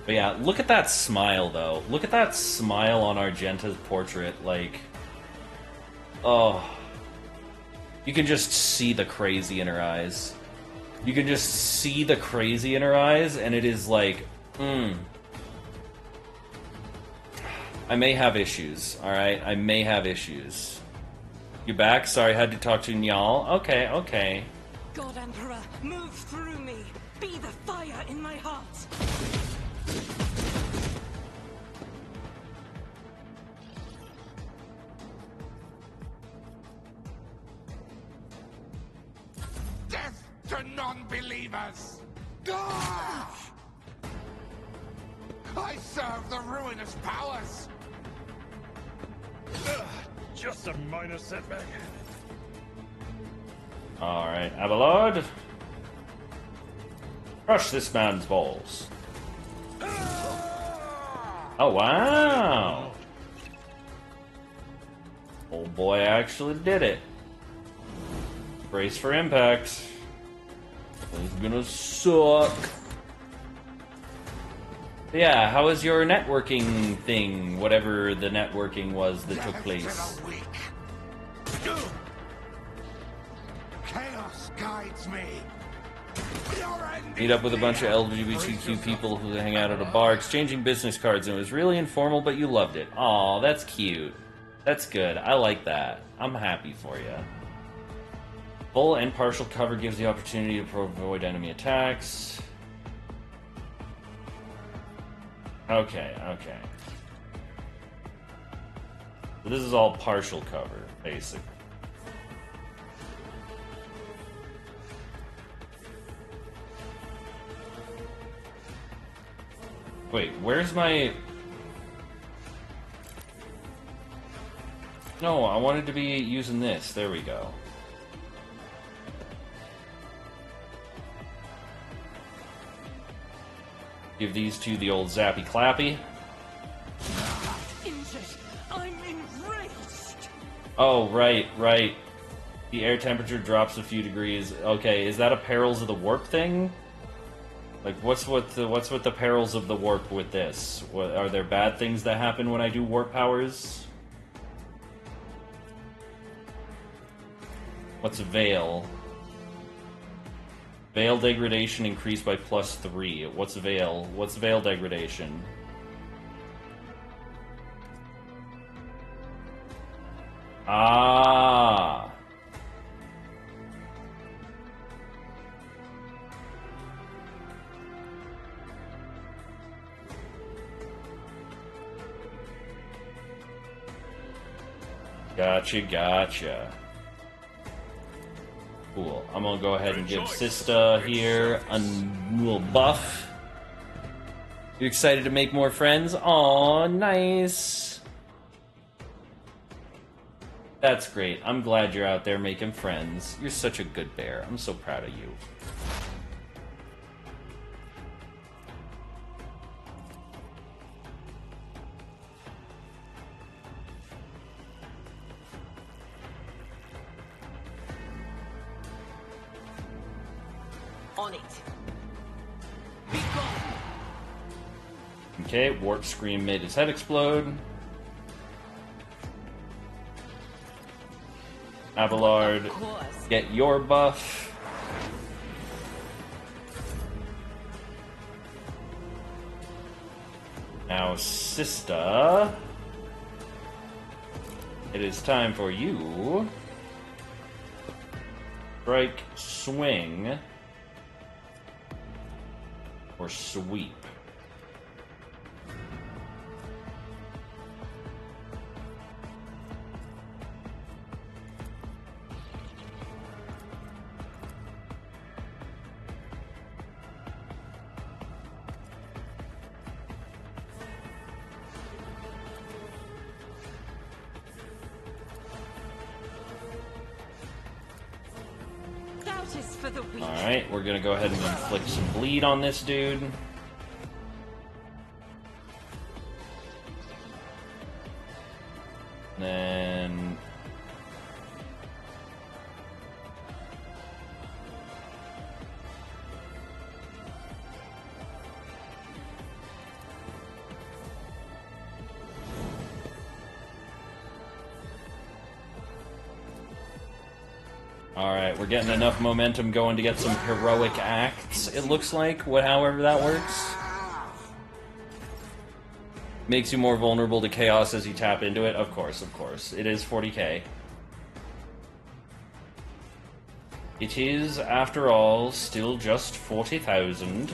But yeah, look at that smile, though. Look at that smile on Argenta's portrait, like... Oh. You can just see the crazy in her eyes. You can just see the crazy in her eyes, and it is like, I may have issues, alright? I may have issues. You back? Sorry, I had to talk to Nyal. Okay. God Emperor, move through me. Be the fire in my heart. Death to non-believers! Ah! I serve the ruinous powers! Just a minor setback. Alright, Abelard. Crush this man's balls. Oh, wow! Old boy actually did it. Brace for impact. It's gonna suck. Yeah, how was your networking thing? Whatever the networking was that took place. Chaos guides me. Meet up with a bunch of LGBTQ people who hang out at a bar, exchanging business cards, and it was really informal, but you loved it. Aw, that's cute. That's good. I like that. I'm happy for you. Full and partial cover gives the opportunity to avoid enemy attacks. Okay, okay. So this is all partial cover, basically. Wait, where's my... No, I wanted to be using this. There we go. Give these two the old zappy clappy. I'm enraged. Oh, right, right. The air temperature drops a few degrees. Okay, is that a Perils of the Warp thing? Like, what's with the perils of the warp with this? What, are there bad things that happen when I do warp powers? What's Veil? Veil degradation increased by +3. What's Veil? What's Veil degradation? Ah. Gotcha, gotcha. Cool. I'm gonna go ahead and give Sista here a little buff. You excited to make more friends? Aw, nice. That's great. I'm glad you're out there making friends. You're such a good bear. I'm so proud of you. On it. Okay, Warp Scream made his head explode. Abelard, get your buff. Now, Sista, it is time for you. Strike, swing, or sweep. For the weak. Alright, we're gonna go ahead and inflict some bleed on this dude. Then... Alright, we're getting enough momentum going to get some heroic acts, it looks like, however that works. Makes you more vulnerable to chaos as you tap into it. Of course, of course. It is 40k. It is, after all, still just 40,000.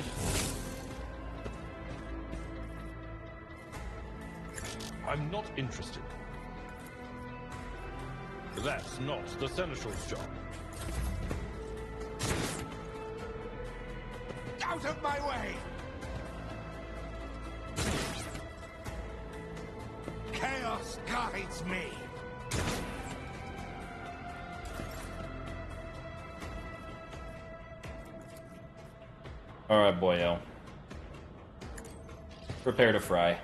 I'm not interested. That's not the Seneschal's job. Out of my way! Chaos guides me! Alright, boyo. Prepare to fry.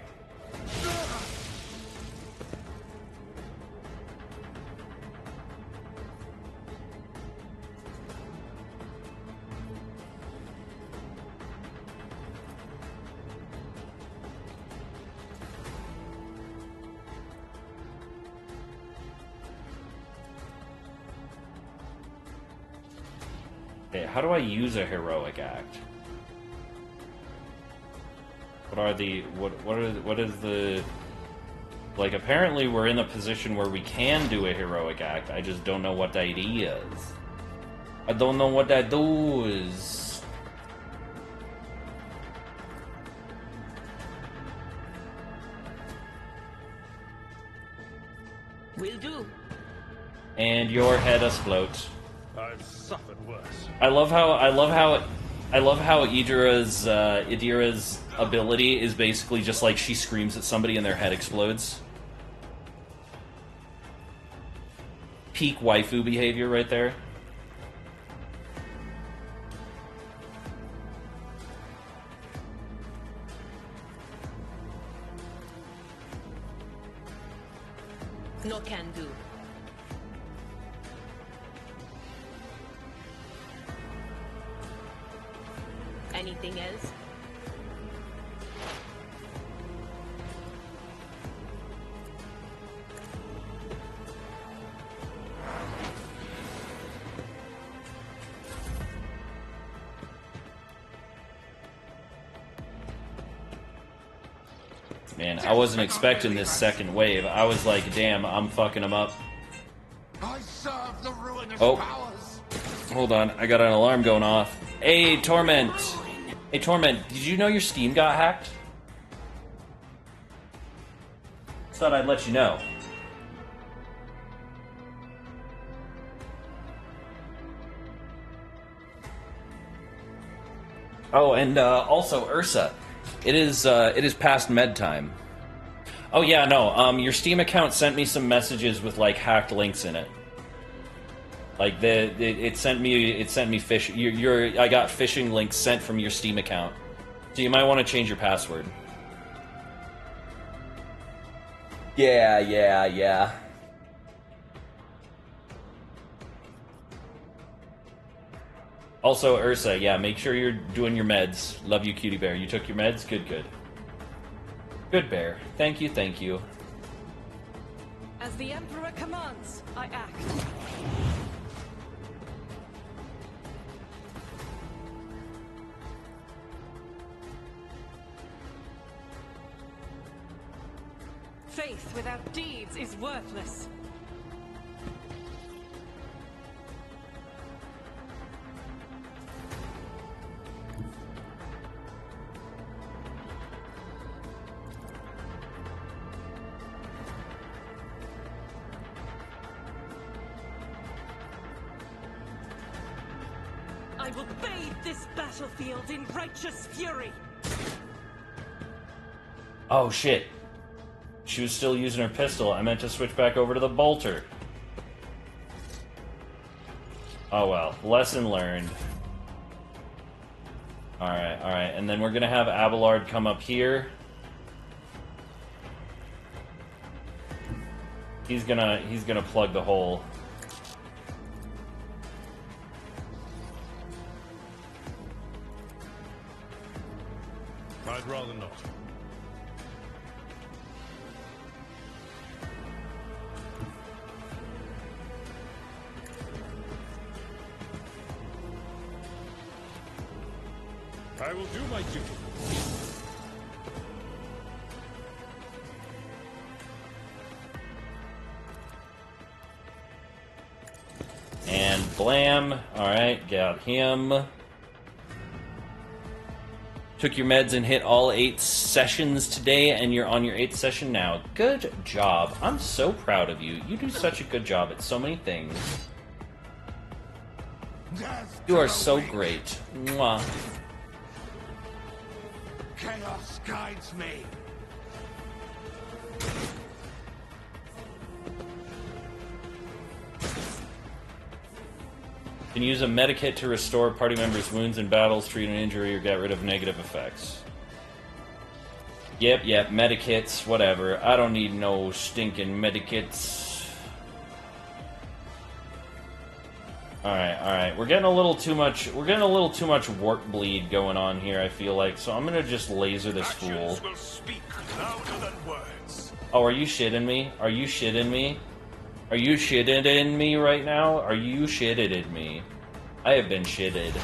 Okay, how do I use a heroic act? What is the... Like, apparently we're in a position where we can do a heroic act, I just don't know what that is. I don't know what that does. Will do. And your head explodes. I've suffered worse. I love how Idira's ability is basically just like she screams at somebody and their head explodes. Peak waifu behavior right there. No can do. Anything else? Man, I wasn't expecting this second wave. I was like, damn, I'm fucking them up. I serve the ruinous Oh. powers. Hold on, I got an alarm going off. Hey, Torment! Hey, Torment, did you know your Steam got hacked? Just thought I'd let you know. Oh, and also, Ursa, it is past med time. Oh yeah, no, your Steam account sent me some messages with like hacked links in it. Like it sent me fish. I got phishing links sent from your Steam account, so you might want to change your password. Yeah. Also, Ursa, yeah, make sure you're doing your meds. Love you, cutie bear. You took your meds? Good. Good bear. Thank you. As the Emperor commands, I act. Faith without deeds is worthless. I will bathe this battlefield in righteous fury. Oh shit. She was still using her pistol. I meant to switch back over to the bolter. Oh well. Lesson learned. Alright. And then we're gonna have Abelard come up here. He's gonna plug the hole. I'd rather not. I will do my duty. And blam. Alright, got him. Took your meds and hit all 8 sessions today, and you're on your 8th session now. Good job. I'm so proud of you. You do such a good job at so many things. You are so great. Mwah. Chaos guides me. Can use a medikit to restore party members' wounds in battles, treat an injury, or get rid of negative effects. Yep, medikits, whatever. I don't need no stinking medikits. Alright. We're getting a little too much work bleed going on here, I feel like, so I'm gonna just laser this fool. Will speak louder than words. Oh, are you shitting me? Are you shitting me? Are you shitting in me right now? Are you shitting in me? I have been shitted.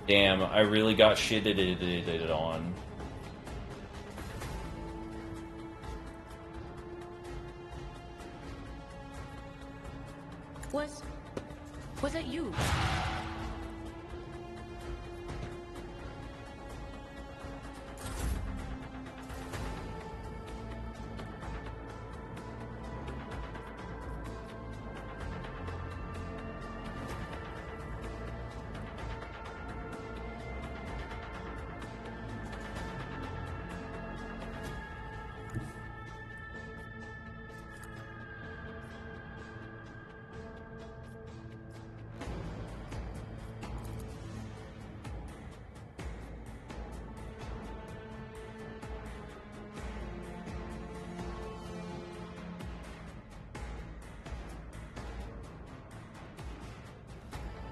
Damn, I really got shitted on. Was it you?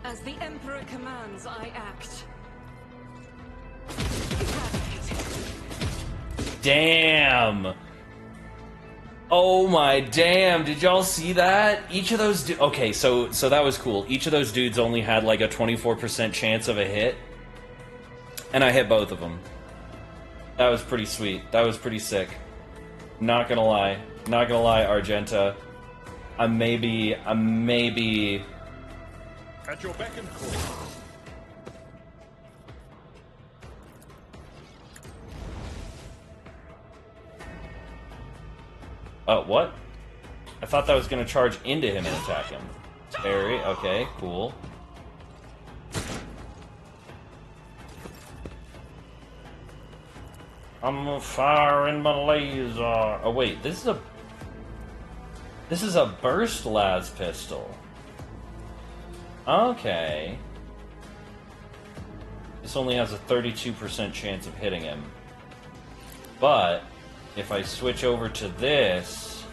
As the Emperor commands, I act. Damn! Oh my damn, did y'all see that? Each of those okay, so that was cool. Each of those dudes only had like a 24% chance of a hit. And I hit both of them. That was pretty sweet. That was pretty sick. Not gonna lie. Not gonna lie, Argenta. I'm maybe At your beck and call. what? I thought that was gonna charge into him and attack him. Very, okay, cool. I'm firing my laser. Oh wait, this is a burst las pistol. Okay. This only has a 32% chance of hitting him. But if I switch over to this,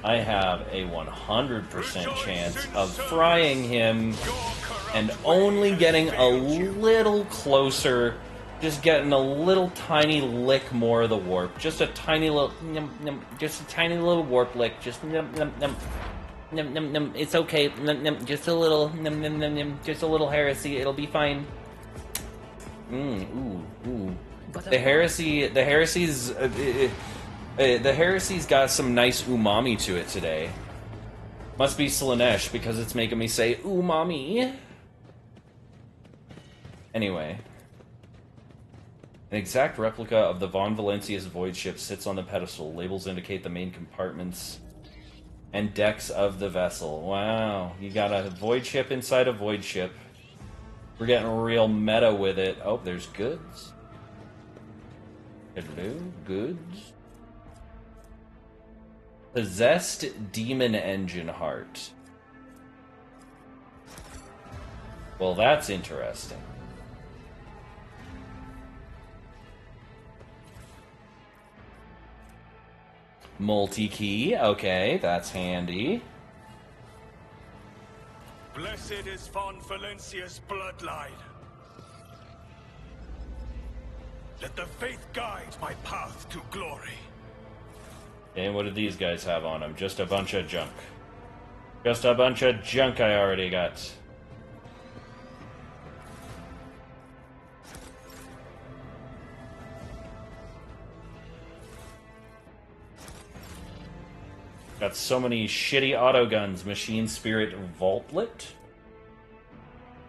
I have a 100% chance of frying him and only getting a little closer, just getting a little tiny lick more of the warp. Just a tiny little, just a tiny little warp lick. Just it's okay. Just a little, just a little heresy. It'll be fine. Ooh. The heresy's got some nice umami to it today. Must be Slanesh because it's making me say umami. Anyway. An exact replica of the Von Valencia's void ship sits on the pedestal. Labels indicate the main compartments and decks of the vessel. Wow, you got a void ship inside a void ship. We're getting real meta with it. Oh, there's goods. Hello, goods. Possessed demon engine heart. Well, that's interesting. Multi-key, okay, that's handy. Blessed is Von Valencia's bloodline. Let the faith guide my path to glory. And what do these guys have on them? Just a bunch of junk. Just a bunch of junk I already got. Got so many shitty auto guns. Machine Spirit Vaultlet.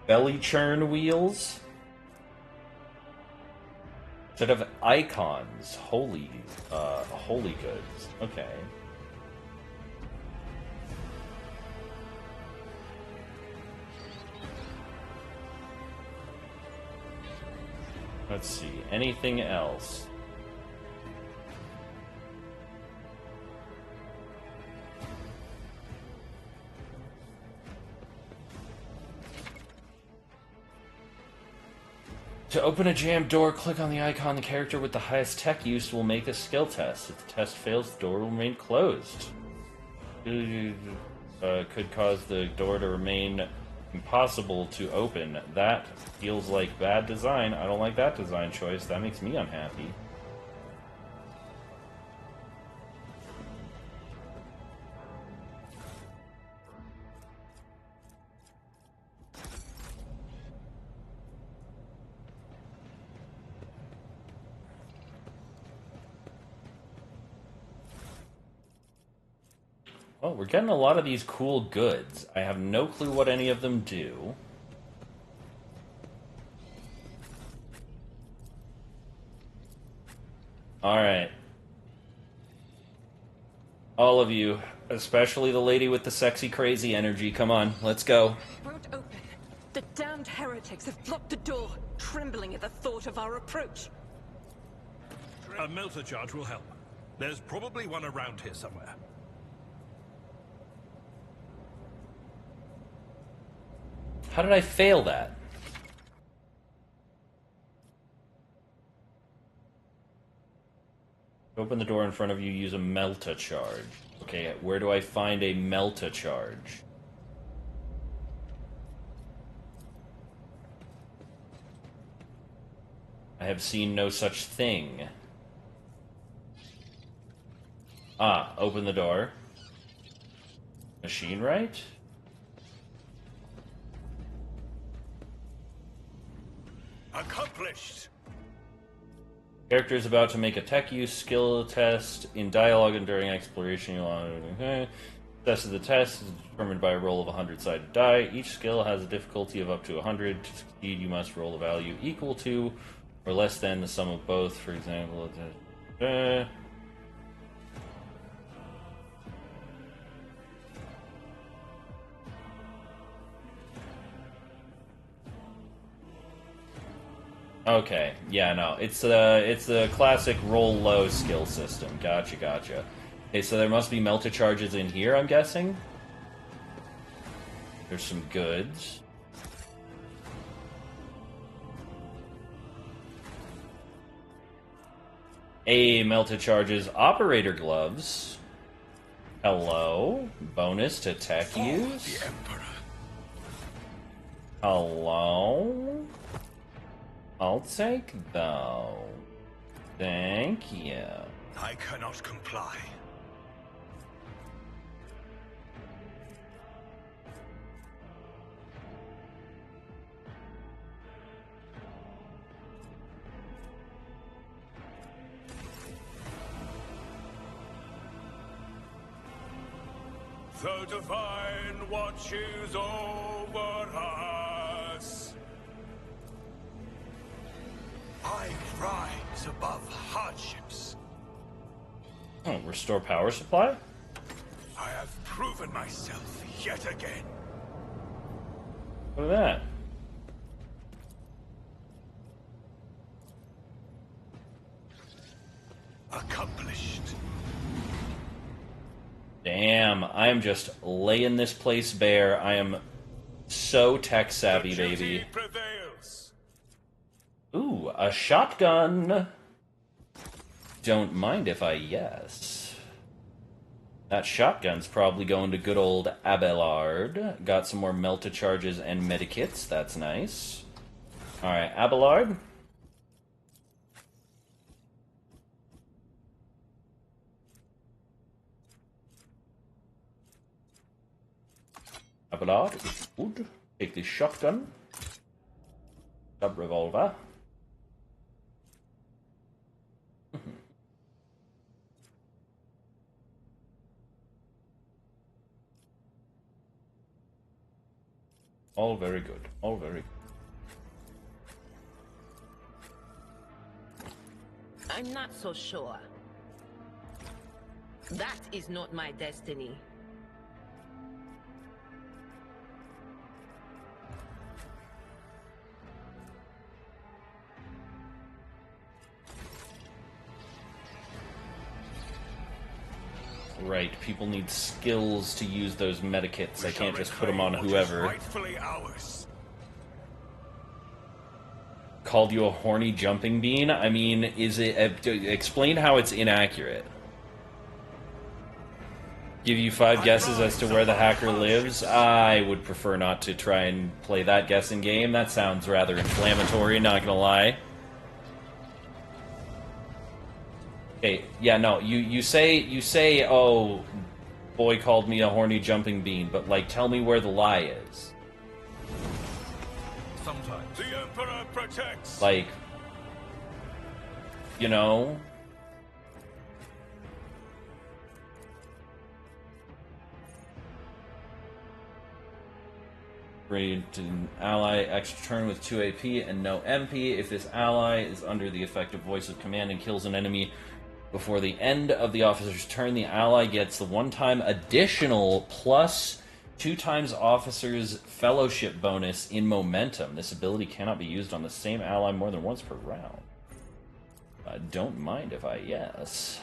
Belly Churn Wheels. Instead of icons. Holy goods. Okay. Let's see. Anything else? To open a jammed door, click on the icon. The character with the highest tech use will make a skill test. If the test fails, the door will remain closed. Could cause the door to remain impossible to open. That feels like bad design. I don't like that design choice. That makes me unhappy. Well, we're getting a lot of these cool goods. I have no clue what any of them do. Alright. All of you, especially the lady with the sexy, crazy energy, come on, let's go. It won't open. The damned heretics have blocked the door, trembling at the thought of our approach. A melter charge will help. There's probably one around here somewhere. How did I fail that? Open the door in front of you, use a melta charge. Okay, where do I find a melta charge? I have seen no such thing. Ah, open the door. Machine right? Accomplished! Character is about to make a tech use skill test. In dialogue and during exploration, you want to... Success of the test is determined by a roll of a 100-sided die. Each skill has a difficulty of up to 100. To succeed, you must roll a value equal to or less than the sum of both. For example... Okay, yeah, no, it's a classic roll low skill system. Gotcha, gotcha. Okay, so there must be melta charges in here, I'm guessing. There's some goods. Melta charges, operator gloves. Hello, bonus to tech use. The Emperor. Hello. I'll take those. Thank you. I cannot comply. The divine watches over us. I rise above hardships. Oh, restore power supply? I have proven myself yet again. Look at that. Accomplished. Damn, I am just laying this place bare. I am so tech savvy, baby. Prevails. Ooh, a shotgun. Don't mind if I yes. That shotgun's probably going to good old Abelard. Got some more melta charges and medikits. That's nice. Alright, Abelard. Abelard is good. Take the shotgun. Sub revolver. All very good. All very good. I'm not so sure. That is not my destiny. Right, people need skills to use those medikits. I can't just put them on whoever. Rightfully ours. Called you a horny jumping bean? I mean, is it... explain how it's inaccurate. Give you 5 guesses as to where the hacker lives? I would prefer not to try and play that guessing game. That sounds rather inflammatory, not gonna lie. Okay, yeah, no, you say, oh, boy called me a horny jumping bean, but, like, tell me where the lie is. Sometimes the Emperor protects. Like, you know? Upgrade to an ally extra turn with 2 AP and no MP. If this ally is under the effective voice of command and kills an enemy before the end of the officer's turn, the ally gets the one-time additional plus 2 times officer's fellowship bonus in momentum. This ability cannot be used on the same ally more than once per round. I don't mind if I yes.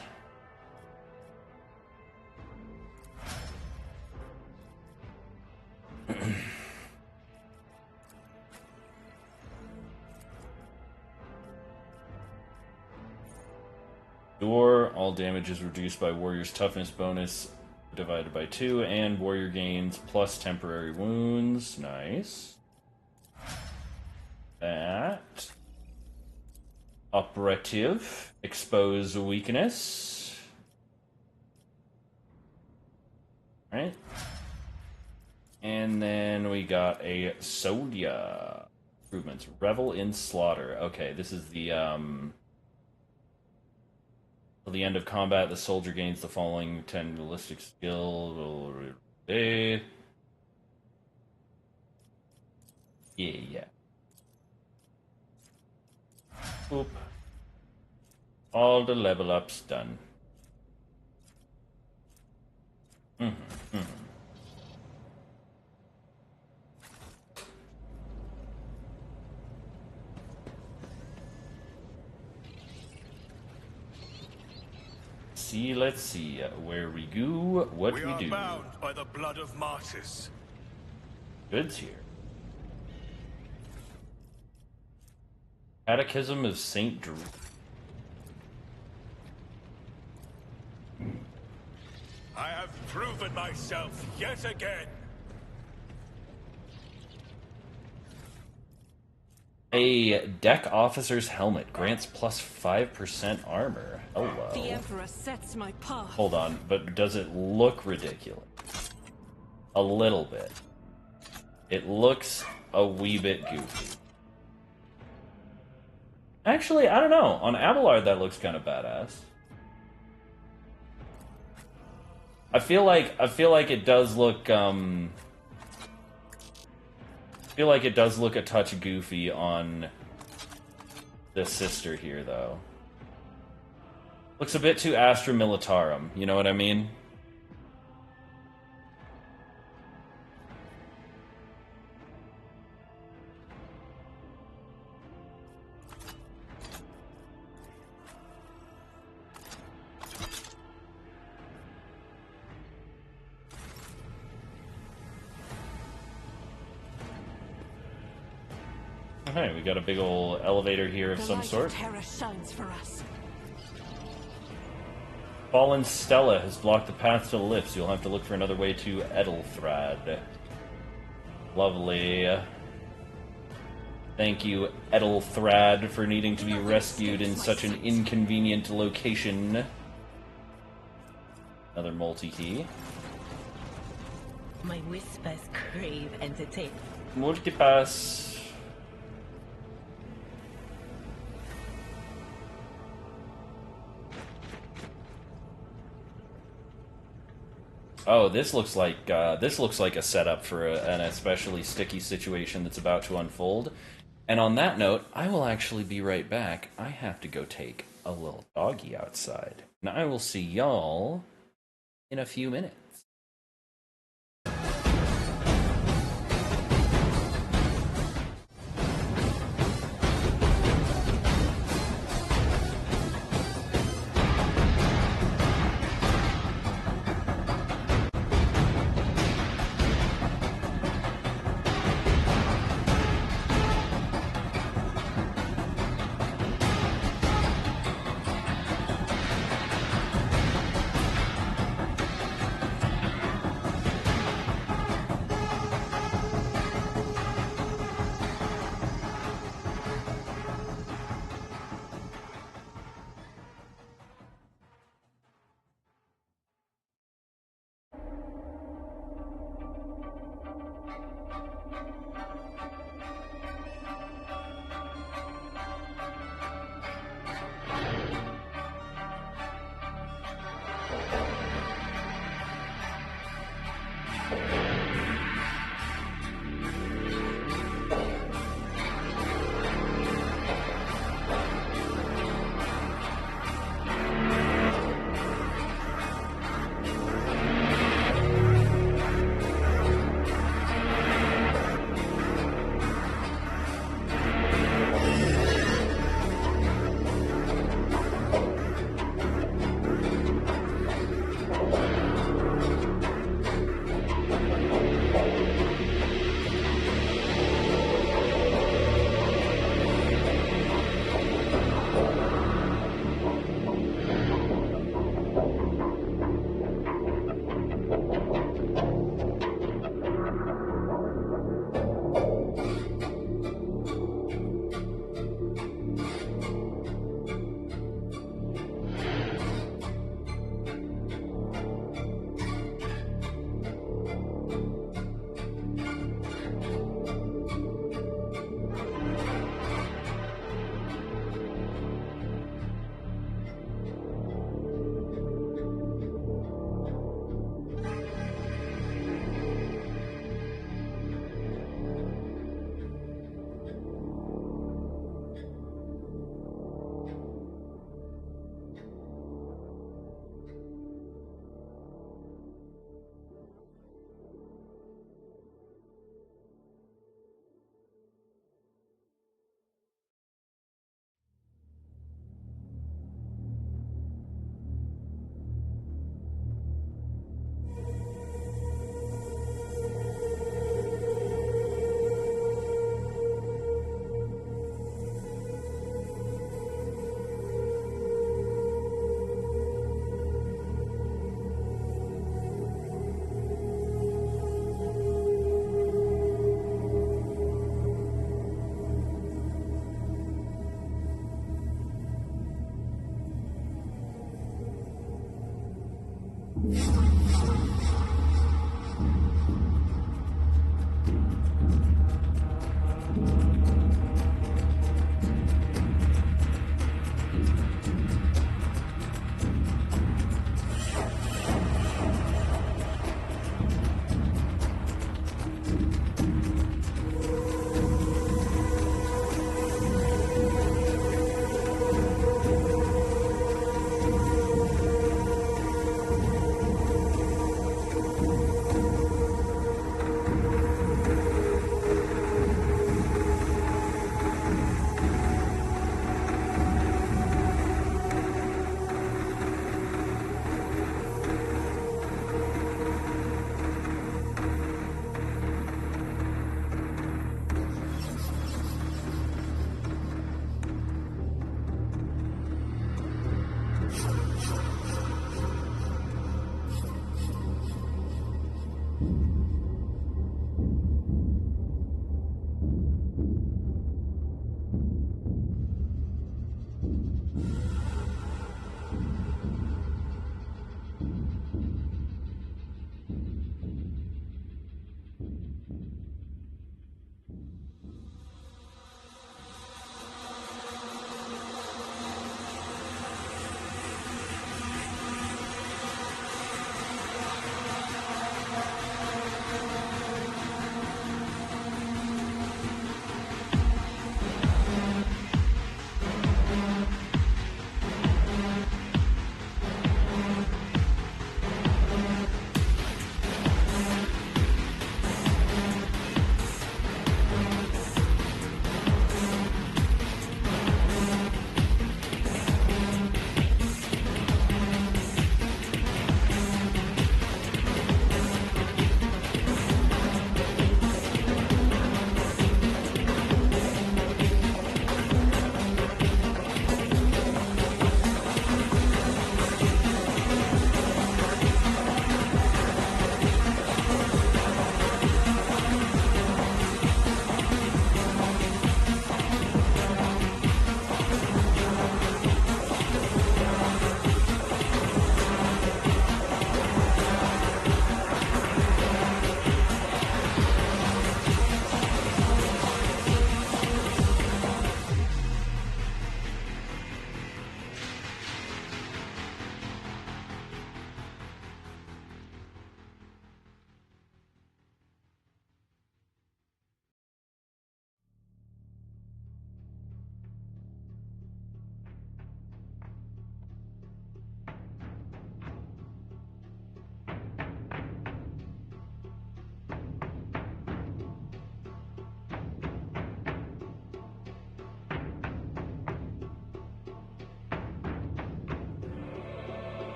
Door, all damage is reduced by warrior's toughness bonus divided by 2, and warrior gains plus temporary wounds. Nice. That. Operative, expose weakness. Right. And then we got a Soldier. Improvements. Revel in Slaughter. Okay, this is the, Till the end of combat, the soldier gains the following 10 ballistic skill. Yeah. Oop. All the level ups done. Let's see where we go, what we do. We are bound by the blood of martyrs. Goods here. Catechism of Saint Drew. I have proven myself yet again. A deck officer's helmet grants plus 5% armor. Hello. The Emperor sets my path. Hold on, but does it look ridiculous? A little bit. It looks a wee bit goofy. Actually, I don't know. On Abelard, that looks kind of badass. I feel like it does look I feel like it does look a touch goofy on the sister here, though. Looks a bit too Astra Militarum, you know what I mean? Okay, we got a big old elevator here of some sort. Terror shines for us. Fallen Stella has blocked the path to the lifts. You'll have to look for another way to Edelthrad. Lovely. Thank you, Edelthrad, for needing to be rescued in such an inconvenient location. Another multi-key. My whispers crave entertainment. Multipass. Oh, this looks like a setup for an especially sticky situation that's about to unfold. And on that note, I will actually be right back. I have to go take a little doggy outside. And I will see y'all in a few minutes.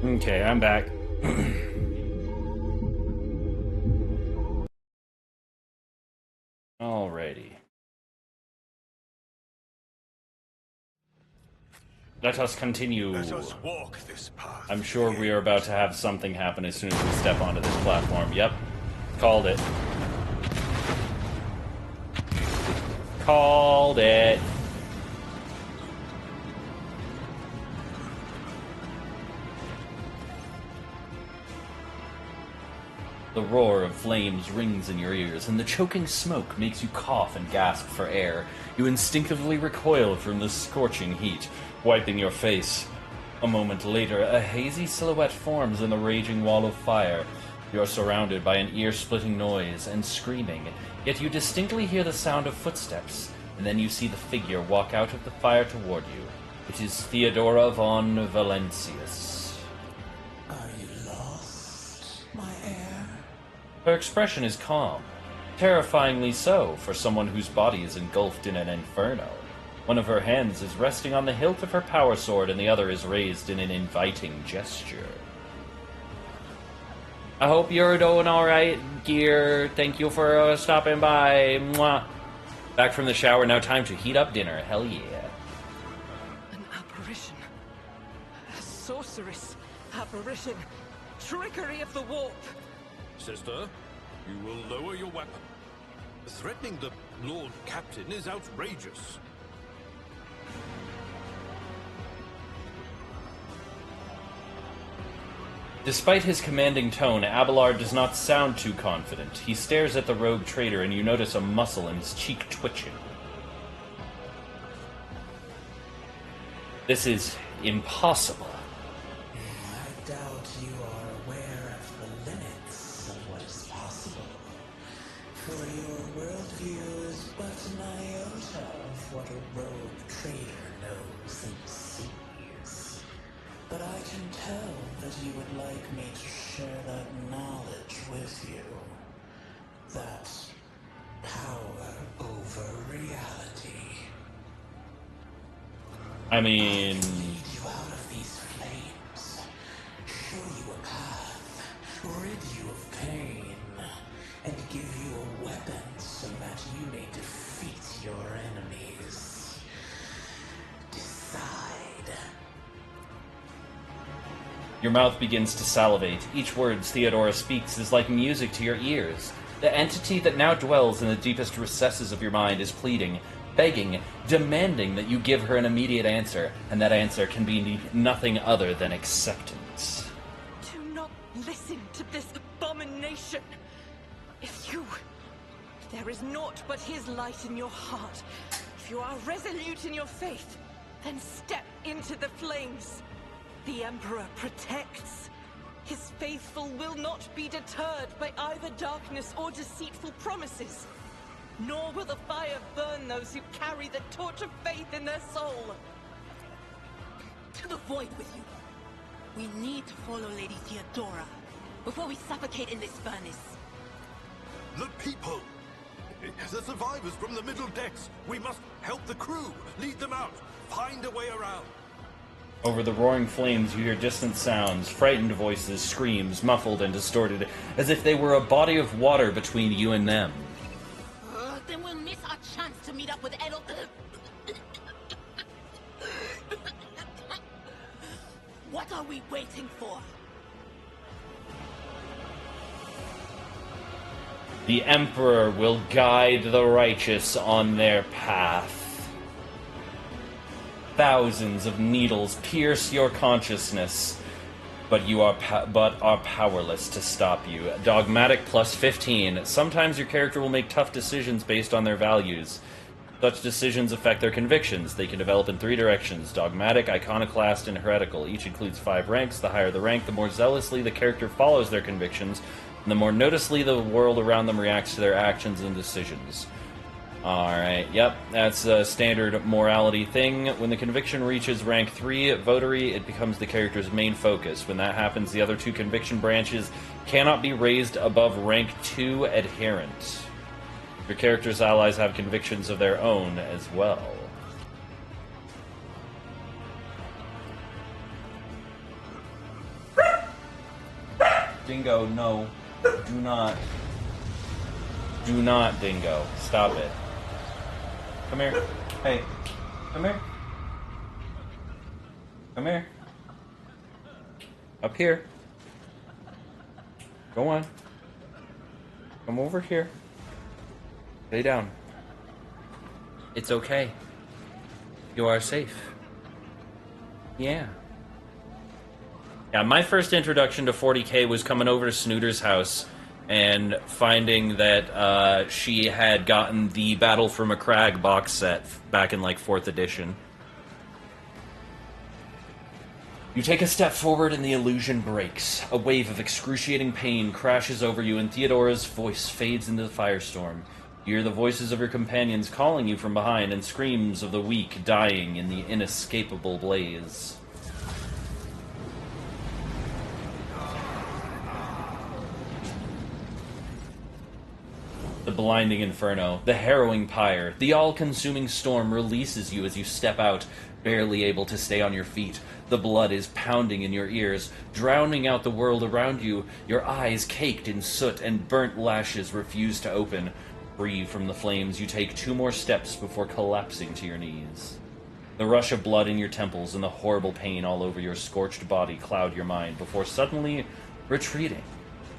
Okay, I'm back. Alrighty. Let us continue. Let us walk this path. I'm sure we are about to have something happen as soon as we step onto this platform. Yep. Called it. Called it. The roar of flames rings in your ears, and the choking smoke makes you cough and gasp for air. You instinctively recoil from the scorching heat, wiping your face. A moment later, a hazy silhouette forms in the raging wall of fire. You are surrounded by an ear-splitting noise and screaming, yet you distinctly hear the sound of footsteps, and then you see the figure walk out of the fire toward you. It is Theodora von Valencius. Are you lost, my heir? Her expression is calm, terrifyingly so for someone whose body is engulfed in an inferno. One of her hands is resting on the hilt of her power sword, and the other is raised in an inviting gesture. I hope you're doing alright, Gear. Thank you for stopping by. Mwah. Back from the shower, now time to heat up dinner. Hell yeah. An apparition. A sorceress. Apparition. Trickery of the warp. Sister, you will lower your weapon. Threatening the Lord Captain is outrageous. Despite his commanding tone, Abelard does not sound too confident. He stares at the rogue trader, and you notice a muscle in his cheek twitching. This is impossible. I doubt you are aware of the limits of what is possible. For your worldview is but an iota of what a rogue trader knows and sees. But I can tell that you would like me to share that knowledge with you. That power over reality. I mean... Lead you out of these flames. Show you a path. Rid you of pain. And give you a weapon so that you may defeat your enemies. Decide. Your mouth begins to salivate. Each word Theodora speaks is like music to your ears. The entity that now dwells in the deepest recesses of your mind is pleading, begging, demanding that you give her an immediate answer, and that answer can be nothing other than acceptance. Do not listen to this abomination. If there is naught but his light in your heart. If you are resolute in your faith, then step into the flames. The Emperor protects. His faithful will not be deterred by either darkness or deceitful promises. Nor will the fire burn those who carry the torch of faith in their soul. To the void with you. We need to follow Lady Theodora before we suffocate in this furnace. The people! The survivors from the middle decks! We must help the crew! Lead them out! Find a way around! Over the roaring flames you hear distant sounds, frightened voices, screams, muffled and distorted, as if they were a body of water between you and them. Then we'll miss our chance to meet up with What are we waiting for? The Emperor will guide the righteous on their path. Thousands of needles pierce your consciousness, but are powerless to stop you. Dogmatic plus 15. Sometimes your character will make tough decisions based on their values. Such decisions affect their convictions. They can develop in 3 directions: dogmatic, iconoclast, and heretical. Each includes 5 ranks. The higher the rank, the more zealously the character follows their convictions, and the more noticeably the world around them reacts to their actions and decisions. Alright, yep, that's a standard morality thing. When the conviction reaches rank 3, votary, it becomes the character's main focus. When that happens, the other 2 conviction branches cannot be raised above rank 2 adherent. Your character's allies have convictions of their own as well. Dingo, no. Do not. Do not, Dingo. Stop it. Come here. Hey. Come here. Come here. Up here. Go on. Come over here. Lay down. It's okay. You are safe. Yeah. Yeah, my first introduction to 40k was coming over to Snooter's house and finding that she had gotten the Battle for Macragge box set back in, like, 4th edition. You take a step forward and the illusion breaks. A wave of excruciating pain crashes over you and Theodora's voice fades into the firestorm. You hear the voices of your companions calling you from behind and screams of the weak dying in the inescapable blaze. The blinding inferno, the harrowing pyre, the all-consuming storm releases you as you step out, barely able to stay on your feet. The blood is pounding in your ears, drowning out the world around you. Your eyes caked in soot and burnt lashes refuse to open. Free from the flames, you take 2 more steps before collapsing to your knees. The rush of blood in your temples and the horrible pain all over your scorched body cloud your mind before suddenly retreating,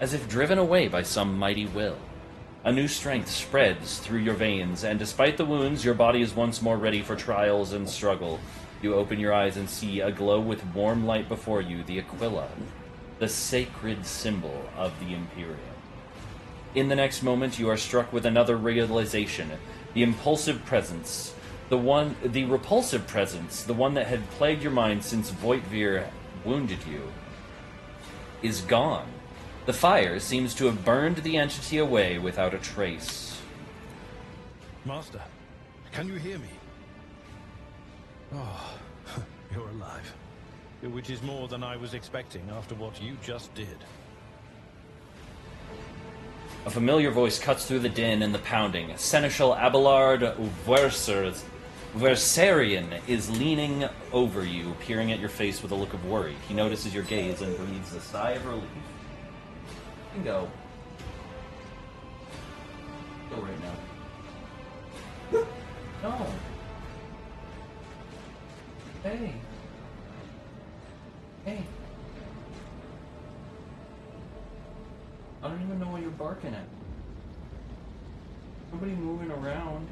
as if driven away by some mighty will. A new strength spreads through your veins, and despite the wounds, your body is once more ready for trials and struggle. You open your eyes and see a glow with warm light before you, the Aquila, the sacred symbol of the Imperium. In the next moment, you are struck with another realization. The repulsive presence, the one that had plagued your mind since Voitvir wounded you, is gone. The fire seems to have burned the entity away without a trace. Master, can you hear me? Oh, you're alive. Which is more than I was expecting after what you just did. A familiar voice cuts through the din and the pounding. Seneschal Abelard Versarian is leaning over you, peering at your face with a look of worry. He notices your gaze and breathes a sigh of relief. You can go. Go right now. No. Hey. Hey. I don't even know what you're barking at. Nobody moving around.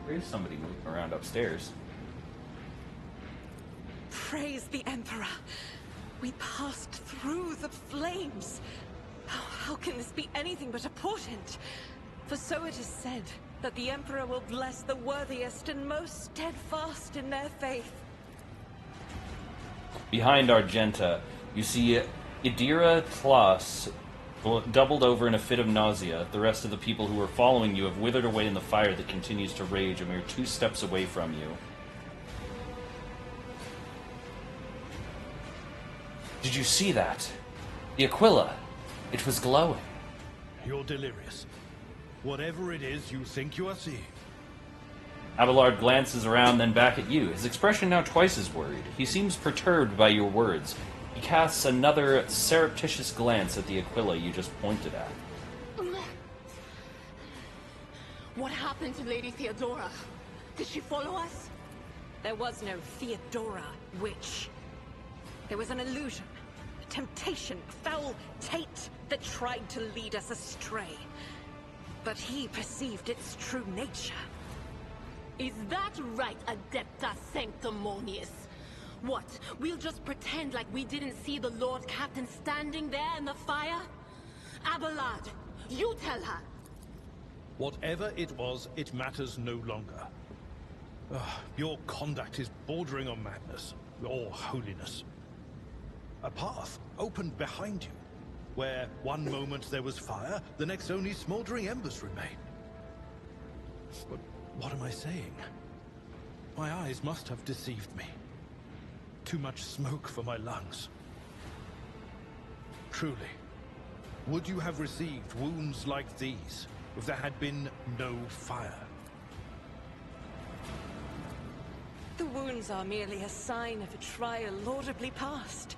There's somebody moving around upstairs. Praise the Emperor. We passed through the flames. How can this be anything but a portent? For so it is said, that the Emperor will bless the worthiest and most steadfast in their faith. Behind Argenta, you see Idira Tlas doubled over in a fit of nausea. The rest of the people who were following you have withered away in the fire that continues to rage a mere 2 steps away from you. Did you see that? The Aquila. It was glowing. You're delirious. Whatever it is you think you are seeing. Abelard glances around, then back at you, his expression now twice as worried. He seems perturbed by your words. He casts another surreptitious glance at the Aquila you just pointed at. What happened to Lady Theodora? Did she follow us? There was no Theodora, witch. There was an illusion, a temptation, a foul taint that tried to lead us astray. But he perceived its true nature. Is that right, Adepta Sanctimonious? What, we'll just pretend like we didn't see the Lord Captain standing there in the fire? Abelard, you tell her! Whatever it was, it matters no longer. Your conduct is bordering on madness, or holiness. A path opened behind you, where one moment there was fire, the next only smoldering embers remain. But what am I saying? My eyes must have deceived me. Too much smoke for my lungs. Truly, would you have received wounds like these if there had been no fire? The wounds are merely a sign of a trial laudably passed.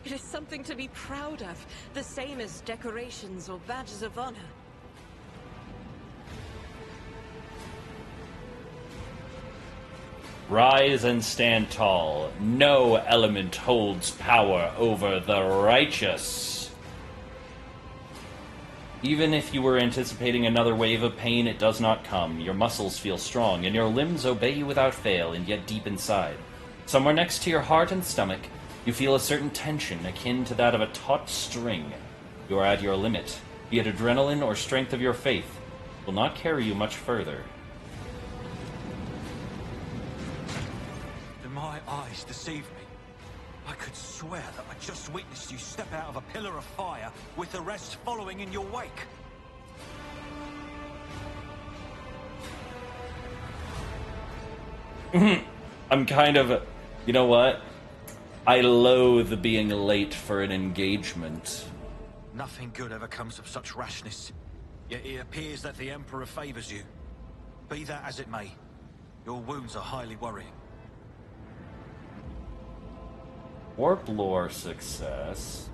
It is something to be proud of, the same as decorations or badges of honor. Rise and stand tall. No element holds power over the righteous. Even if you were anticipating another wave of pain, it does not come. Your muscles feel strong, and your limbs obey you without fail, and yet deep inside, somewhere next to your heart and stomach, you feel a certain tension akin to that of a taut string. You are at your limit. Be it adrenaline or strength of your faith, will not carry you much further. My eyes deceive me. I could swear that I just witnessed you step out of a pillar of fire with the rest following in your wake. I'm kind of... You know what? I loathe being late for an engagement. Nothing good ever comes of such rashness. Yet it appears that the Emperor favors you. Be that as it may, your wounds are highly worrying. Warp lore success.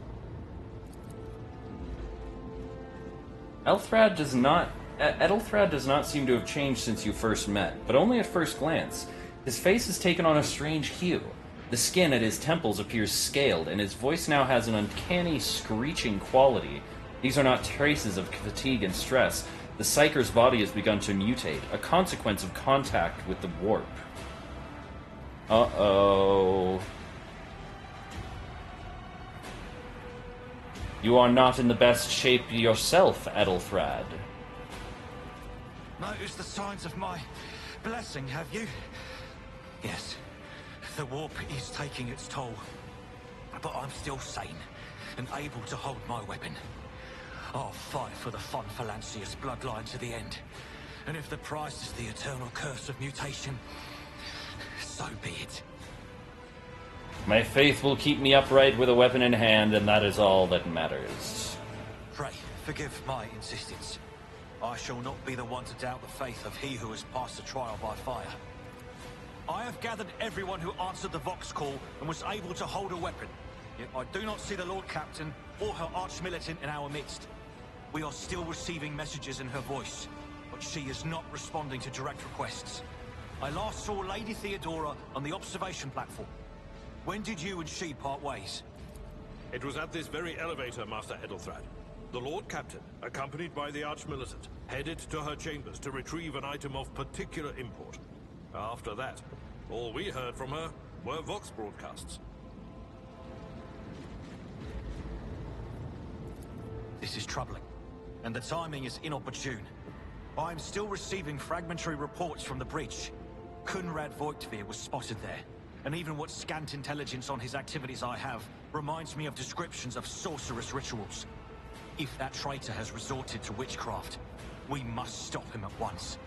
Edelthrad does not seem to have changed since you first met, but only at first glance. His face has taken on a strange hue. The skin at his temples appears scaled, and his voice now has an uncanny, screeching quality. These are not traces of fatigue and stress. The Psyker's body has begun to mutate, a consequence of contact with the warp. Uh-oh. You are not in the best shape yourself, Edelthrad. Notice the signs of my blessing, have you? Yes. The warp is taking its toll. But I'm still sane and able to hold my weapon. I'll fight for the Von Phalanxius bloodline to the end. And if the price is the eternal curse of mutation, so be it. My faith will keep me upright with a weapon in hand, and that is all that matters. Pray, forgive my insistence. I shall not be the one to doubt the faith of he who has passed the trial by fire. I have gathered everyone who answered the Vox call and was able to hold a weapon. Yet I do not see the Lord Captain or her arch-militant in our midst. We are still receiving messages in her voice, but she is not responding to direct requests. I last saw Lady Theodora on the observation platform. When did you and she part ways? It was at this very elevator, Master Edelthrad. The Lord Captain, accompanied by the Arch-Militant, headed to her chambers to retrieve an item of particular import. After that, all we heard from her were Vox broadcasts. This is troubling, and the timing is inopportune. I am still receiving fragmentary reports from the bridge. Kunrad Voigtveer was spotted there, and even what scant intelligence on his activities I have reminds me of descriptions of sorcerous rituals. If that traitor has resorted to witchcraft, we must stop him at once.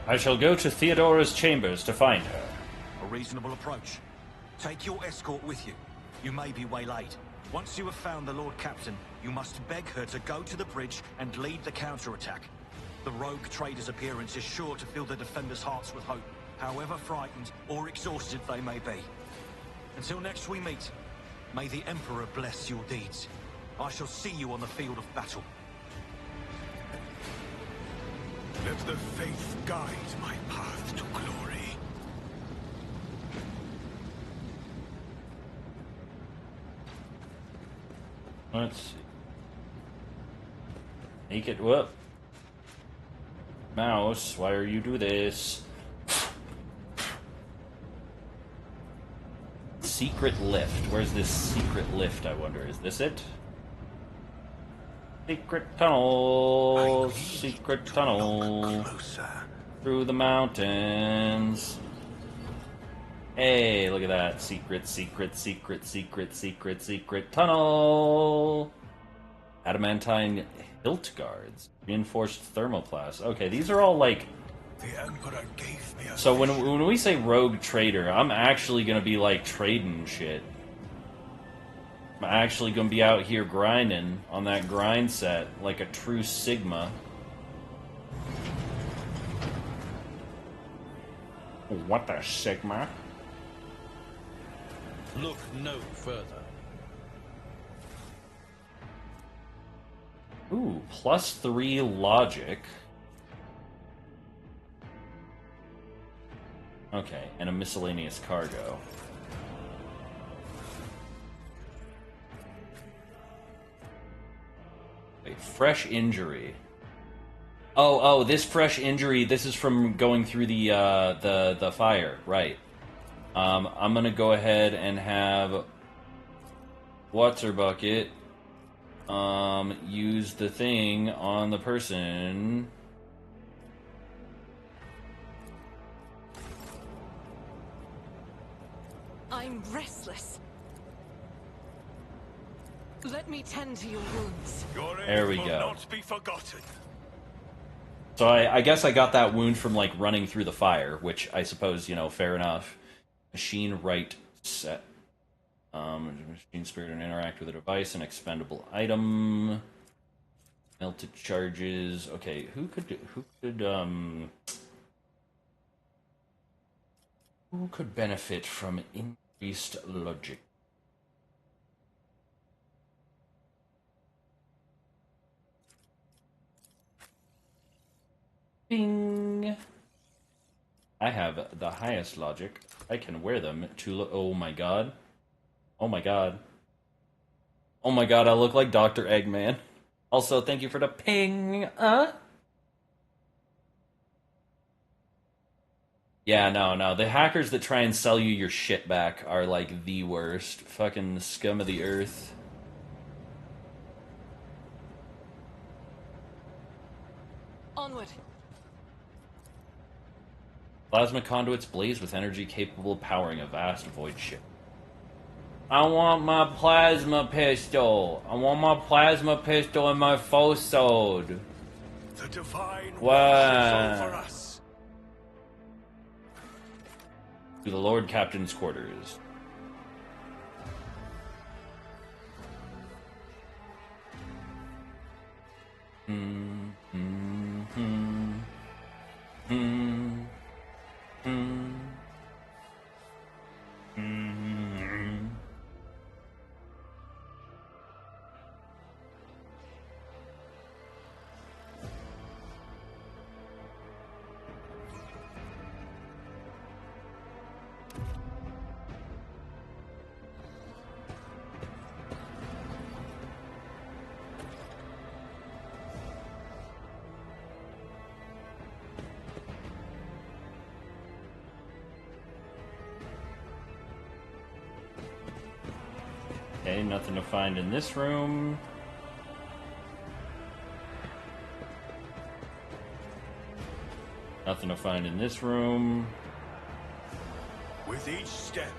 I shall go to Theodora's chambers to find her. A reasonable approach. Take your escort with you. You may be waylaid. Once you have found the Lord Captain, you must beg her to go to the bridge and lead the counterattack. The rogue trader's appearance is sure to fill the defenders' hearts with hope, however frightened or exhausted they may be. Until next we meet, may the Emperor bless your deeds. I shall see you on the field of battle. Let the faith guide my path to glory. Let's see. Make it whoop. Mouse, why are you do this? Secret lift. Where's this secret lift, I wonder? Is this it? Secret tunnel. Secret tunnel. Through the mountains. Hey, look at that. Secret, secret, secret, secret, secret, secret tunnel. Adamantine hilt guards. Reinforced thermoplast. Okay, these are all like... The Emperor gave me a So when we say rogue trader, I'm actually gonna be like trading shit. I'm actually gonna be out here grinding on that grind set like a true Sigma. What the Sigma? Look no further. Ooh, +3 logic. Okay, and a miscellaneous cargo. Wait, fresh injury. Oh, this fresh injury, this is from going through the fire, right. I'm gonna go ahead and have What's-her-bucket use the thing on the person. I'm restless. Let me tend to your wounds. There we will go. not be forgotten. So I guess I got that wound from, like, running through the fire, which I suppose, you know, fair enough. Machine right set. Machine spirit and interact with a device, an expendable item. Melted charges. Okay, who could benefit from increased logic? Bing! I have the highest logic. I can wear them to oh my god. Oh my god. Oh my god, I look like Dr. Eggman. Also, thank you for the ping. Yeah, no. The hackers that try and sell you your shit back are like the worst. Fucking scum of the earth. Onward. Plasma conduits blaze with energy capable of powering a vast void ship. I want my plasma pistol. I want my plasma pistol and my foe sword. The divine Wow. over us. To the Lord Captain's quarters. Okay, nothing to find in this room. Nothing to find in this room. With each step,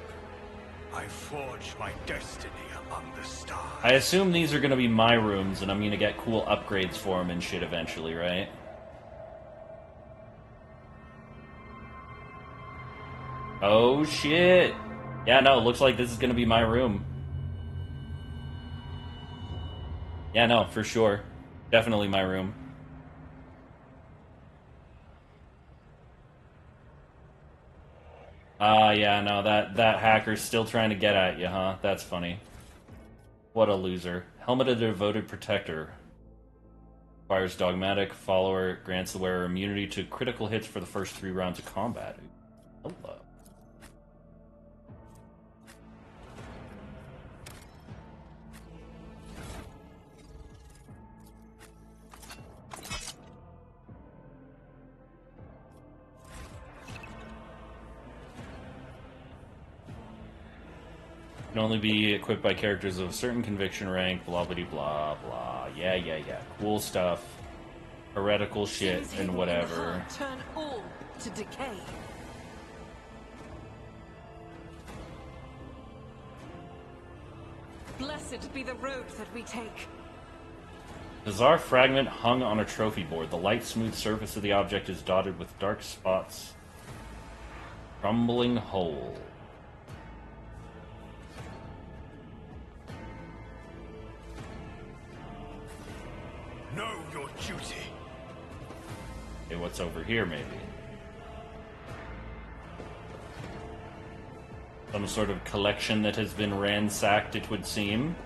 I forge my destiny among the stars. I assume these are gonna be my rooms, and I'm gonna get cool upgrades for them and shit eventually, right? Oh shit! Yeah, no, looks like this is gonna be my room. Yeah, no, for sure. Definitely my room. Yeah, no, that hacker's still trying to get at you, huh? That's funny. What a loser. Helmet of the Devoted Protector. Fires Dogmatic. Follower grants the wearer immunity to critical hits for the first 3 rounds of combat. Hello. Can only be equipped by characters of a certain conviction rank, blah blah blah blah. Yeah. Cool stuff. Heretical shit and whatever. Turn all to decay. Blessed be the road that we take. Bizarre fragment hung on a trophy board. The light, smooth surface of the object is dotted with dark spots. Crumbling hole. Know your duty. Okay, what's over here, maybe? Some sort of collection that has been ransacked, it would seem.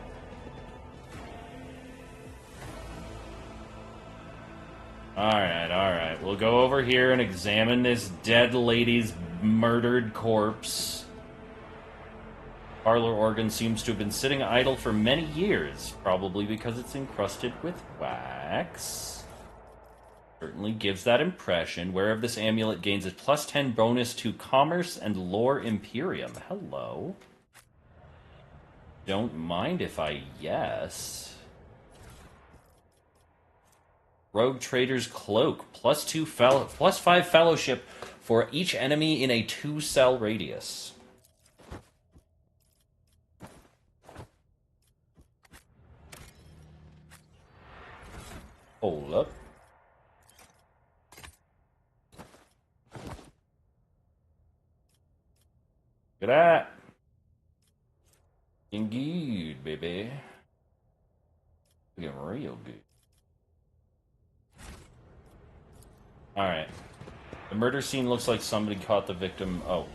Alright. We'll go over here and examine this dead lady's murdered corpse. Parlor organ seems to have been sitting idle for many years, probably because it's encrusted with wax. Certainly gives that impression. Wearer of this amulet gains a +10 bonus to Commerce and Lore Imperium. Hello. Don't mind if I yes. Rogue Trader's Cloak. +5 fellowship for each enemy in a 2-cell radius. Hold up. Look at that. Looking good, baby. Looking real good. Alright. The murder scene looks like somebody caught the victim. Oh.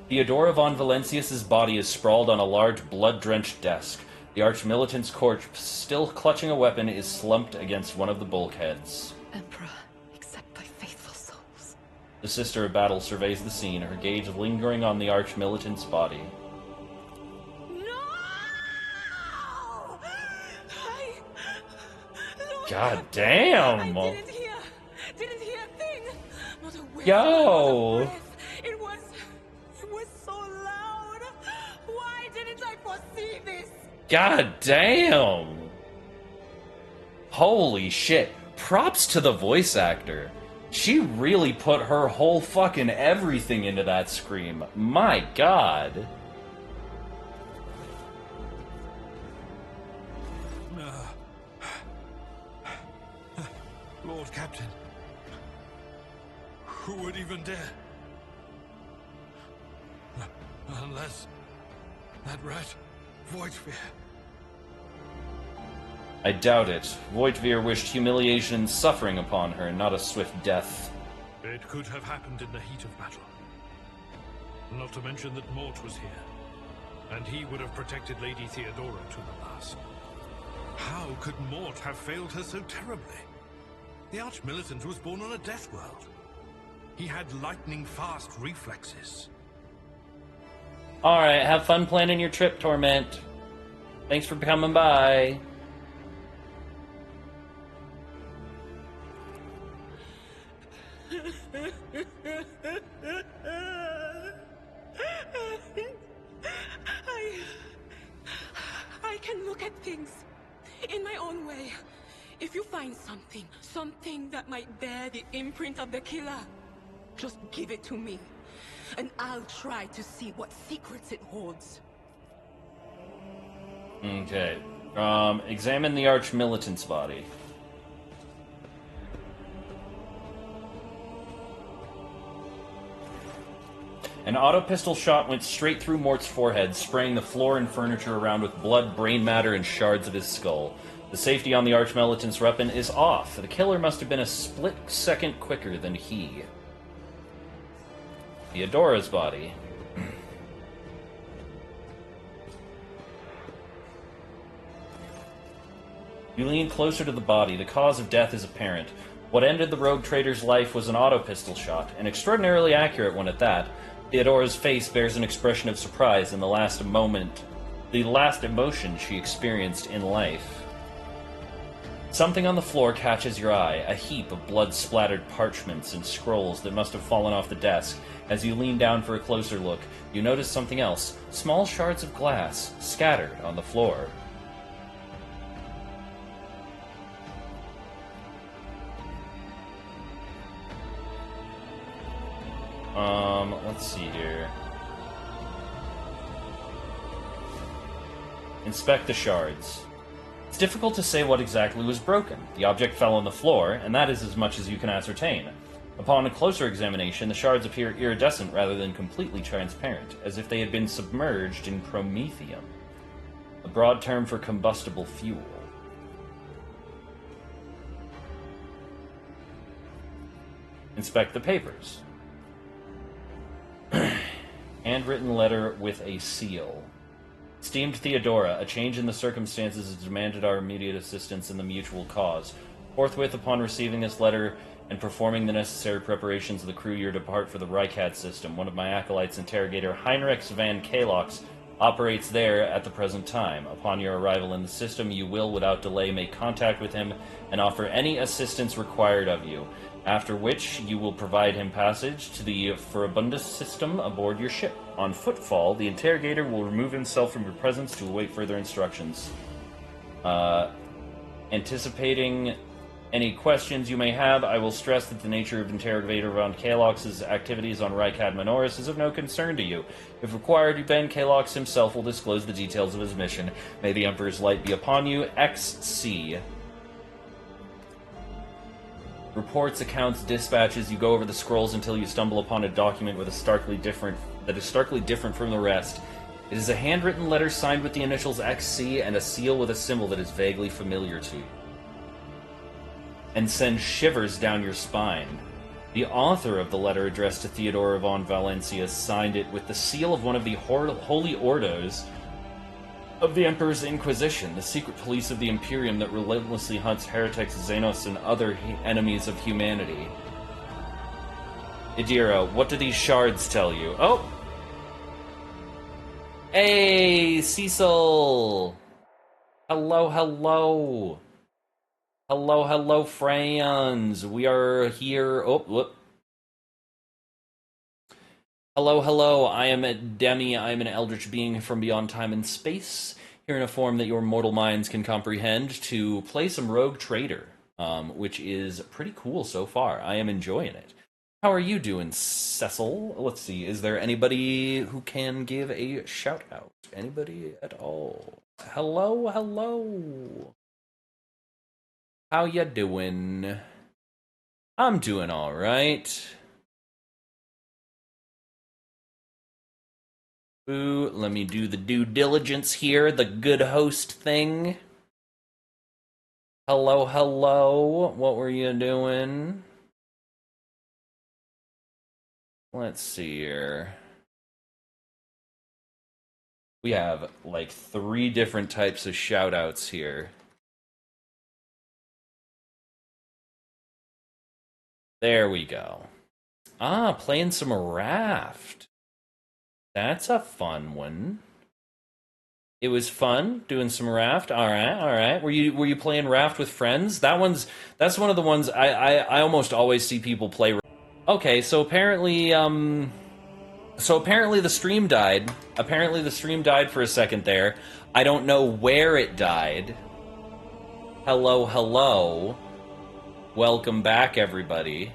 Theodora von Valencius's body is sprawled on a large, blood-drenched desk. The arch-militant's corpse, still clutching a weapon, is slumped against one of the bulkheads. Emperor, accept thy faithful souls. The Sister of Battle surveys the scene, her gaze lingering on the arch-militant's body. God damn! I didn't hear a thing. Not a whisper, Yo! not a breath. It was so loud. Why didn't I foresee this? God damn! Holy shit. Props to the voice actor. She really put her whole fucking everything into that scream. My god. Lord Captain, who would even dare? Unless that rat, Voidsphere. I doubt it. Voitvir wished humiliation and suffering upon her, not a swift death. It could have happened in the heat of battle. Not to mention that Mort was here, and he would have protected Lady Theodora to the last. How could Mort have failed her so terribly? The Arch-Militant was born on a death world. He had lightning-fast reflexes. Alright, have fun planning your trip, Torment. Thanks for coming by. I can look at things in my own way. If you find something that might bear the imprint of the killer, just give it to me, and I'll try to see what secrets it holds. Okay. Examine the Arch-Militant's body. An auto-pistol shot went straight through Mort's forehead, spraying the floor and furniture around with blood, brain matter, and shards of his skull. The safety on the Arch-Militant's weapon is off. The killer must have been a split second quicker than he. Theodora's body. You lean closer to the body. The cause of death is apparent. What ended the rogue trader's life was an auto-pistol shot, an extraordinarily accurate one at that. Theodora's face bears an expression of surprise in the last emotion she experienced in life. Something on the floor catches your eye, a heap of blood-splattered parchments and scrolls that must have fallen off the desk. As you lean down for a closer look, you notice something else, small shards of glass scattered on the floor. Let's see here. Inspect the shards. It's difficult to say what exactly was broken. The object fell on the floor, and that is as much as you can ascertain. Upon a closer examination, the shards appear iridescent rather than completely transparent, as if they had been submerged in promethium, a broad term for combustible fuel. Inspect the papers. Handwritten letter with a seal. Esteemed Theodora, a change in the circumstances has demanded our immediate assistance in the mutual cause. Forthwith upon receiving this letter and performing the necessary preparations of the crew, you depart for the Rycad system. One of my acolytes, interrogator Heinrich van Kalox, operates there at the present time. Upon your arrival in the system, you will, without delay, make contact with him and offer any assistance required of you. After which, you will provide him passage to the Furibundus system aboard your ship. On footfall, the interrogator will remove himself from your presence to await further instructions. Anticipating any questions you may have, I will stress that the nature of Interrogator von Kalox's activities on Rycad Minoris is of no concern to you. If required, Ben Kalox himself will disclose the details of his mission. May the Emperor's light be upon you. XC. Reports, accounts, dispatches, you go over the scrolls until you stumble upon a document that is starkly different from the rest. It is a handwritten letter signed with the initials XC and a seal with a symbol that is vaguely familiar to you, and sends shivers down your spine. The author of the letter addressed to Theodora von Valencia signed it with the seal of one of the holy orders of the Emperor's Inquisition, the secret police of the Imperium that relentlessly hunts heretics, Xenos, and other enemies of humanity. Idira, what do these shards tell you? Oh! Hey, Cecil! Hello, hello! Hello, hello, friends! We are here... Oh, whoop. Hello, hello, I am Demi, I am an eldritch being from beyond time and space, here in a form that your mortal minds can comprehend, to play some Rogue Trader, which is pretty cool so far. I am enjoying it. How are you doing, Cecil? Let's see, is there anybody who can give a shout-out? Anybody at all? Hello, hello! How ya doing? I'm doing alright. Ooh, let me do the due diligence here, the good host thing. Hello, hello. What were you doing? Let's see here. We have like 3 different types of shoutouts here. There we go. Ah, playing some Raft. That's a fun one. It was fun doing some Raft. All right, all right. Were you playing Raft with friends? That's one of the ones I almost always see people play. Okay, so apparently the stream died. Apparently the stream died for a second there. I don't know where it died. Hello, hello. Welcome back, everybody.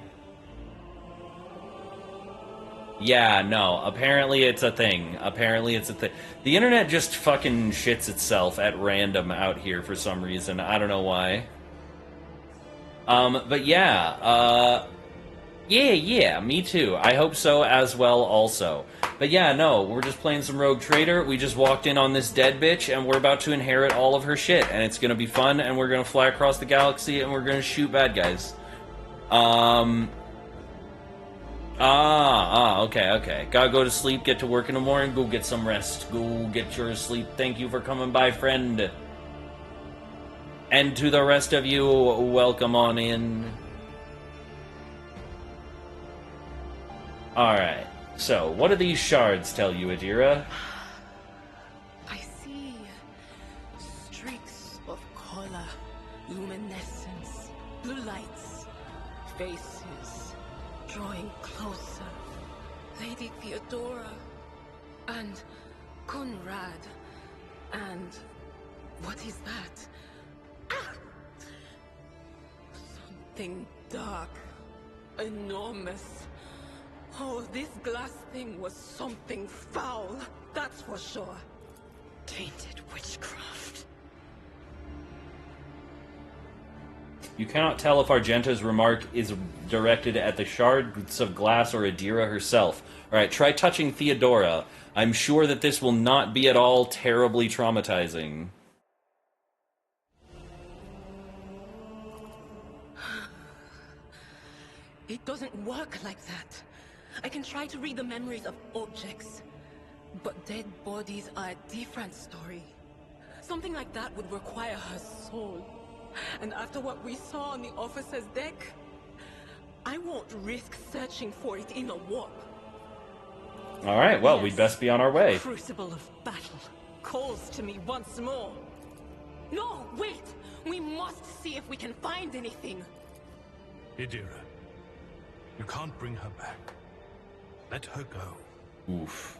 Yeah, no, apparently it's a thing. Apparently it's a thing. The internet just fucking shits itself at random out here for some reason. I don't know why. But yeah, yeah, me too. I hope so as well also. But yeah, no, we're just playing some Rogue Trader. We just walked in on this dead bitch, and we're about to inherit all of her shit. And it's gonna be fun, and we're gonna fly across the galaxy, and we're gonna shoot bad guys. Okay. Gotta go to sleep, get to work in the morning, go get some rest. Go get your sleep. Thank you for coming by, friend. And to the rest of you, welcome on in. Alright, so what do these shards tell you, Adira? I see streaks of color, luminescence, blue lights, faces drawing closer. Lady Theodora and Conrad and what is that? Ah! Something dark, enormous. Oh, this glass thing was something foul, that's for sure. Tainted witchcraft. You cannot tell if Argenta's remark is directed at the shards of glass or Adira herself. Alright, try touching Theodora. I'm sure that this will not be at all terribly traumatizing. It doesn't work like that. I can try to read the memories of objects, but dead bodies are a different story. Something like that would require her soul. And after what we saw on the officer's deck, I won't risk searching for it in a warp. Alright, well, we'd best be on our way. Crucible of battle calls to me once more. No, wait! We must see if we can find anything. Idira, you can't bring her back. Let her go. Oof.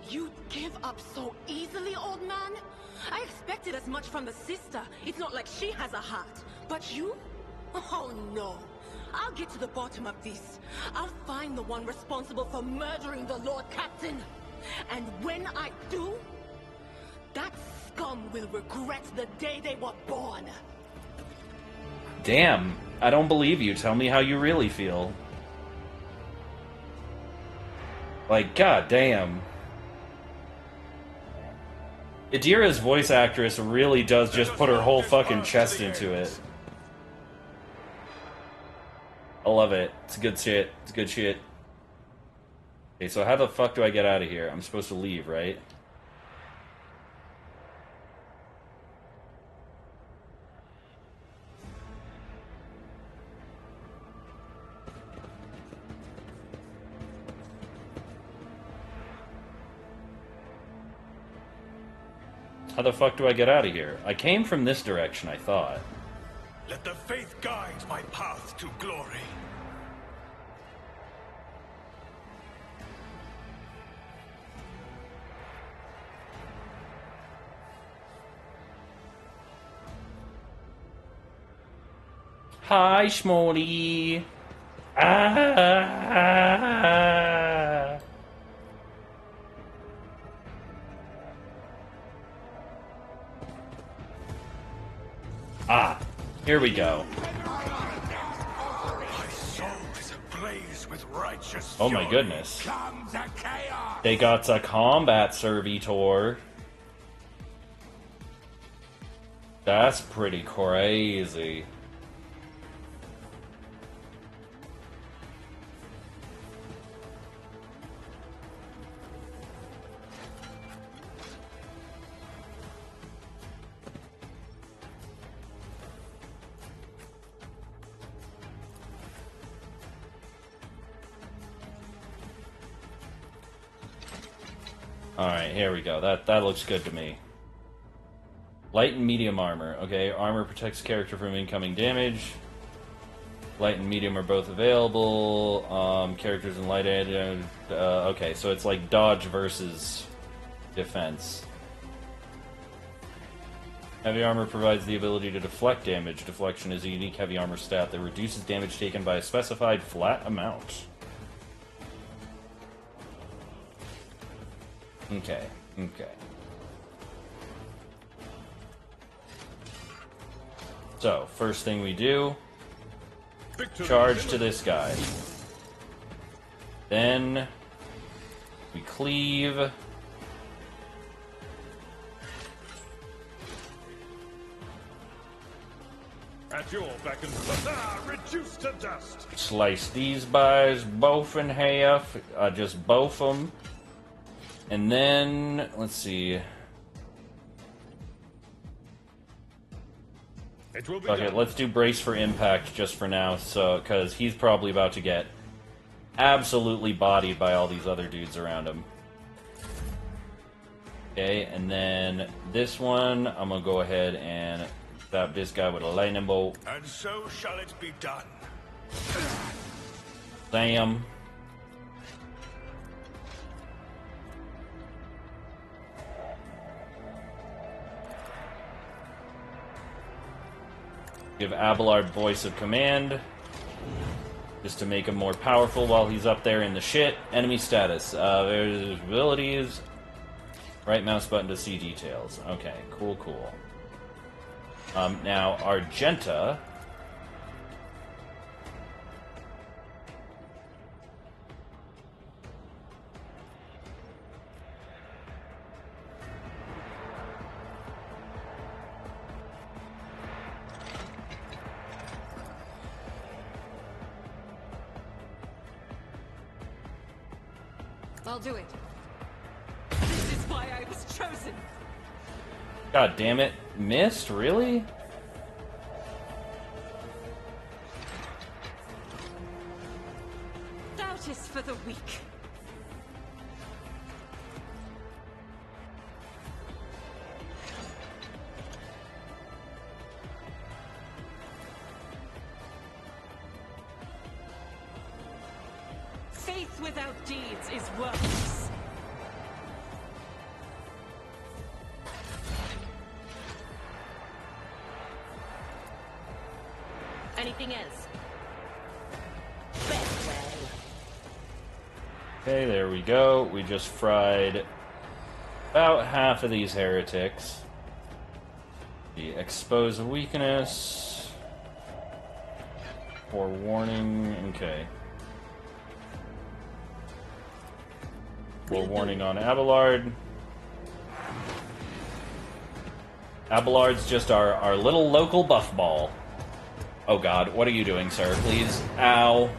You give up so easily, old man? I expected as much from the sister. It's not like she has a heart. But you? Oh no. I'll get to the bottom of this. I'll find the one responsible for murdering the Lord Captain. And when I do, that scum will regret the day they were born. Damn, I don't believe you. Tell me how you really feel. Like, god damn. Adira's voice actress really does just put her whole fucking chest into it. I love it. It's good shit. It's good shit. Okay, so how the fuck do I get out of here? I'm supposed to leave, right? How the fuck do I get out of here? I came from this direction, I thought. Let the faith guide my path to glory. Hi, Schmolly. Ah. Ah, here we go. My soul is ablaze with righteous Oh my fury. goodness. Come the chaos. They got a combat servitor. That's pretty crazy. Alright, here we go. That looks good to me. Light and medium armor. Okay, armor protects character from incoming damage. Light and medium are both available. Characters in light edge. Okay, so it's like dodge versus defense. Heavy armor provides the ability to deflect damage. Deflection is a unique heavy armor stat that reduces damage taken by a specified flat amount. Okay. So, first thing we do, charge to this guy. Then, we cleave. At your beck and reduced to dust. Slice these guys both in half. Just both them. And then, let's see. It will be Okay, done. let's do brace for impact just for now, so because he's probably about to get absolutely bodied by all these other dudes around him. Okay, and then this one, I'm gonna go ahead and stab this guy with a lightning bolt. And so shall it be done. Damn. Give Abelard voice of command, just to make him more powerful while he's up there in the shit. Enemy status. There's abilities. Right mouse button to see details. Okay, cool, cool. Now, Argenta. I'll do it. This is why I was chosen. God damn it. Missed? Really? Doubt is for the weak. Faith without deeds is worthless. Anything else? Okay, there we go. We just fried about half of these heretics. The expose a weakness. Forewarning. Okay. Forewarning on Abelard. Abelard's just our little local buff ball. Oh god, what are you doing, sir? Please. Ow.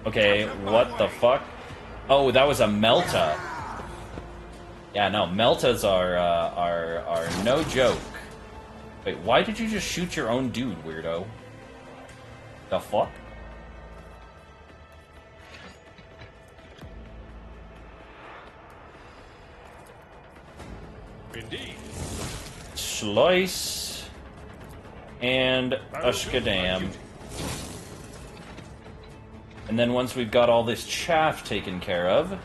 Okay, what the fuck? Oh, that was a Melta. Yeah, no, Meltas are no joke. Wait, why did you just shoot your own dude, weirdo? The fuck? Indeed. Slice. And Ushkadam. And then once we've got all this chaff taken care of,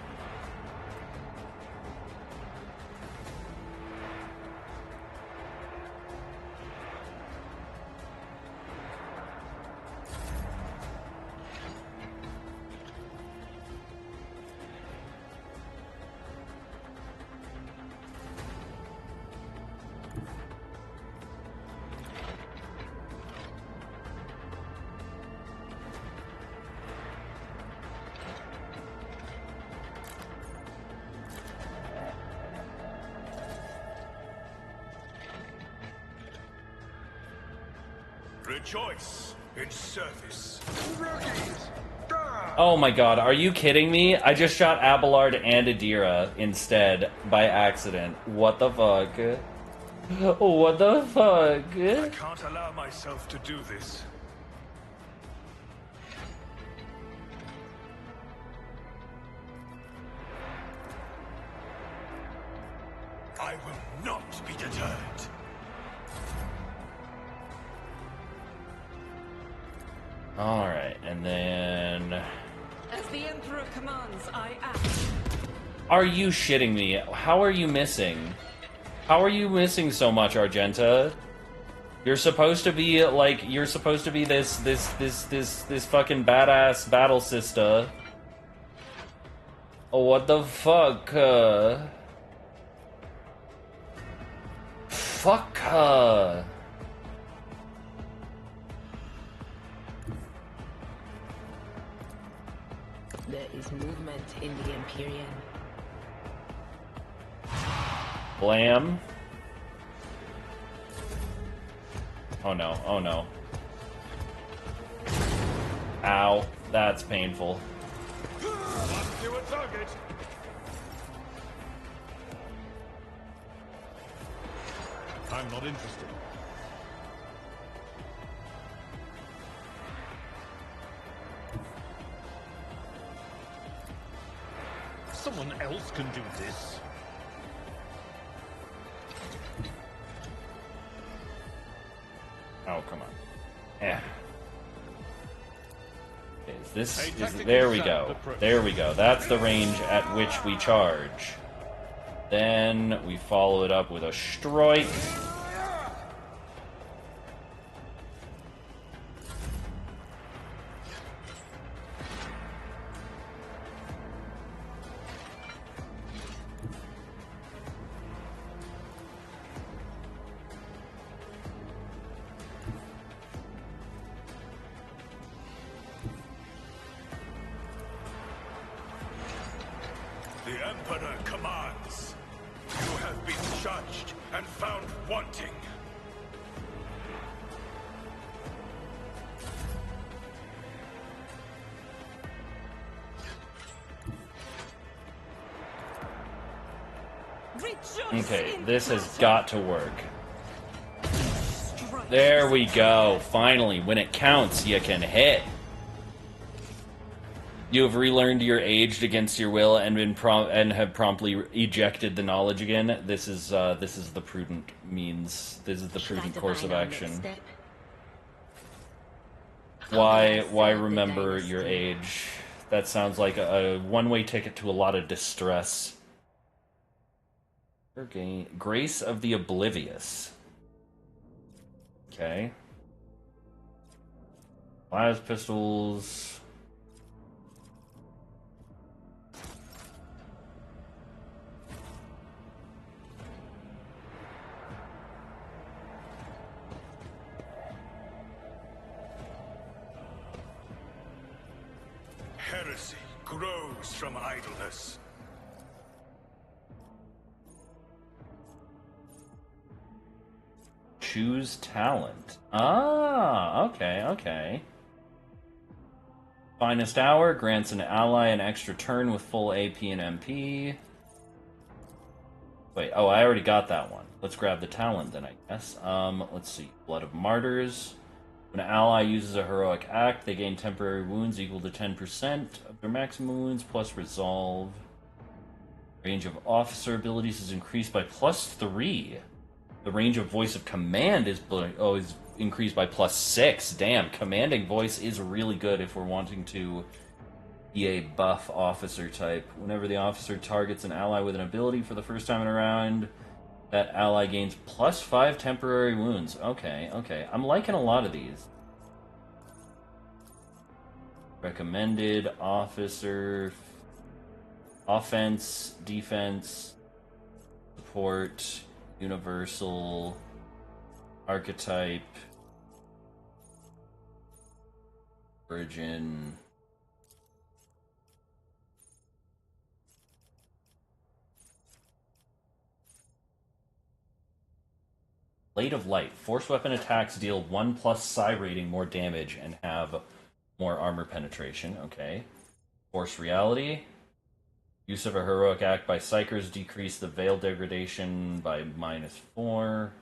Rejoice in service. oh my god, are you kidding me? I just shot Abelard and Adira instead by accident. What the fuck? What the fuck? I can't allow myself to do this. I will not be deterred. Alright, and then... As the Emperor commands, I act. Are you shitting me? How are you missing? How are you missing so much, Argenta? You're supposed to be, like, you're supposed to be this fucking badass battle sister. Oh, what the fuck? Fuck her. There is movement in the Empyrean. Blam. Oh no, oh no. Ow, that's painful. Lost you a target. I'm not interested. Someone else can do this. Oh, come on. Yeah. There we go. There we go. That's the range at which we charge. Then we follow it up with a strike. The Emperor commands. You have been judged and found wanting. Okay, this has got to work. There we go. Finally, when it counts, you can hit. You have relearned your aged against your will and have promptly ejected the knowledge again. This is the prudent means. This is the prudent course of action. Why remember your age? That sounds like a one-way ticket to a lot of distress. Okay. Grace of the Oblivious. Okay. Las pistols. Heresy grows from idleness. Choose talent. Ah, okay, okay. Finest Hour grants an ally an extra turn with full AP and MP. Wait, oh, I already got that one. Let's grab the talent then, I guess. Let's see. Blood of Martyrs. When an ally uses a heroic act, they gain temporary wounds equal to 10% of their maximum wounds plus resolve. Range of officer abilities is increased by +3. The range of voice of command is increased by +6. Damn, commanding voice is really good if we're wanting to be a buff officer type. Whenever the officer targets an ally with an ability for the first time in a round, that ally gains +5 temporary wounds. Okay, okay. I'm liking a lot of these. Recommended officer, offense, defense, support, universal, archetype, origin. Blade of Light. Force weapon attacks deal 1+ psi rating more damage and have more armor penetration. Okay. Force Reality. Use of a heroic act by Psychers decrease the veil degradation by -4.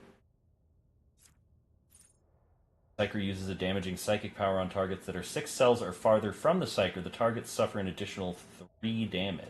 Psyker uses a damaging psychic power on targets that are 6 cells or farther from the Psyker. The targets suffer an additional 3 damage.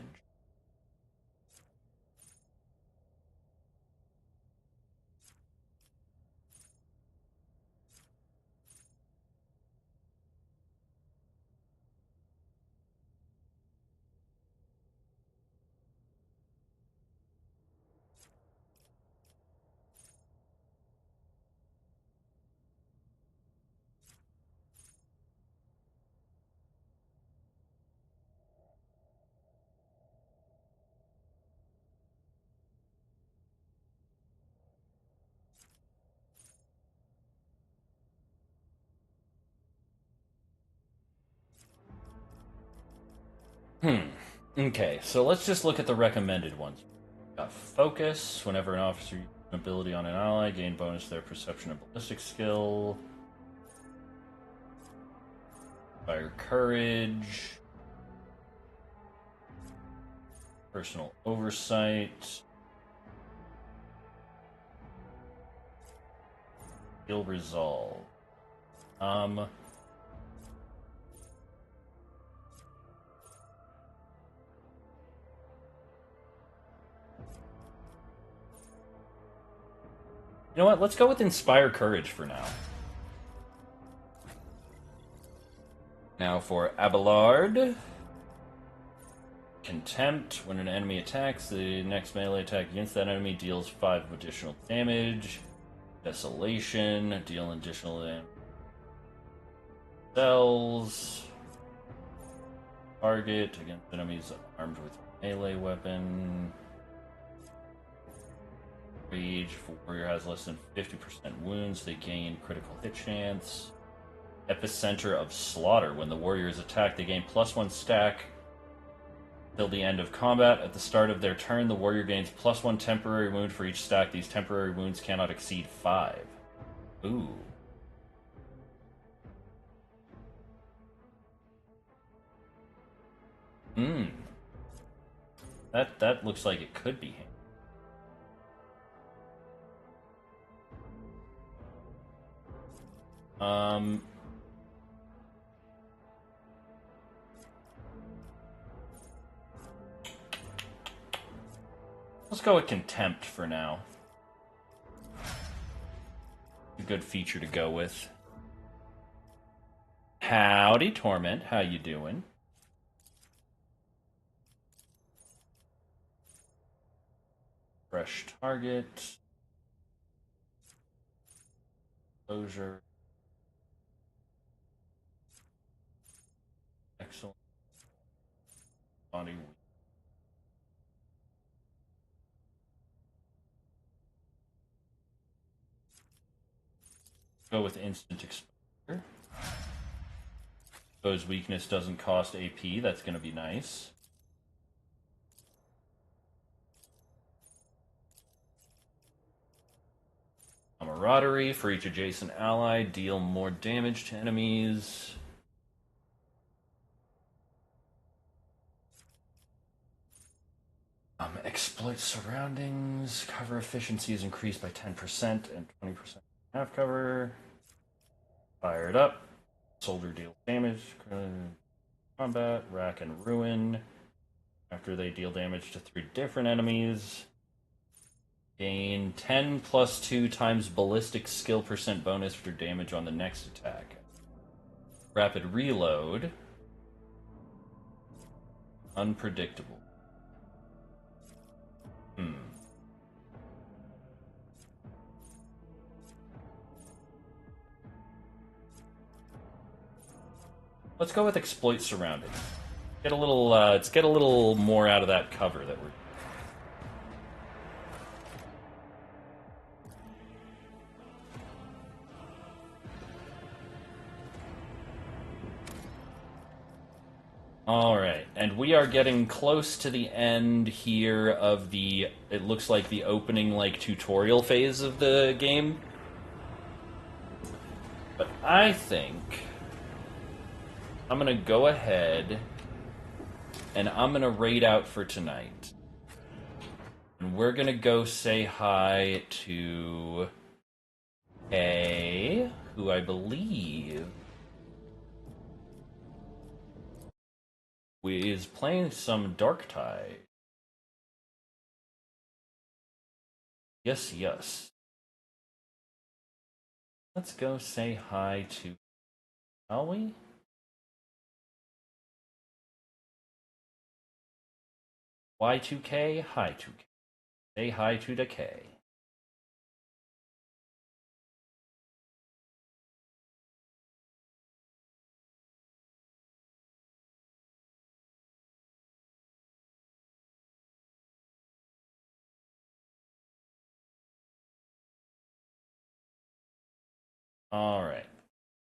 Okay, so let's just look at the recommended ones. Got Focus. Whenever an officer uses ability on an ally, gain bonus to their perception and ballistic skill. Fire courage. Personal oversight. Skill resolve. You know what? Let's go with Inspire Courage for now. Now for Abelard. Contempt. When an enemy attacks, the next melee attack against that enemy deals 5 additional damage. Desolation. Deal additional damage. Cells. Target against enemies armed with a melee weapon. Rage. If a warrior has less than 50% wounds, they gain critical hit chance. Epicenter of Slaughter. When the warrior is attacked, they gain +1 stack till the end of combat. At the start of their turn, the warrior gains +1 temporary wound for each stack. These temporary wounds cannot exceed 5. Ooh. That looks like it could be him. Let's go with Contempt for now. A good feature to go with. Howdy, Torment. How you doing? Fresh target. Closure. Excellent. Body. Go with Instant Exposure. Those weakness doesn't cost AP. That's going to be nice. Camaraderie. For each adjacent ally, deal more damage to enemies. Exploit surroundings. Cover efficiency is increased by 10% and 20% half cover. Fire it up. Soldier deals damage. Combat. Rack and Ruin. After they deal damage to 3 different enemies. Gain 10 plus 2 times ballistic skill % bonus for damage on the next attack. Rapid reload. Unpredictable. Let's go with Exploit Surroundings. Get a little, let's get a little more out of that cover that we're. Alright, and we are getting close to the end here of the, it looks like the opening, tutorial phase of the game. But I think I'm gonna go ahead and I'm gonna raid out for tonight. And we're gonna go say hi to Kay, who I believe is playing some Darktide. Yes, yes. Let's go say hi to, shall we? Y2K, hi 2K. Say hi to the K. Alright.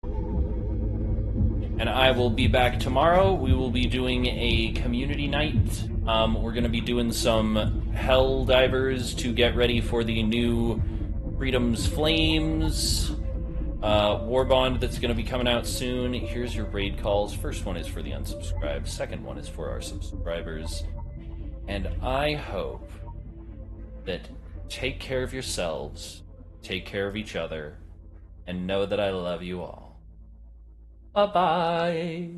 And I will be back tomorrow. We will be doing a community night We're going to be doing some Hell Divers to get ready for the new Freedom's Flames War Bond that's going to be coming out soon. Here's your raid calls. First one is for the unsubscribed. Second one is for our subscribers. And I hope that take care of yourselves, take care of each other, and know that I love you all. Bye-bye.